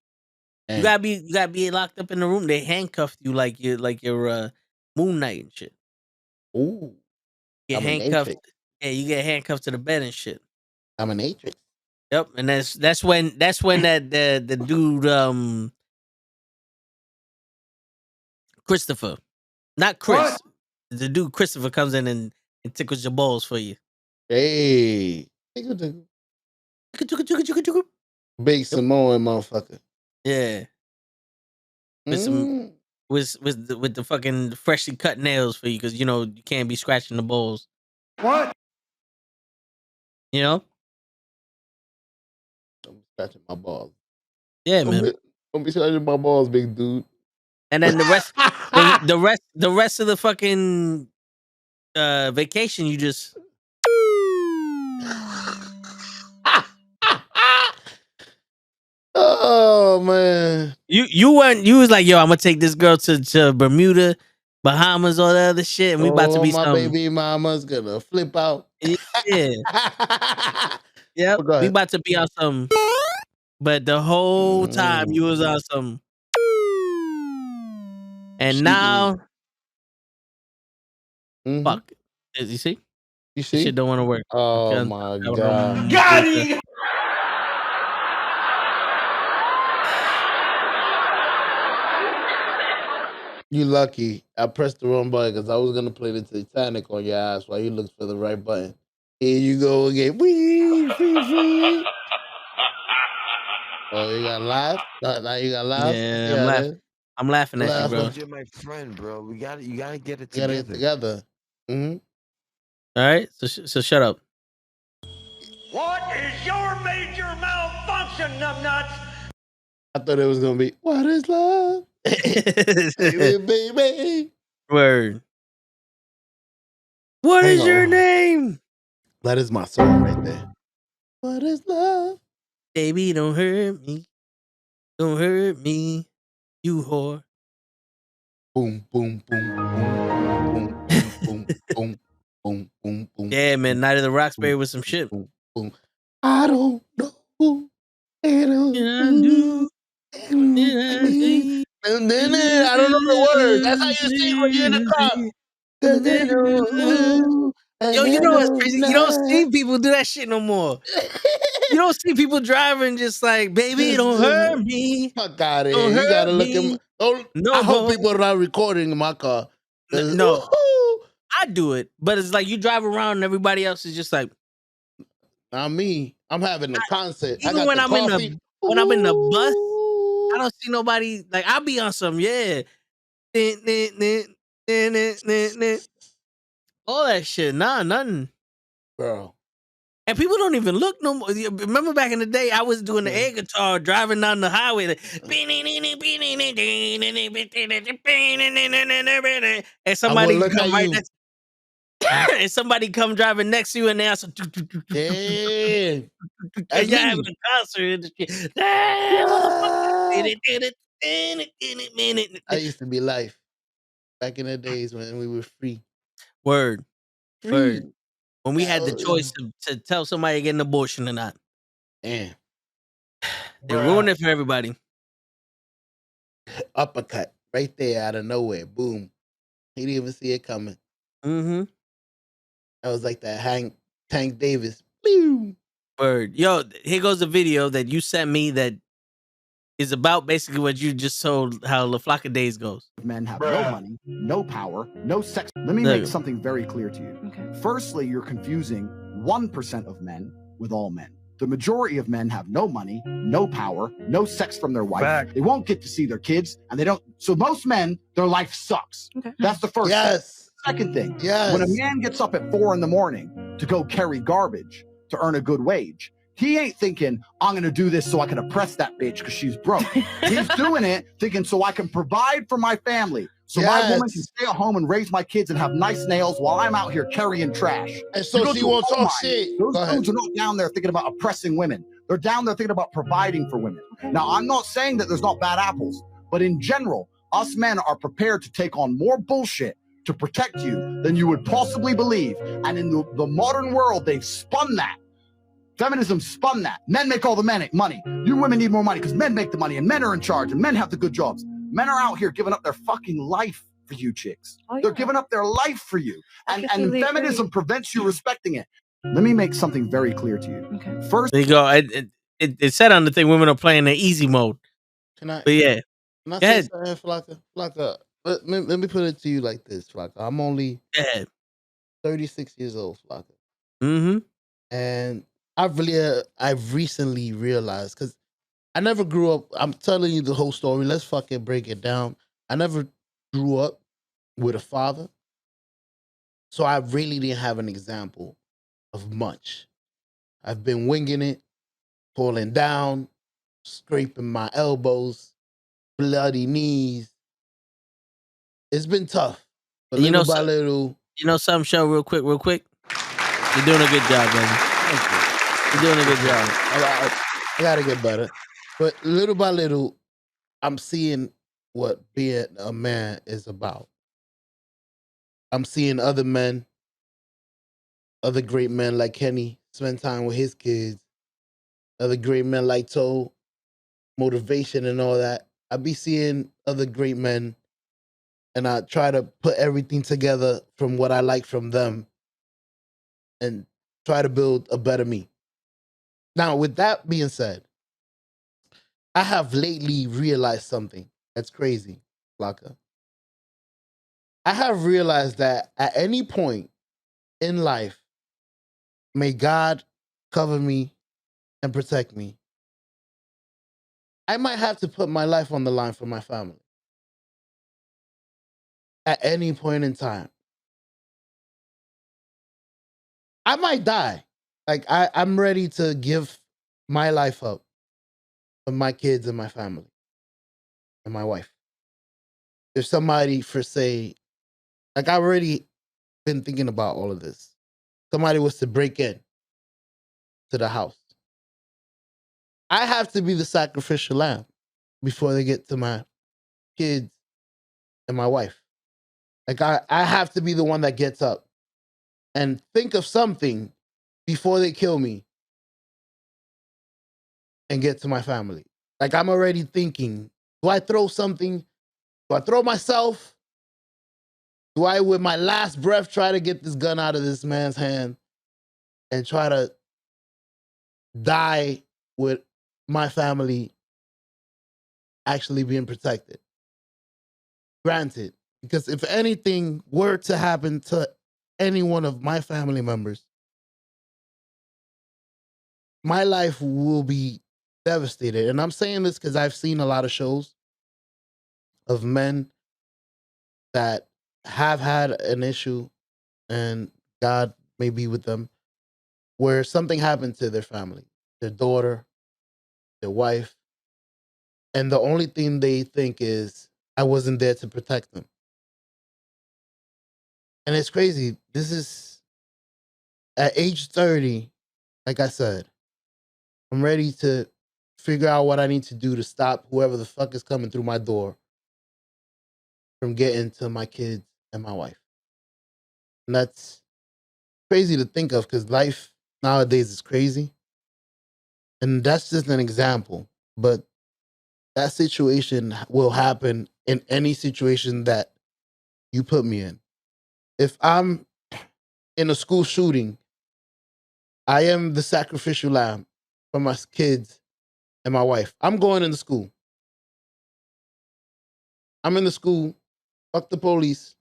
You Damn. gotta be locked up in the room. They handcuffed you like your Moon Knight and shit. Ooh, Get I'm a handcuffed. matrix. Yeah, you get handcuffed to the bed and shit. I'm a matrix. Yep, and that's when that the dude Christopher, not Chris. The dude Christopher comes in and tickles your balls for you. Hey. Big Samoan motherfucker. Yeah. With some with the fucking freshly cut nails for you, because you know you can't be scratching the balls. What? You know? I'm scratching my balls. Yeah, man. Don't be scratching my balls, big dude. And then the rest the rest of the fucking vacation you just Oh man. you was like, yo, I'm gonna take this girl to Bermuda, Bahamas, all that other shit, and we about to Oh, be my some baby mama's gonna flip out. yeah. Yep. Go We ahead. about to be on some, but the whole time you was on some, and now fuck. You see? You This see? shit don't want to work. Oh my god. Got him! You lucky. I pressed the wrong button because I was gonna play the Titanic on your ass while you looked for the right button. Here you go again. Wee, free, free. Oh, you got laugh? Now you got laugh? Yeah, Yeah, then. I'm laughing at you, Laugh bro. at You're my friend, bro. You gotta get it You gotta together. get together. Mm-hmm. All right, so shut up. What is your major malfunction, numbnuts? I thought it was gonna be what is love? Baby, baby. Word. What Hang is your on. name? That is my song right there. What is love? Baby, don't hurt me. Don't hurt me. You whore. Boom, boom, boom, boom, boom, boom, boom, boom, boom, boom. Yeah, man. Night of the Roxbury with some shit. Boom, boom. I don't know who it is. I don't know the words. That's how you sing when you're in the car. Yo, you know what's crazy? You don't see people do that shit no more. You don't see people driving just like, baby, don't hurt me. Fuck out of Don't here. You hurt gotta look me. at my. No I hope more. people are not recording in my car. No, I do it, but it's like you drive around and everybody else is just like. Not me. I'm having a concert. Even when I'm in the bus, I don't see nobody. Like I'll be on some all that shit. Nah, nothing. Bro. And people don't even look no more. Remember back in the day, I was doing the air guitar driving down the highway. Like, and somebody come right next. And somebody come driving next to you, and they also. Yeah. And you're having a concert. I used to be life back in the days when we were free. Word. Free. When we had the choice to tell somebody to get an abortion or not. Damn. They ruined it for everybody. Uppercut right there out of nowhere. Boom. He didn't even see it coming. Mm-hmm. That was like that Tank Davis. Boom. Word. Yo, here goes the video that you sent me that is about basically what you just told how La Flaca Days goes. Men have no money, no power, no sex. Let me make something very clear to you. Okay. Firstly, you're confusing 1% of men with all men. The majority of men have no money, no power, no sex from their wife. Back. They won't get to see their kids, and they don't. So most men, their life sucks. Okay. That's the first thing. Second thing, when a man gets up at 4 a.m. to go carry garbage to earn a good wage, he ain't thinking, I'm going to do this so I can oppress that bitch because she's broke. He's doing it thinking so I can provide for my family. So my woman can stay at home and raise my kids and have nice nails while I'm out here carrying trash. And so she won't talk shit. Those dudes are not down there thinking about oppressing women. They're down there thinking about providing for women. Now, I'm not saying that there's not bad apples, but in general, us men are prepared to take on more bullshit to protect you than you would possibly believe. And in the modern world, they've spun that. Feminism spun that. Men make all the money. You women need more money because men make the money and men are in charge and men have the good jobs. Men are out here giving up their fucking life for you chicks. Oh, yeah. They're giving up their life for you. And feminism prevents you respecting it. Let me make something very clear to you. Okay. First, there you go. It said on the thing women are playing the easy mode. Can I? But yeah. Can I Go say ahead. something, Flocka? Flocka, But let me put it to you like this, Flocka. I'm only Yeah. 36 years old, Flocka. Mm-hmm. And I've recently realized, because I never grew up. I'm telling you the whole story. Let's fucking break it down. I never grew up with a father, so I really didn't have an example of much. I've been winging it, falling down, scraping my elbows, bloody knees. It's been tough, but And little by little, you know something, show real quick. You're doing a good job, brother. thank you. You're doing a good Appreciate job. it. I gotta get better, but little by little, I'm seeing what being a man is about. I'm seeing other men, other great men like Kenny spend time with his kids, other great men like Toe, motivation and all that. I be seeing other great men, and I try to put everything together from what I like from them and try to build a better me. Now, with that being said, I have lately realized something that's crazy, Laka. I have realized that at any point in life, may God cover me and protect me. I might have to put my life on the line for my family at any point in time. I might die. Like I'm ready to give my life up for my kids and my family and my wife. If somebody, for say, like I've already been thinking about all of this. Somebody was to break in to the house. I have to be the sacrificial lamb before they get to my kids and my wife. Like I have to be the one that gets up and think of something before they kill me and get to my family. Like I'm already thinking, do I throw something? Do I throw myself? Do I, with my last breath, try to get this gun out of this man's hand and try to die with my family actually being protected? Granted, because if anything were to happen to any one of my family members, my life will be devastated. And I'm saying this because I've seen a lot of shows of men that have had an issue, and God may be with them, where something happened to their family, their daughter, their wife, and the only thing they think is, I wasn't there to protect them. And it's crazy. This is at age 30, like I said, I'm ready to figure out what I need to do to stop whoever the fuck is coming through my door from getting to my kids and my wife. And that's crazy to think of, because life nowadays is crazy. And that's just an example. But that situation will happen in any situation that you put me in. If I'm in a school shooting, I am the sacrificial lamb for my kids and my wife. I'm going into school. I'm in the school. Fuck the police.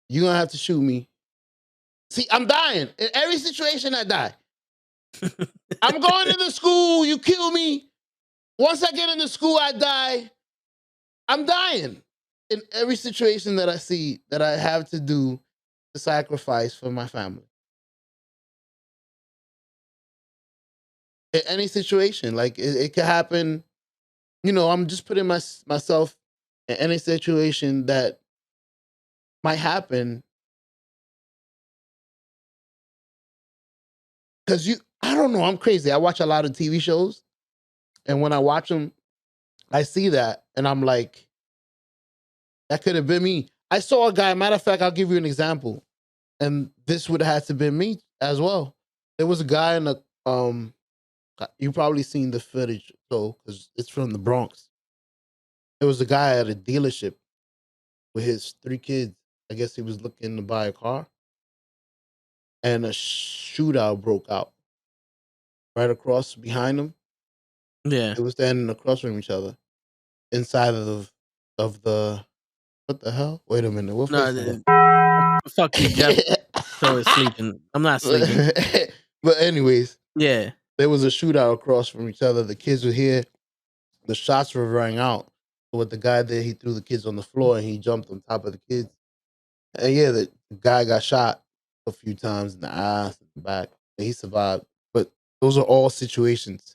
You're going to have to shoot me. See, I'm dying. In every situation, I die. I'm going into school. You kill me. Once I get into school, I die. I'm dying. In every situation that I see that I have to do to sacrifice for my family. In any situation, like it could happen. You know, I'm just putting myself in any situation that might happen, because I don't know, I'm crazy. I watch a lot of TV shows, and when I watch them, I see that, and I'm like, that could have been me. I saw a guy. Matter of fact, I'll give you an example, and this would have to been me as well. There was a guy in the you probably seen the footage though, because it's from the Bronx. There was a guy at a dealership with his 3 kids. I guess he was looking to buy a car, and a shootout broke out right across behind him. Yeah. They were standing across from each other inside of the What the hell? Wait a minute. What No, face is fuck you, Jeff. So is that? sleeping. I'm not sleeping. But anyways, Yeah. there was a shootout across from each other. The kids were here. The shots were running out. So what the guy did, he threw the kids on the floor and he jumped on top of the kids. And yeah, the guy got shot a few times in the ass, and the back. And he survived. But those are all situations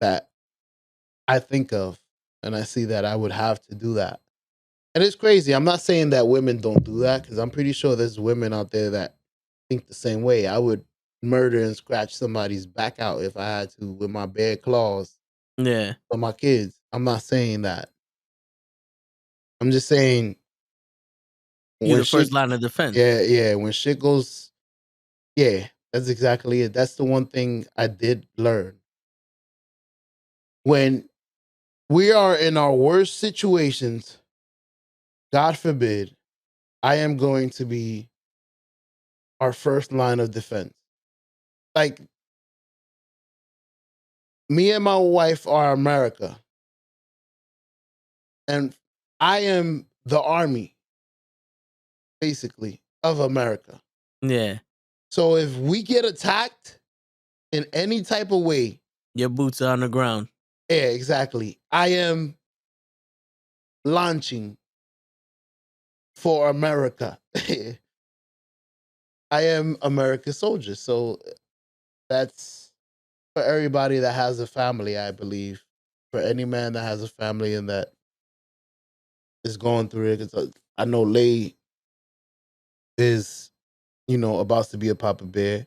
that I think of, and I see that I would have to do that. And it's crazy. I'm not saying that women don't do that, because I'm pretty sure there's women out there that think the same way. I would murder and scratch somebody's back out if I had to with my bare claws Yeah. for my kids. I'm not saying that. I'm just saying You when the first shit, line of defense. yeah, when shit goes, yeah, that's exactly it. That's the one thing I did learn. When we are in our worst situations, God forbid, I am going to be our first line of defense. Like, me and my wife are America, and I am the army, basically, of America. Yeah. So if we get attacked in any type of way, Your boots are on the ground. yeah, exactly. I am launching for America. I am America's soldier. So that's for everybody that has a family, I believe. For any man that has a family and that is going through it. 'Cause I know Lay is, about to be a Papa Bear.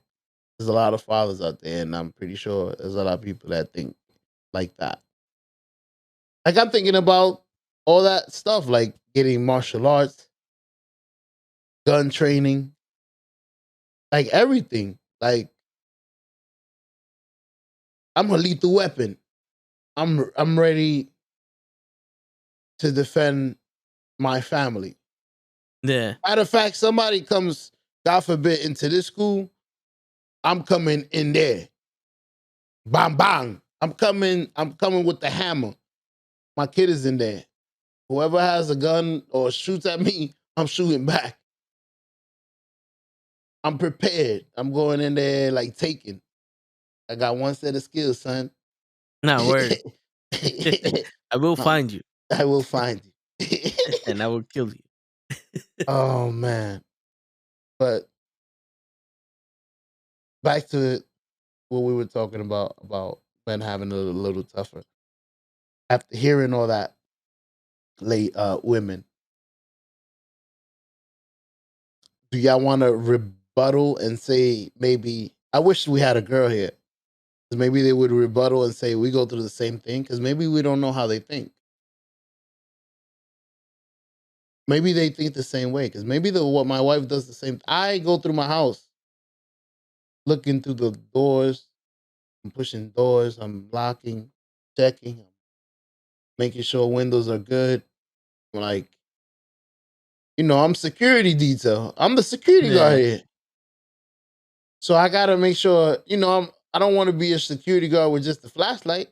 There's a lot of fathers out there, and I'm pretty sure there's a lot of people that think like that. Like, I'm thinking about all that stuff, like getting martial arts, gun training, like everything. Like, I'm a lethal weapon. I'm ready to defend my family. Yeah. Matter of fact, somebody comes, God forbid, into this school, I'm coming in there. Bang bang. I'm coming with the hammer. My kid is in there. Whoever has a gun or shoots at me, I'm shooting back. I'm prepared. I'm going in there like taking. I got one set of skills, son. Nah, word. I will Uh, find you I will find you. and I will kill you. Oh man. But back to what we were talking about men having a little tougher. After hearing all that, late women, do y'all want to rebuttal and say, maybe I wish we had a girl here, because maybe they would rebuttal and say we go through the same thing, because maybe we don't know how they think. Maybe they think the same way, because maybe what my wife does the same. I go through my house looking through the doors, I'm pushing doors, I'm locking, checking, making sure windows are good. I'm like, I'm security detail. I'm the security Yeah. guard here. So I gotta make sure, I don't want to be a security guard with just a flashlight.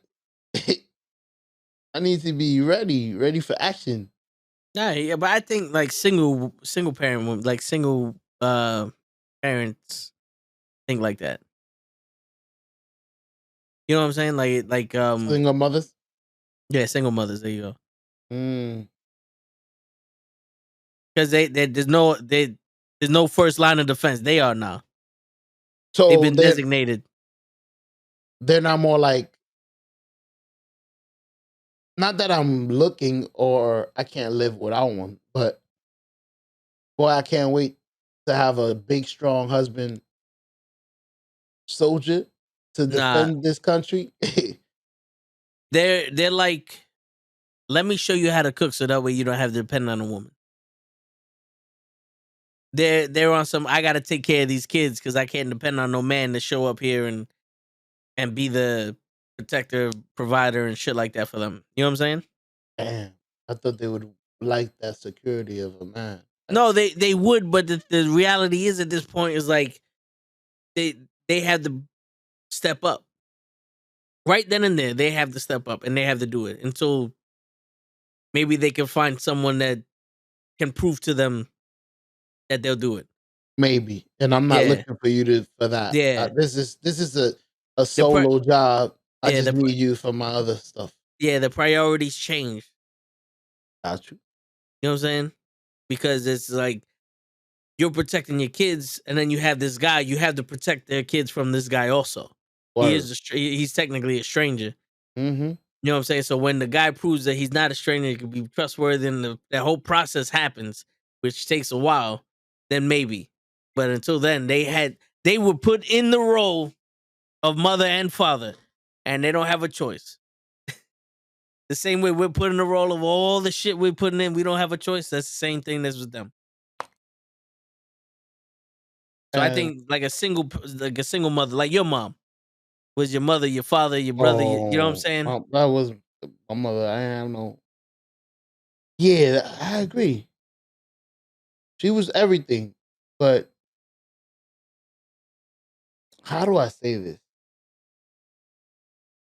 I need to be ready for action. Nah, yeah, but I think like single parent like single parents think like that. You know what I'm saying? Single mothers. Yeah, single mothers, there you go. Mm. Because there's no first line of defense. They are now. They've So been designated. they're not more like, not that I'm looking or I can't live without one, but boy, I can't wait to have a big, strong husband, soldier, to Nah, defend this country. they're like, let me show you how to cook so that way you don't have to depend on a woman. They're on some, I gotta take care of these kids because I can't depend on no man to show up here and be the protector, provider, and shit like that for them. You know what I'm saying? Damn, I thought they would like that security of a man. No, they would, but the reality is at this point is like they they have to step up. Right then and there, they have to step up and they have to do it. Until maybe they can find someone that can prove to them that they'll do it. Maybe, and I'm not Yeah, looking for that. yeah. This is a The pri- solo job. I yeah, just need you for my other stuff. the priorities change. Got you. You know what I'm saying? Because it's like you're protecting your kids, and then you have this guy. You have to protect their kids from this guy also. Word. He's technically a stranger. Mm-hmm. You know what I'm saying? So when the guy proves that he's not a stranger, he can be trustworthy, and that whole process happens, which takes a while, then maybe. But until then, they were put in the role of mother and father, and they don't have a choice. The same way we're putting the role of all the shit we're putting in, we don't have a choice. That's the same thing as with them. So I And think like a single mother, like your mom was your mother, your father, your brother. You know what I'm saying? that was my mother. I don't know. Yeah, I agree. She was everything, but how do I say this?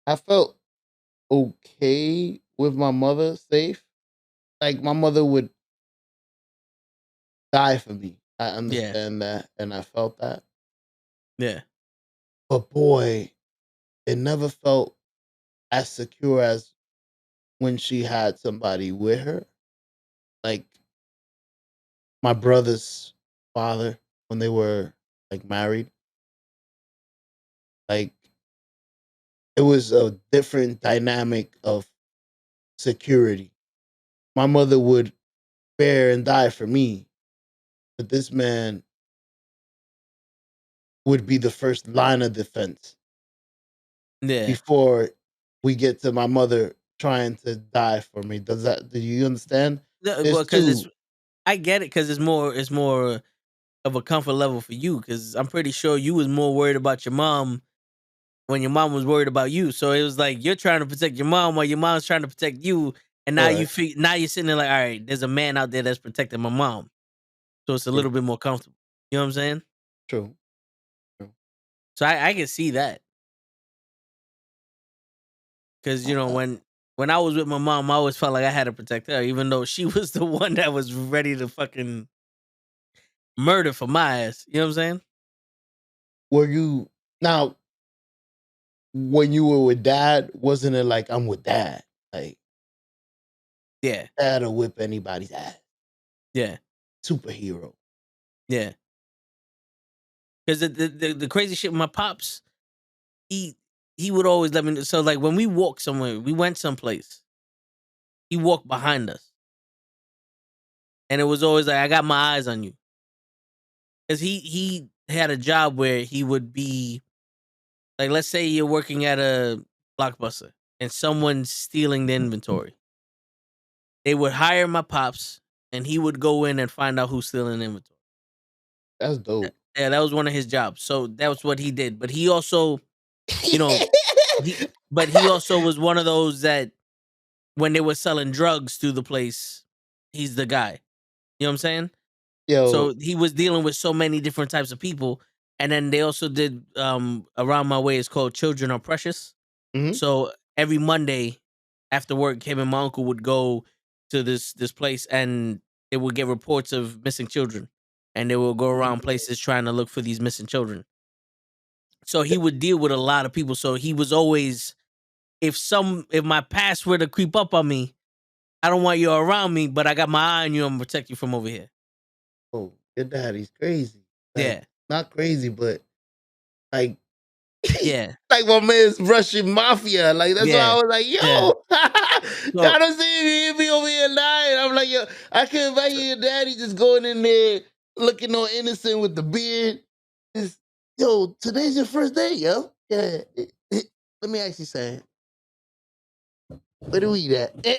I felt okay with my mother safe. Like my mother would die for me. I Yeah, understand that, and I felt that. yeah, But boy, it never felt as secure as when she had somebody with her. Like my brother's father when they were like married. Like it was a different dynamic of security. My mother would bear and die for me, but this man would be the first line of defense yeah. before we get to my mother trying to die for me. Do you understand? There's Because it's two. I get it because it's more of a comfort level for you because I'm pretty sure you was more worried about your mom when your mom was worried about you. So it was like you're trying to protect your mom while your mom's trying to protect you, and Correct. now you're sitting there like, all right, there's a man out there that's protecting my mom, so it's a True. little bit more comfortable. You know what I'm saying? True. True. So I can see that because when I was with my mom, I always felt like I had to protect her, even though she was the one that was ready to fucking murder for my ass. You know what I'm saying? Were you now when you were with dad? Wasn't it like I'm with dad? Like Yeah, that'll whip anybody's ass. yeah, Superhero. yeah. Because the crazy shit with my pops, he he would always let me know. So like when we walk somewhere, we went someplace, he walked behind us, and it was always like I got my eyes on you. Because he had a job where he would be like, let's say you're working at a Blockbuster and someone's stealing the inventory. They would hire my pops, and he would go in and find out who's stealing the inventory. That's dope. Yeah, that was one of his jobs. So that was what he did. But he also, you know, he he also was one of those that when they were selling drugs through the place, he's the guy. You know what I'm saying? Yo, So he was dealing with so many different types of people. And then they also did around my way it's called Children Are Precious. mhm. So every Monday after work, him and my uncle would go to this place and they would get reports of missing children. And they will go around places trying to look for these missing children. So he would deal with a lot of people. So he was always if my past were to creep up on me, I don't want you around me, but I got my eye on you. I'm gonna protect you from over here. Oh, your daddy's crazy. Like Yeah, not crazy, but like yeah, like my man's Russian mafia. Like that's why I yeah, was like, yeah. yo, So gotta see he be over here lying. I'm like, yo, I can imagine your daddy just going in there looking all innocent with the beard. Just, yo, today's your first day, yo. Yeah. Let me ask you something. Where do we eat at? yeah,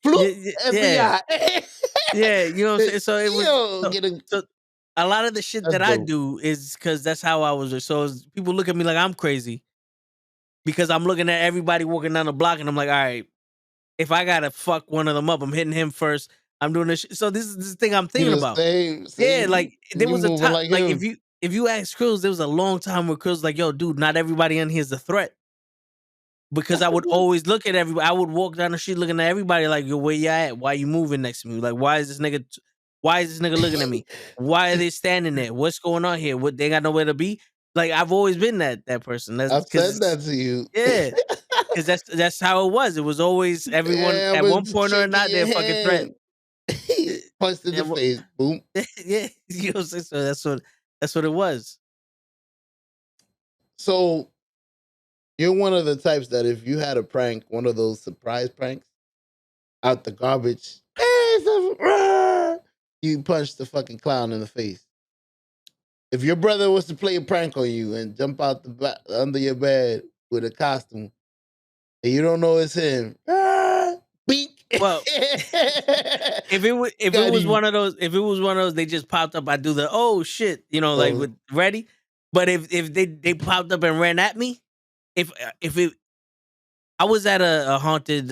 Floop, yeah, FBI. yeah. You know what I'm saying? So it was Yo, so, get a so a lot of the shit that's that I dope. do is because that's how I was. So people look at me like I'm crazy because I'm looking at everybody walking down the block and I'm like, all right, if I gotta fuck one of them up, I'm hitting him first. I'm doing this. So this is this thing I'm You thinking the about. same, Yeah, see? like there You was a moving time, like like him. if you ask Krills, there was a long time where Krills like, yo, dude, not everybody in here is a threat. because I would always look at everybody. I would walk down the street looking at everybody like, yo, where you at? Why you moving next to me? Like, why is this nigga looking at me? Why are they standing there? What's going on here? What, they got nowhere to be? Like, I've always been that person. That's I've said because that to you. yeah, because that's how it was. It was always everyone Yeah, at but one point or shaking not. They're your fucking threat. hand. Punched in Yeah, the face. Boom. yeah, you know what I'm saying? So that's what it was. So you're one of the types that if you had a prank, one of those surprise pranks, out the garbage, you punch the fucking clown in the face. If your brother was to play a prank on you and jump out under your bed with a costume, and you don't know it's him, beak. Well, if it was one of those, they just popped up. I do the oh shit, like with ready. But if they popped up and ran at me, I was at a haunted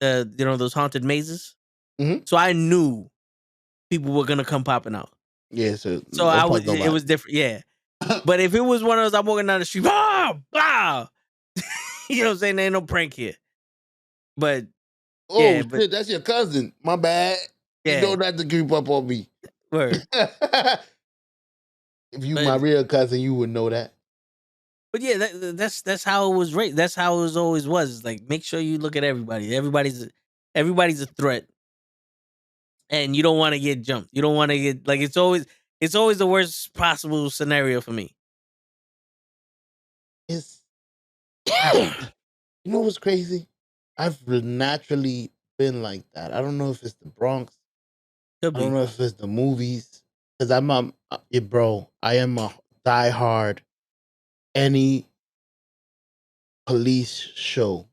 those haunted mazes, so I knew people were gonna come popping out. Yeah, so I was it was different, yeah. But if it was one of those, I'm walking down the street, you know what I'm saying? There ain't no prank here. But oh shit, that's your cousin. My bad. Yeah. You don't have to creep up on me. Word. If you my real cousin, you would know that. But yeah, that's how it was raised. That's how it always was. It's like, make sure you look at everybody. Everybody's a threat, and you don't want to get jumped. You don't want to get like it's always the worst possible scenario for me. It's you know what's crazy? I've naturally been like that. I don't know if it's the Bronx. Could be. I don't know if it's the movies. Because I am a diehard any police show.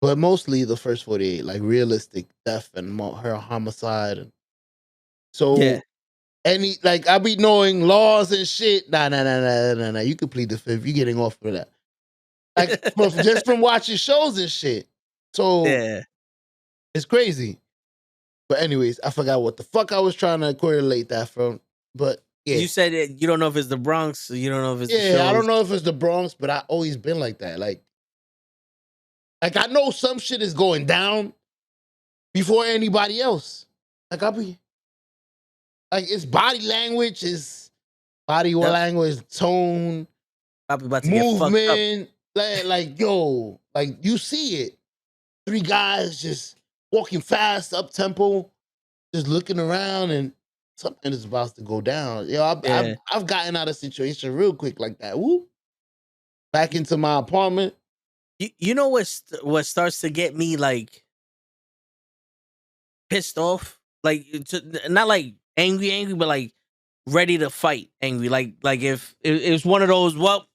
But mostly the first 48, like realistic death and her homicide. And so I be knowing laws and shit. Nah. You could plead the fifth. You're getting off for that. Like just from watching shows and shit. So it's crazy. But anyways, I forgot what the fuck I was trying to correlate that from. But yeah. You said it, you don't know if it's the Bronx, or you don't know if it's the shows. I don't know if it's the Bronx, but I always been like that. Like I know some shit is going down before anybody else. Like I'll be like it's body language, language, tone, about to movement. Like yo, like you see it. 3 guys just walking fast up tempo, just looking around, and something is about to go down. Yo, I've gotten out of situation real quick like that. Woo! Back into my apartment. You know what starts to get me like pissed off, like not like angry, but like ready to fight, angry. Like if it's one of those, well,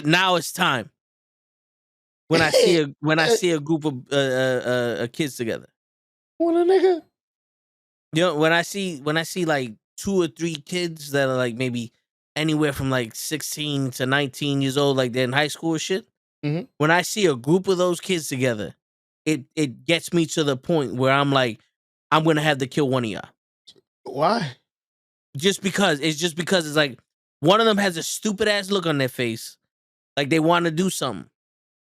now it's time. When I see a group of kids together, what a nigga. You know, when I see like 2 or 3 kids that are like maybe anywhere from like 16 to 19 years old, like they're in high school or shit. Mm-hmm. When I see a group of those kids together, it gets me to the point where I'm like, I'm gonna have to kill one of y'all. Why? Just because it's like one of them has a stupid ass look on their face, like they want to do something,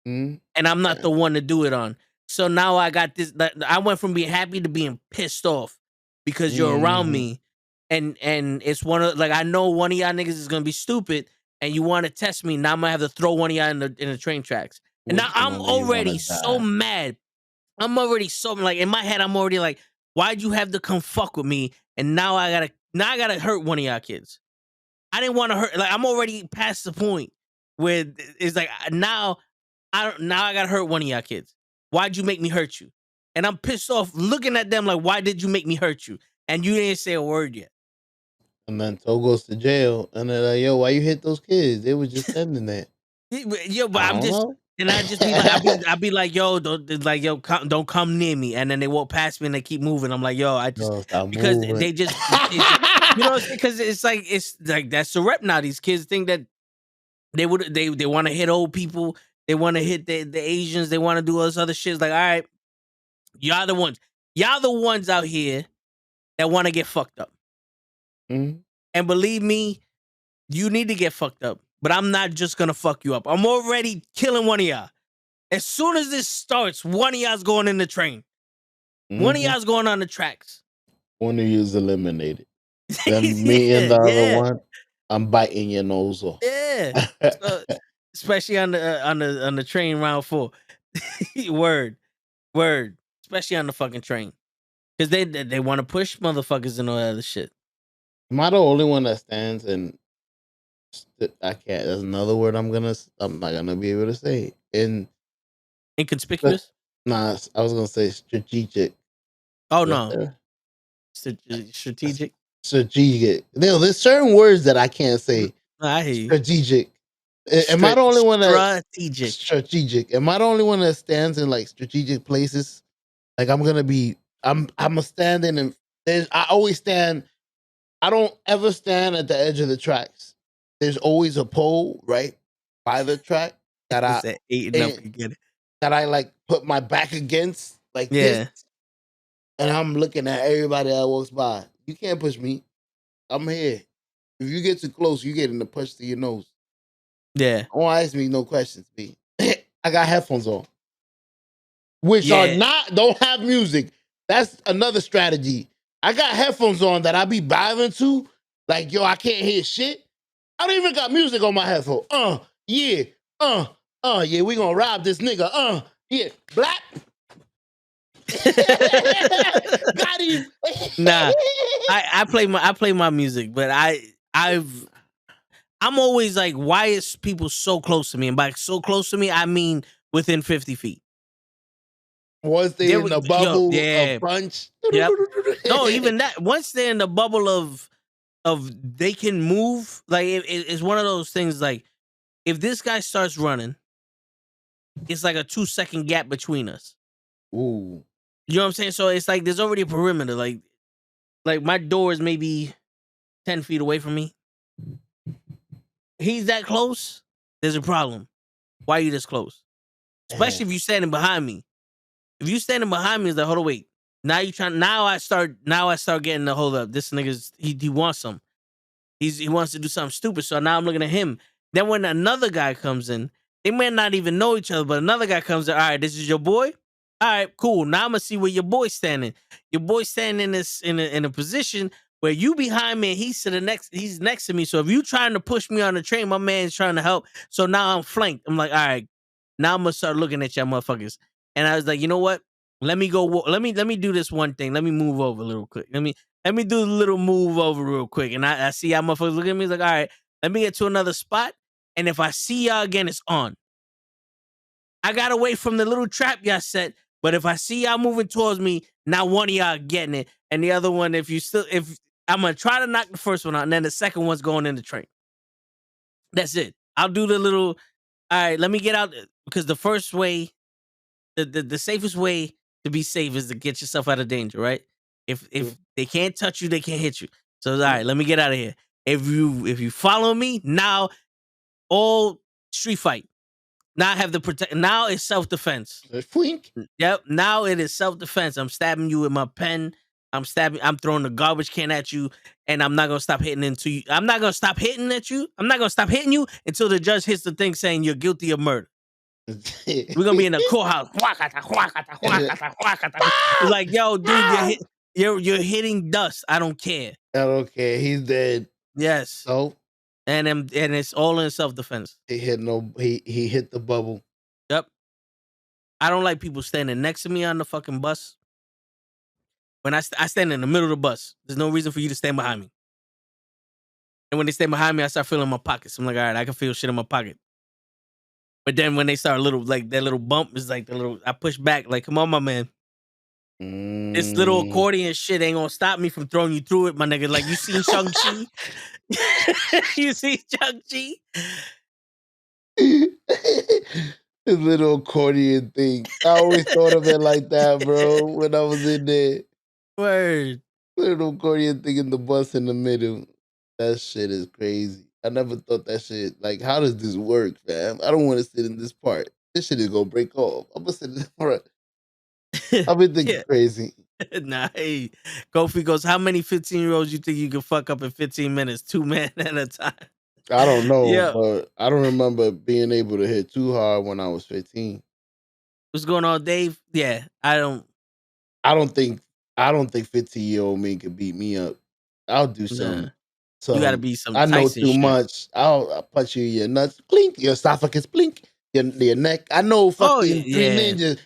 and I'm not the one to do it on. So now I got this. I went from being happy to being pissed off because you're around me, and it's one of like I know one of y'all niggas is gonna be stupid, and you want to test me. Now I'm gonna have to throw one of y'all in the train tracks, and now I'm already so mad. I'm already so like in my head. I'm already like, why'd you have to come fuck with me? And now I gotta hurt one of y'all kids. I didn't want to hurt. Like I'm already past the point where it's like now I gotta hurt one of y'all kids. Why'd you make me hurt you? And I'm pissed off looking at them like, why did you make me hurt you? And you didn't say a word yet. And then Toe goes to jail, and they're like, yo, why you hit those kids? They were just sending that. Yo, but I'm just know. And I just be like, I'd be like, yo, don't come near me. And then they walk past me and they keep moving. I'm like, yo, I just because moving. They just you know, because it's like that's the rep now. These kids think that they want to hit old people, they want to hit the Asians, they want to do all this other shit. It's like, all right, y'all the ones out here that want to get fucked up. Mm-hmm. And believe me, you need to get fucked up but I'm not just gonna fuck you up. I'm already killing one of y'all. As soon as this starts, one of y'all's going in the train. One of y'all's going on the tracks. One of you's eliminated. Then me and the other one, I'm biting your nose off. Yeah. So, especially on the train round 4. Word. Especially on the fucking train. Because they want to push motherfuckers and all that other shit. Am I the only one that stands and I can't? There's another word I'm not gonna be able to say. Inconspicuous? Nah, I was gonna say strategic. Oh no. Strategic. Strategic. There's certain words that I can't say. I hear you. Strategic. Am I the only one that strategic? Am I the only one that stands in like strategic places? Like I'm a standing and I always stand. I don't ever stand at the edge of the tracks. There's always a pole right by the track that I like put my back against like this, and I'm looking at everybody that walks by. You can't push me. I'm here. If you get too close, you get in the push to your nose. Yeah. Don't ask me no questions, B. I got headphones on, which don't have music. That's another strategy. I got headphones on that I be vibing to. Like, yo, I can't hear shit. I don't even got music on my headphone. Yeah. Yeah, we gonna rob this nigga. Yeah. Black. Got him. Nah. I play my music, but I'm always like, why is people so close to me? And by so close to me, I mean within 50 feet. Once they're in the bubble of punch. Yep. No, even that. Once they're in the bubble of they can move, like it's one of those things. Like if this guy starts running, it's like a 2-second gap between us. Ooh. You know what I'm saying? So it's like there's already a perimeter. Like my door is maybe 10 feet away from me. He's that close, there's a problem. Why are you this close? Especially if you're standing behind me. If you standing behind me, it's like, hold on, wait. Now I start getting the hold up. This nigga's he wants some. He wants to do something stupid. So now I'm looking at him. Then when another guy comes in, they may not even know each other, but another guy comes in. All right, this is your boy. All right, cool. Now I'm gonna see where your boy's standing. Your boy's standing in a position where you behind me and he's next to me. So if you trying to push me on the train, my man's trying to help. So now I'm flanked. I'm like, all right, now I'm gonna start looking at y'all motherfuckers. And I was like, you know what? Let me go. Let me do this one thing. Let me move over a little quick. Let me do a little move over real quick. And I see y'all motherfuckers looking at me. It's like, all right, let me get to another spot. And if I see y'all again, it's on. I got away from the little trap y'all set. But if I see y'all moving towards me, now one of y'all getting it. And the other one, if I'm going to try to knock the first one out. And then the second one's going in the train. That's it. I'll do the little, all right, let me get out. Because the first way, the safest way to be safe is to get yourself out of danger, right? If they can't touch you, they can't hit you. So all right, let me get out of here. If you follow me, now all street fight. Now I have the protect. Now it's self-defense. Yep. Now it is self-defense. I'm stabbing you with my pen. I'm throwing the garbage can at you, and I'm not gonna stop hitting into you. I'm not gonna stop hitting at you. I'm not gonna stop hitting you until the judge hits the thing saying you're guilty of murder. We're gonna be in the courthouse. It's like, yo, dude, you're hitting dust. I don't care. He's dead. Yes. So, and it's all in self-defense. He hit the bubble. Yep. I don't like people standing next to me on the fucking bus. When I stand in the middle of the bus, there's no reason for you to stand behind me. And when they stand behind me, I start feeling my pockets. I'm like, all right, I can feel shit in my pocket. But then when they start that little bump is like I push back, like, come on, my man. This little accordion shit ain't gonna stop me from throwing you through it, my nigga. Like, you seen Shang-Chi? You see Shang-Chi? His little accordion thing. I always thought of it like that, bro, when I was in there. Word. Little accordion thing in the bus in the middle. That shit is crazy. I never thought that shit. Like, how does this work, fam? I don't want to sit in this part. This shit is gonna break off. I'm gonna sit in the front. I've been thinking crazy. Nah, hey, Kofi goes, how many 15-year-olds you think you can fuck up in 15 minutes? 2 men at a time. I don't know, Yeah. but I don't remember being able to hit too hard when I was 15. What's going on, Dave? Yeah, I don't. I don't think I don't think 15-year-old me could beat me up. I'll do Nah. some You got to some be some I know Tyson too shit. much. I'll punch you in your nuts, blink, your esophagus, blink, your neck. I know Oh fucking three yeah, ninjas.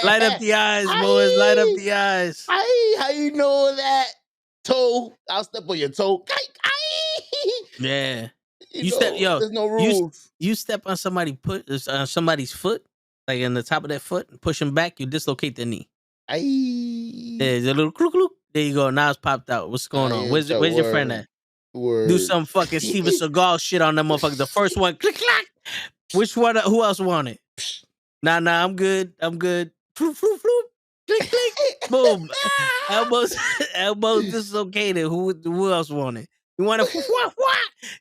light up the eyes, boys. Light up Aye, the eyes. aye, how you know that? Toe, I'll step on your toe. Aye. Yeah. You You step, know, yo. there's no You rules. you step on somebody's foot, like in the top of their foot, and push them back. You dislocate their knee. Aye. There's a little clunk, clunk. There you go. Now it's popped out. What's going I on? ain't that Where's your friend word. at? Do Word. some fucking Steven Seagal shit on them motherfuckers. The first one, click clack. Which one? Who else want it? Nah, I'm good. I'm good. Floop, floop, floop. Click, click. Boom. Elbows, elbows dislocated. Who else want it? You want it? Wah, wah.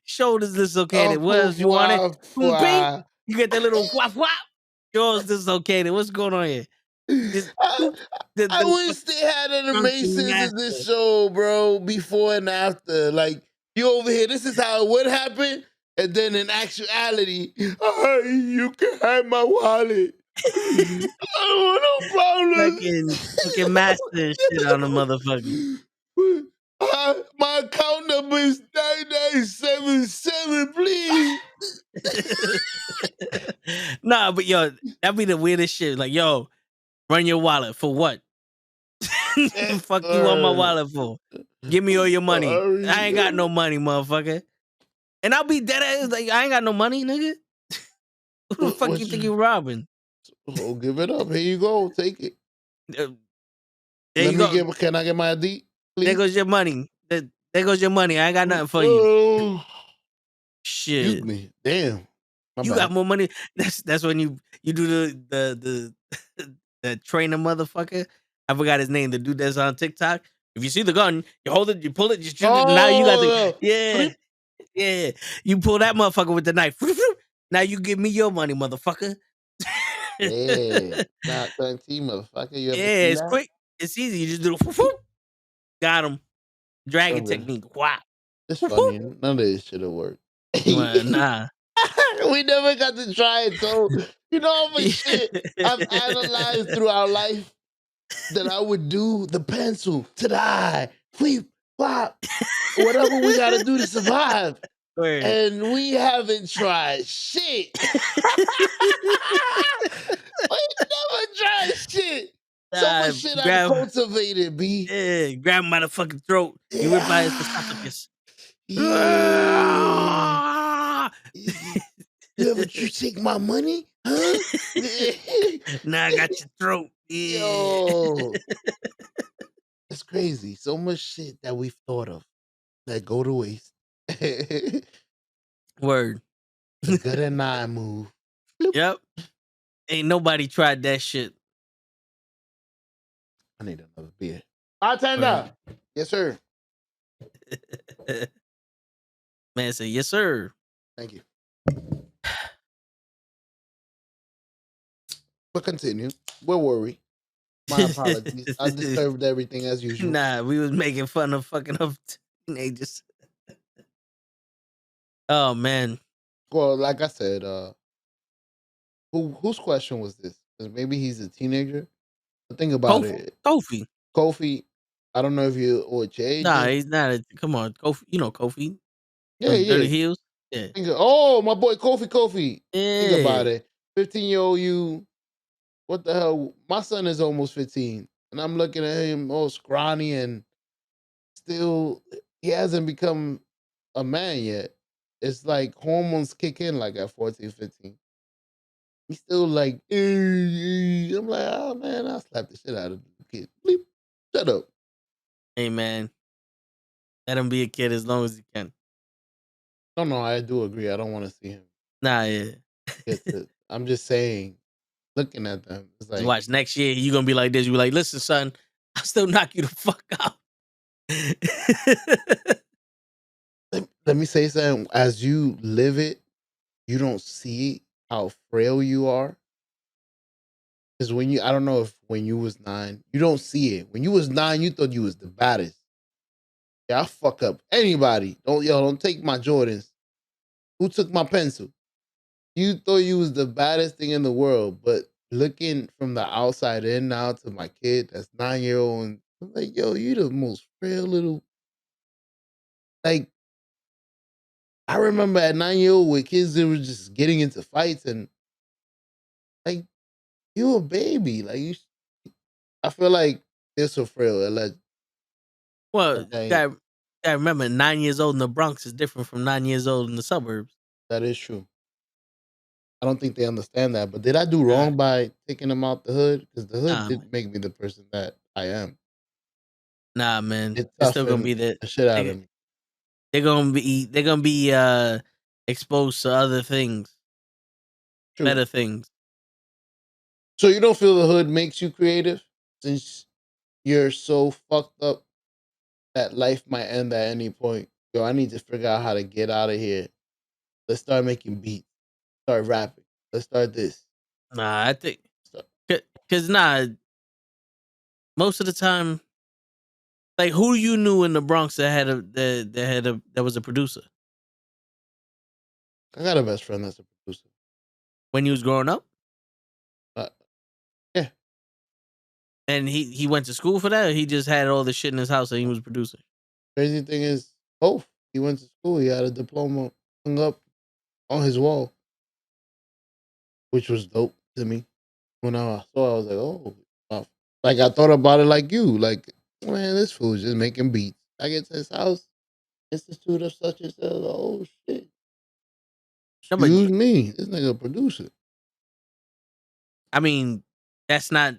Shoulders dislocated. Oh, What else you want it? fwa, Ping. fwa. You get that little wah, wah. Yours dislocated. What's going on here? This, I, I the wish they had drunken animations of this master. show, bro, before and after. Like, you over here, this is how it would happen. And then in actuality, you can have my wallet. I don't want Fucking master and shit on the motherfucker. no problem. My account number is 9977, please. Nah, but yo, that'd be the weirdest shit. Like, yo, run your wallet for what? Fuck you want my wallet for? Give me all your money. I ain't got no money, motherfucker. And I'll be dead ass like I ain't got no money, nigga. Who the fuck you think you robbing? Oh, give it up. Here you go. Take it. There you go. Can I get my ID, please? There goes your money. There goes your money. I ain't got nothing for you. Oh, excuse Shit. me. Damn. My You bad. got more money. That's when you do the the trainer motherfucker. I forgot his name. The dude that's on TikTok. If you see the gun, you hold it, you pull it, you shoot it. Now you got the yeah. You pull that motherfucker with the knife. Now you give me your money, motherfucker. Yeah. Not 20, motherfucker. You ever Yeah, see it's that? quick. It's easy. You just do got him. Dragon Okay. technique. Wow. It's funny. None of this should have worked. Nah. We never got to try it, so you know how much shit I've analyzed throughout life that I would do. The pencil to the eye, flip, flop, whatever we got to do to survive. Word. And we haven't tried shit. We never tried shit. So much shit I've cultivated, B. Yeah, grab him by the fucking throat. You rip by his esophagus. Yeah. You take my money? Huh? Now I got your throat. Yeah. Yo. It's crazy. So much shit that we've thought of that go to waste. Word. The good and I move. Yep. Ain't nobody tried that shit. I need another beer. Bartender. Yes, sir. Man said, yes, sir. Thank you. But continue. We're worried. My apologies. I disturbed everything as usual. Nah, we was making fun of fucking up teenagers. Oh man. Well, like I said, whose question was this? 'Cause maybe he's a teenager. But think about it. Kofi. I don't know if you or your age. Nah, he's not. Come on, Kofi. You know Kofi. Yeah, Dirty Heels. Yeah. Oh, my boy Kofi. Yeah. Think about it. 15-year-old you. What the hell? My son is almost 15, and I'm looking at him all scrawny and still he hasn't become a man yet. It's like hormones kick in like at 14, 15. He's still like, I'm like, oh man, I'll slap the shit out of the kid. Bleep. Shut up. Hey man. Let him be a kid as long as he can. No, I do agree. I don't want to see him. Nah, yeah. I'm just saying, looking at them, it's like, watch next year, you're gonna be like this. You be like, listen, son, I'll still knock you the fuck out. let me say something. As you live it, you don't see how frail you are. Because I don't know if when you was 9, you don't see it. When you was 9, you thought you was the baddest. Yeah, I fuck up anybody. Don't take my Jordans. Who took my pencil? You thought you was the baddest thing in the world, but looking from the outside in now to my kid that's 9-year-old, and I'm like, yo, you the most frail little. Like, I remember at 9-year-old with kids that were just getting into fights, and like, you a baby. Like, I feel like they're so frail. Well, At that age. gotta remember, 9 years old in the Bronx is different from 9 years old in the suburbs. That is true. I don't think they understand that. But did I do Nah, wrong by taking them out the hood? Because the hood nah, did man. make me the person that I am. Nah, man. It It's still gonna toughened be that the shit out of they me. they're gonna be exposed to other things, True. better things. So you don't feel the hood makes you creative since you're so fucked up that life might end at any point. Yo, I need to figure out how to get out of here. Let's start making beats. Start rapping. Let's start this. Nah, I think Start. because most of the time, like who you knew in the Bronx that was a producer I got a best friend that's a producer. when you was growing up, Uh, yeah. and he went to school for that. Or he just had all the shit in his house and he was a producer. Crazy thing is, both. He went to school. He had a diploma hung up on his wall, which was dope to me. When I saw it, I was like, oh, wow. Like I thought about it like you. Like, man, this fool's just making beats. I get to his house, Institute of such and such. Oh shit. No, but Excuse me. This nigga a producer. I mean, that's not.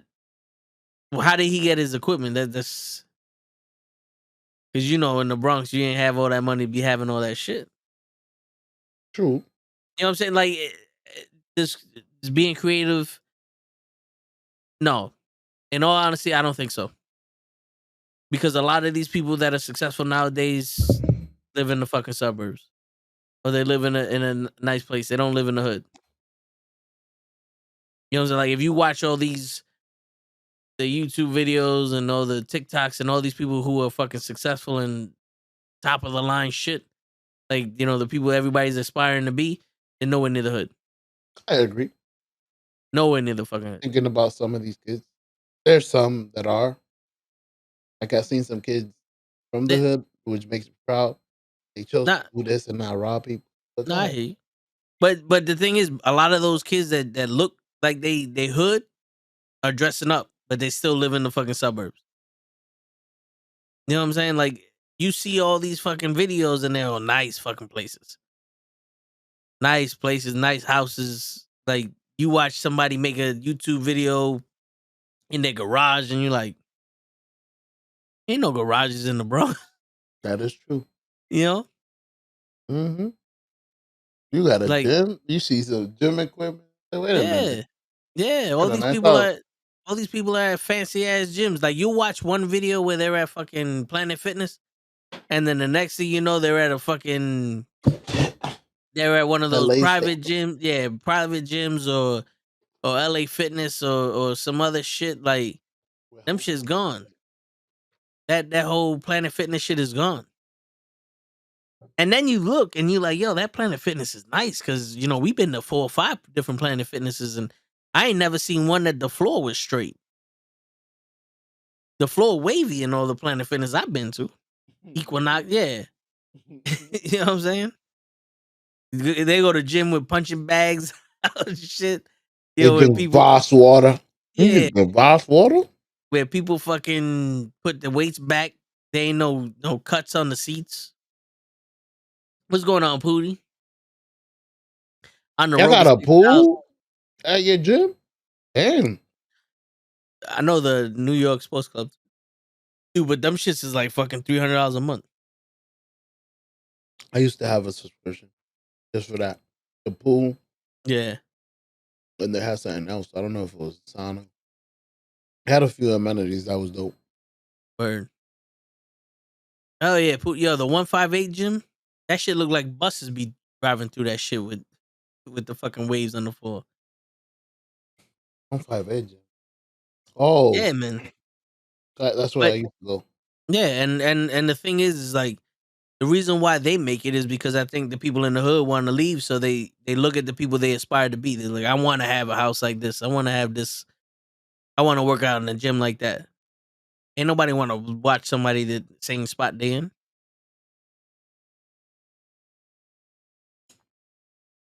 Well, how did he get his equipment? That's because in the Bronx you ain't have all that money to be having all that shit. True. You know what I'm saying? Like this being creative. No, in all honesty, I don't think so. Because a lot of these people that are successful nowadays live in the fucking suburbs, or they live in a nice place. They don't live in the hood. You know what I'm saying? Like if you watch all the YouTube videos and all the TikToks and all these people who are fucking successful and top of the line shit, like the people everybody's aspiring to be, they're nowhere near the hood. I agree. Nowhere near the fucking hood. Thinking about some of these kids. There's some that are. Like I've seen some kids from the They, hood, which makes me proud. They chose to not, do this and not rob people. But go not ahead. here. But the thing is, a lot of those kids that look like they hood are dressing up, but they still live in the fucking suburbs. You know what I'm saying? Like you see all these fucking videos and they're all nice fucking places. Nice places, nice houses. Like you watch somebody make a YouTube video in their garage and you're like, ain't no garages in the Bronx, That is true. you know? Mm-hmm. You got a Like, gym? You see some gym equipment? Say, wait a minute. yeah. Yeah. Got a nice house. All these people are at fancy ass gyms. Like you watch one video where they're at fucking Planet Fitness, and then the next thing you know, they're at one of those LA private gyms, yeah, private gyms or LA Fitness or some other shit. Like them shit's gone. That whole Planet Fitness shit is gone. And then you look and you like, yo, that Planet Fitness is nice because we've been to 4 or 5 different Planet Fitnesses and I ain't never seen one that the floor was straight. The floor wavy in all the Planet Fitness I've been to. Equinox, yeah. You know what I'm saying? They go to gym with punching bags, shit. They With drink people, Voss water. You yeah, drink Voss water? where people fucking put the weights back. There ain't no cuts on the seats. What's going on, Pootie? On the Y'all rope got is a 6,000. pool at your gym? Damn. I know the New York Sports Club, dude, but them shits is like fucking $300 a month. I used to have a subscription just for that. The pool, Yeah, and they had something else. I don't know if it was sauna. It had a few amenities that was dope. word. Oh yeah, yo, the 158 gym. That shit look like buses be driving through that shit with the fucking waves on the floor. 158 gym. Oh, Yeah, man. that's where I But used to go. Yeah, and the thing is like the reason why they make it is because I think the people in the hood want to leave, so they look at the people they aspire to be. They're like, I want to have a house like this. I want to have this. I want to work out in a gym like that. Ain't nobody want to watch somebody that same spot they in.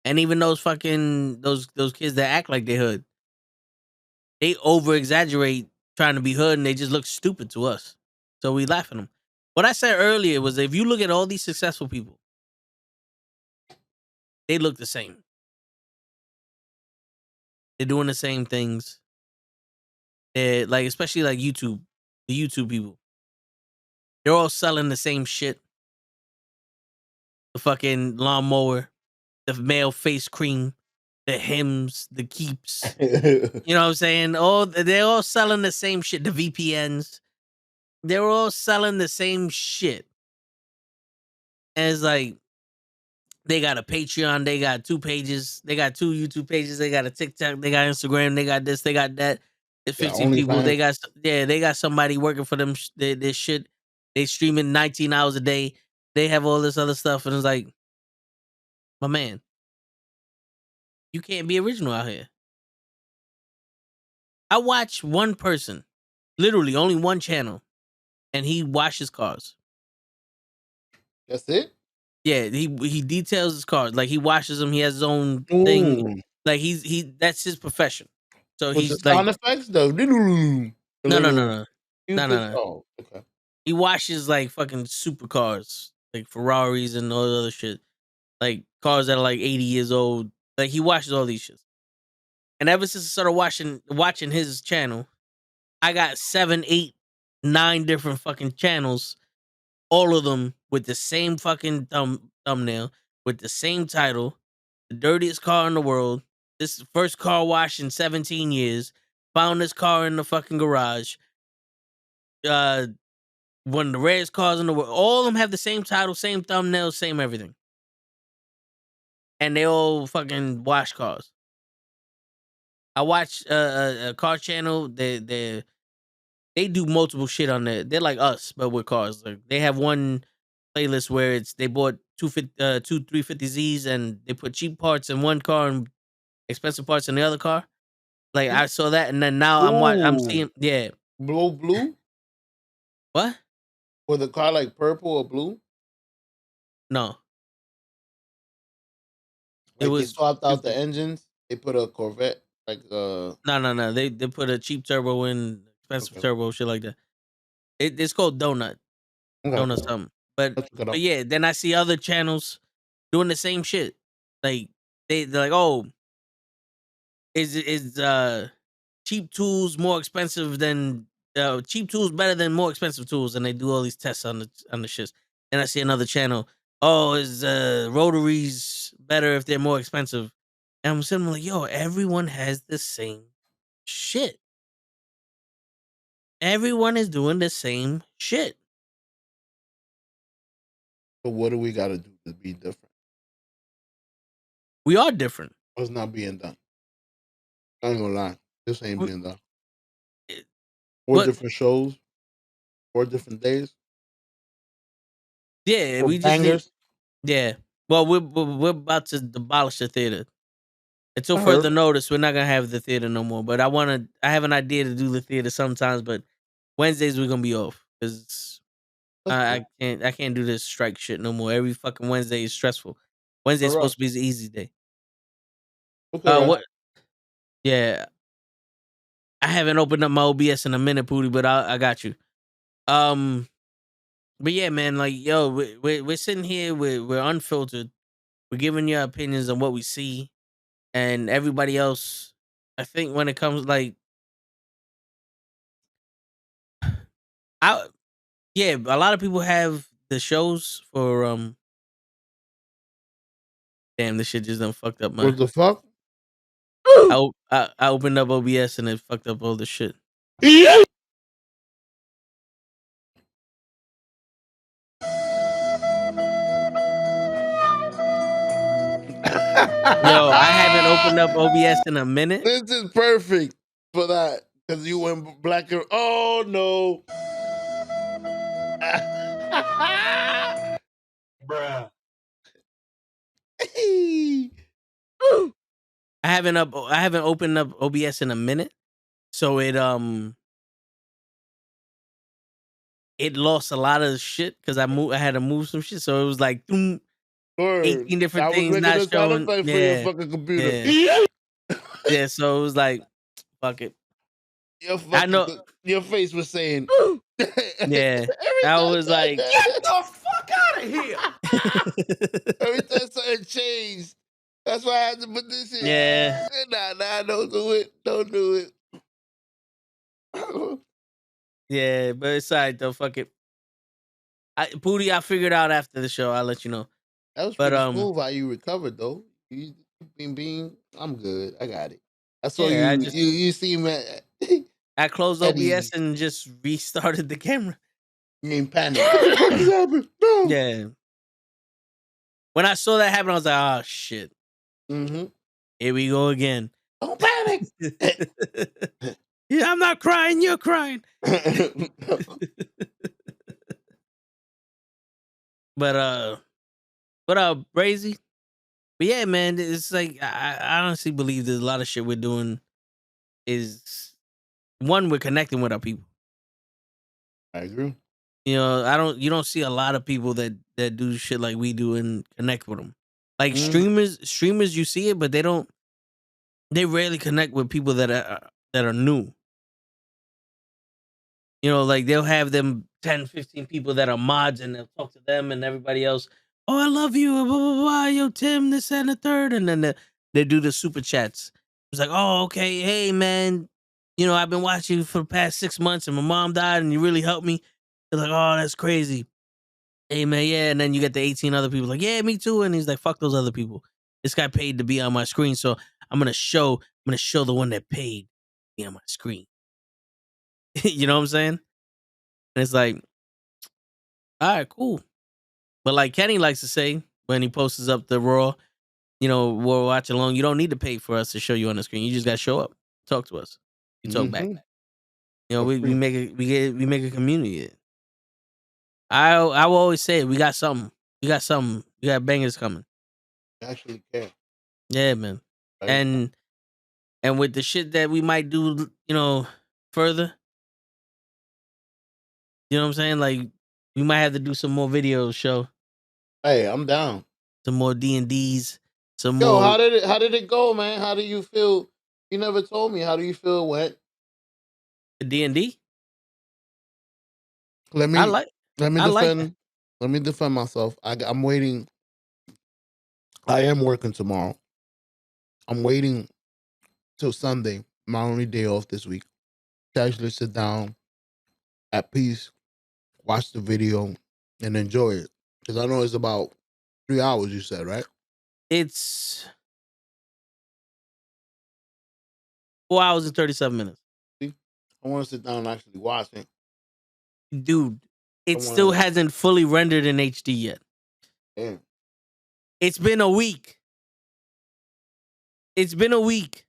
And even those fucking those kids that act like they hood, they over exaggerate trying to be hood, and they just look stupid to us. So we laugh at them. What I said earlier was if you look at all these successful people, they look the same. They're doing the same things. They're like, especially like YouTube, the YouTube people. They're all selling the same shit. The fucking lawnmower, the male face cream, the Hims, the Keeps. You know what I'm saying? They're all selling the same shit. The VPNs. They're all selling the same shit. And it's like they got a Patreon, they got 2 pages, they got 2 YouTube pages, they got a TikTok, they got Instagram, they got this, they got that. It's Yeah, 15 people. They OnlyFans. they got somebody working for them. This shit. They streaming 19 hours a day. They have all this other stuff, and it's like, my man, you can't be original out here. I watch one person, literally only one channel, and he washes cars. That's it. Yeah, he details his cars. Like he washes them. He has his own thing. Ooh. Like that's his profession. So With the he's like, sound effects, though. The no, no, little no, no, no, no, no. Oh, okay. He washes like fucking supercars, like Ferraris and all the other shit, like cars that are like 80 years old. Like he washes all these shits. And ever since I started watching his channel, I got 7, 8, 9 different fucking channels, all of them with the same fucking thumbnail, with the same title, the dirtiest car in the world. This is the first car wash in 17 years. Found this car in the fucking garage. One of the rarest cars in the world. All of them have the same title, same thumbnail, same everything. And they all fucking wash cars. I watch a car channel. They do multiple shit on there. They're like us, but with cars. Like they have one playlist where they bought two 350Zs and they put cheap parts in one car and expensive parts in the other car. Like I saw that, and then now I'm Ooh. seeing Blue? what? Was the car like purple or blue? No, it Like they was swapped out the stupid. engines. They put a Corvette, like No. They put a cheap turbo in, expensive okay. turbo, shit like that. It's called Donut. Okay. Donut something. But Let's look it up. yeah, then I see other channels doing the same shit. Like they're like, oh, is cheap tools more expensive than cheap tools better than more expensive tools, and they do all these tests on the shits. Then I see another channel. Oh, is rotaries better if they're more expensive? And I'm sitting like, yo, everyone has the same shit. Everyone is doing the same shit. So what do we gotta do to be different? We are different. What's not being done? I ain't gonna lie. This ain't We- being done. it- 4 But different shows, 4 different days, yeah, 4 we just need. bangers. Yeah. Well, we're about to demolish the theater. Until I heard. further notice, we're not gonna have the theater no more. But I have an idea to do the theater sometimes, but Wednesdays we're gonna be off because That's cool. I can't do this strike shit no more. Every fucking Wednesday is stressful. Wednesday's Alright. supposed to be the easy day. Okay, right. What? Yeah, I haven't opened up my OBS in a minute, Pooty, but I got you. But yeah, man, like yo, we're sitting here, we're unfiltered. We're giving you our opinions on what we see, and everybody else. I think when it comes like I yeah, a lot of people have the shows for damn, this shit just done fucked up my What the fuck? I opened up OBS and it fucked up all the shit. Yeah. Yo, I haven't opened up OBS in a minute. This is perfect for that because you went black. Oh no! Bruh. I haven't opened up OBS in a minute, so it lost a lot of shit because I had to move some shit, so it was like 18 different I was things making not a sound showing. effect for your Yeah, fucking computer. yeah, yeah. So it was like, fuck it. I know. Your face was saying. Yeah, Every I time was like, Get the fuck out of here! every time something changed. That's why I had to put this in. yeah, Nah, don't do it. Don't do it. yeah. But it's alright though. Fuck it. Pooty, I figured out after the show. I'll let you know. That was But pretty smooth how you recovered though. You being, I'm good. I got it. I saw yeah, you seem at I closed at OBS ease. and just restarted the camera. You ain't panic. What the fuck is happening? No. Yeah. When I saw that happen, I was like, oh shit. Mm-hmm. Here we go again. Don't panic. Yeah, I'm not crying, you're crying. But Brazy. But yeah, man, it's like I honestly believe there's a lot of shit we're doing is one, we're connecting with our people. I agree. You know, you don't see a lot of people that do shit like we do and connect with them. Like streamers you see it, but they rarely connect with people that are new. You know, like they'll have them 10, 15 people that are mods and they'll talk to them and everybody else. Oh, I love you, blah, blah, blah, yo, Tim, this and the third. And then they do the super chats. It's like, oh, okay, hey, man, you know, I've been watching you for the past 6 months and my mom died and you really helped me. They're like, oh, that's crazy. Hey, man, yeah. And then you get the 18 other people like, yeah, me too. And he's like, fuck those other people. This guy paid to be on my screen, so I'm gonna show the one that paid to be on my screen. You know what I'm saying? And it's like, all right, cool. But like Kenny likes to say when he posts up the Raw, you know, we'll watch along. You don't need to pay for us to show you on the screen. You just got to show up, talk to us. You talk back. You know, we make a community. I will always say it, we got something. We got something. We got bangers coming. Actually care. Yeah, man. Right. And with the shit that we might do, you know, further, you know what I'm saying? Like we might have to do some more videos show. Hey, I'm down. Some more D&Ds. Some Yo, more. how did it go, man? How do you feel? You never told me. How do you feel it went? D&D? Let me I like that. Let me defend myself. I'm waiting. I am working tomorrow. I'm waiting till Sunday, my only day off this week, to actually sit down at peace, watch the video, and enjoy it. Because I know it's about 3 hours. You said, right? It's 4 hours and 37 minutes. See, I want to sit down and actually watch it. Dude, it still hasn't fully rendered in HD yet. Damn. It's been a week. It's been a week.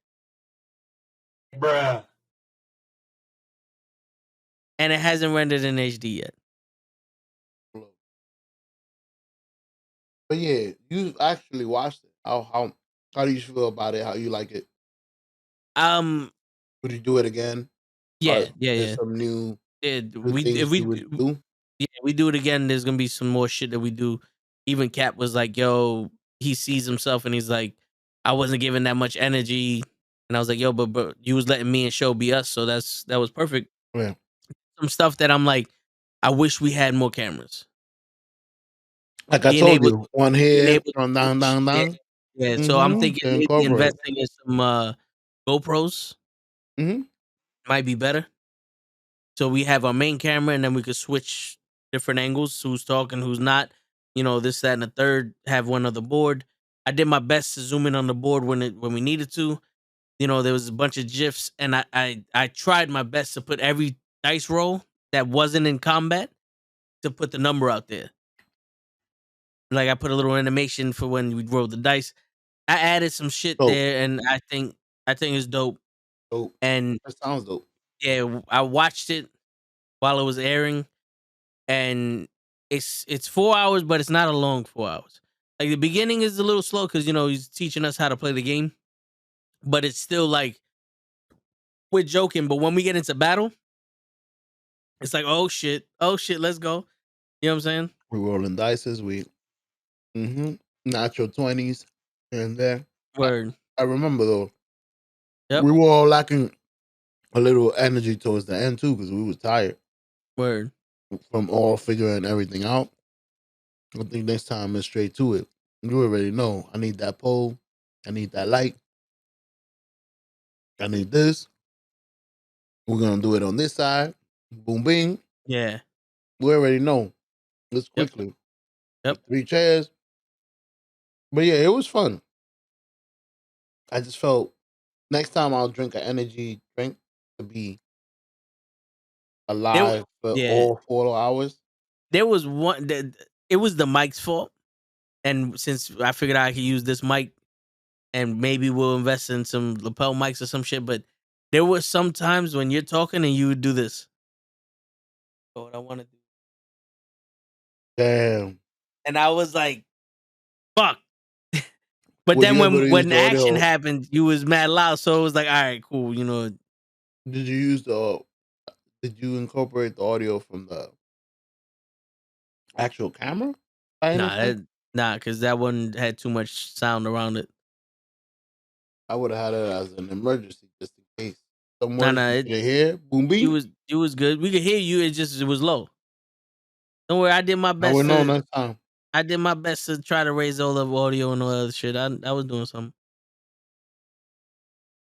Bruh. And it hasn't rendered in HD yet. But yeah, you actually watched it. How do you feel about it? How you like it? Would you do it again? Yeah, There's some new if things we you would do. Yeah, we do it again. There's gonna be some more shit that we do. Even Cap was like, "Yo," he sees himself and he's like, "I wasn't giving that much energy," and I was like, "Yo, but you was letting me and Show be us, so that was perfect." Yeah. Some stuff that I'm like, I wish we had more cameras. Like I Being told able, you, one being here able from to down, switch. down, Yeah, down. yeah. So I'm thinking To maybe incorporate. investing in some GoPros might be better. So we have our main camera, and then we could switch different angles. Who's talking, who's not. You know, this, that, and the third. Have one on the board. I did my best to zoom in on the board when we needed to. You know, there was a bunch of gifs, and I tried my best to put every dice roll that wasn't in combat to put the number out there. Like I put a little animation for when we roll the dice. I added some shit there, and I think it's dope. Dope. And That sounds dope. yeah, I watched it while it was airing, and it's 4 hours, but it's not a long 4 hours. Like the beginning is a little slow because he's teaching us how to play the game, but it's still like we're joking. But when we get into battle, it's like oh shit, let's go. You know what I'm saying? We rolling dices. Mm-hmm. Natural 20s and there. Word. I remember though, Yep. we were all lacking a little energy towards the end too because we were tired Word. from all figuring everything out. I think next time is straight to it. You already know. I need that pole. I need that light. I need this. We're gonna do it on this side. Boom, bing. Yeah. We already know. Let's Yep. quickly. Yep. 3 chairs. But yeah, it was fun. I just felt next time I'll drink an energy drink to be There, alive for yeah. all 4 hours. There was one that it was the mic's fault, and since I figured I could use this mic, and maybe we'll invest in some lapel mics or some shit. But there were some times when you're talking and you would do this. Oh, what I want to do, Damn. and I was like, "Fuck." But Were then you able to use when the the action audio? happened, you was mad loud, so it was like, "All right, cool." Did you use the did you incorporate the audio from the actual camera? By any Nah, chance? because that one had too much sound around it. I would have had it as an emergency just in case. Some Nah, words nah, you couldn't hear. Boom you bing. was good. We could hear you. It was low. Don't worry, I would know next time. I did my best to try to raise all the audio and all that other shit. I was doing something.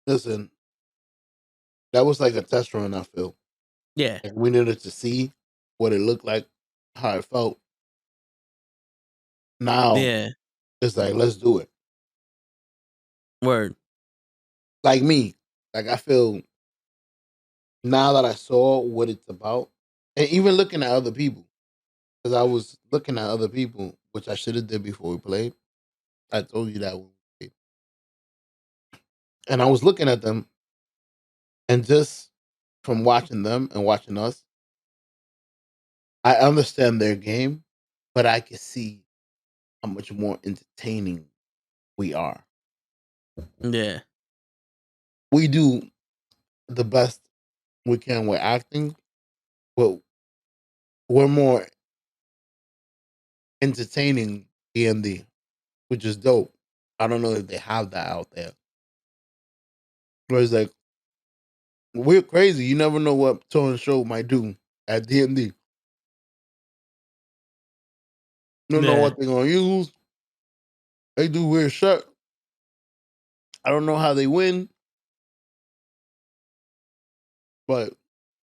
Listen, that was like a test run, I feel. Yeah, Like we needed to see what it looked like, how it felt. Now yeah, it's like, let's do it. word. Like me. Like I feel now that I saw what it's about, and even looking at other people, because I was looking at other people, which I should have did before we played. I told you that when we played. And I was looking at them, and just from watching them and watching us, I understand their game, but I can see how much more entertaining we are. Yeah, We do the best we can with acting, but we're more entertaining D&D, which is dope. I don't know if they have that out there. Whereas like we're crazy. You never know what Tone Show might do at D&D. You don't know yeah, what they're gonna use. They do weird shit. I don't know how they win, but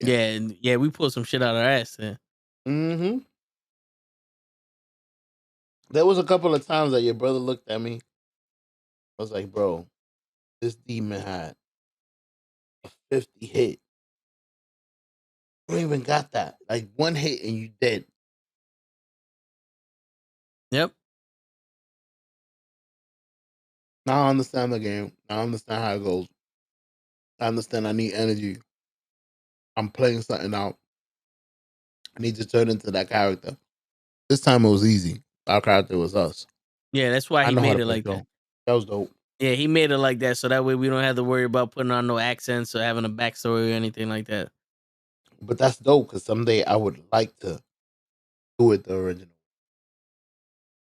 yeah. yeah. We pulled some shit out of our ass. Yeah, Mm-hmm. There was a couple of times that your brother looked at me. I was like, bro, this demon had a 50 hit. You don't even got that. Like one hit and you dead. yep, Now I understand the game. Now I understand how it goes. I understand I need energy. I'm playing something out. I need to turn into that character. This time it was easy. Our character was us. yeah. That's why I he know how made to it play like that. Joe. That was dope. Yeah, he made it like that, so that way we don't have to worry about putting on no accents or having a backstory or anything like that. But that's dope because someday I would like to do it the original.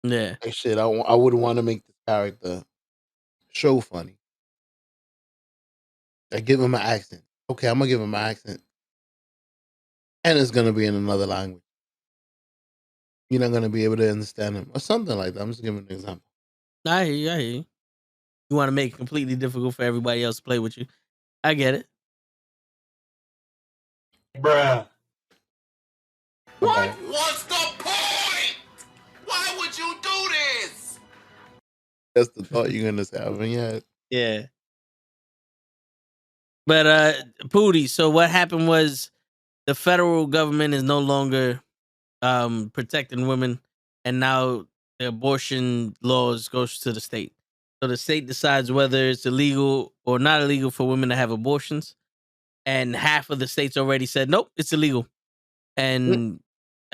Yeah, Like shit, I would want to make this character show funny. I give him an accent. Okay, I'm gonna give him an accent, and it's gonna be in another language. You're not gonna be able to understand him or something like that. I'm just giving an example. I hear you. I hear you. You want to make it completely difficult for everybody else to play with you. I get it. Bruh. My What? bad. What's the point? Why would you do this? That's the thought you're gonna say. I mean, yeah. Yeah. But Pootie, so what happened was the federal government is no longer protecting women, and now the abortion laws goes to the state. So the state decides whether it's illegal or not illegal for women to have abortions, and half of the states already said nope, it's illegal. Mm, And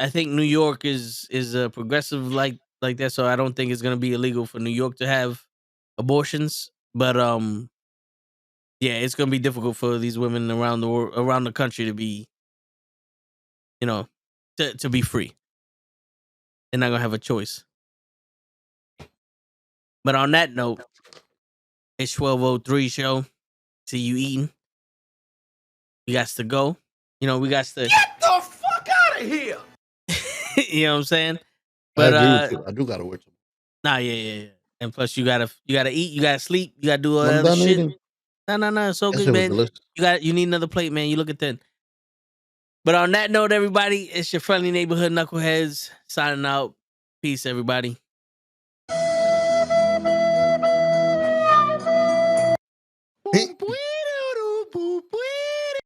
I think New York is progressive like that, so I don't think it's gonna be illegal for New York to have abortions. But yeah, it's gonna be difficult for these women around the world, around the country, to be, you know, to be free. They're not gonna have a choice. But on that note, it's 12:03 show. See you eating. We got to go. You know, we got to Get the fuck out of here. you know what I'm saying? I But agree with you. I do gotta work. nah, yeah. And plus you gotta eat, you gotta sleep, you gotta do all I'm that other done shit. eating. No, it's so That good, shit was man. delicious. You need another plate, man. You looking thin. But on that note, everybody, it's your friendly neighborhood knuckleheads signing out. Peace, everybody.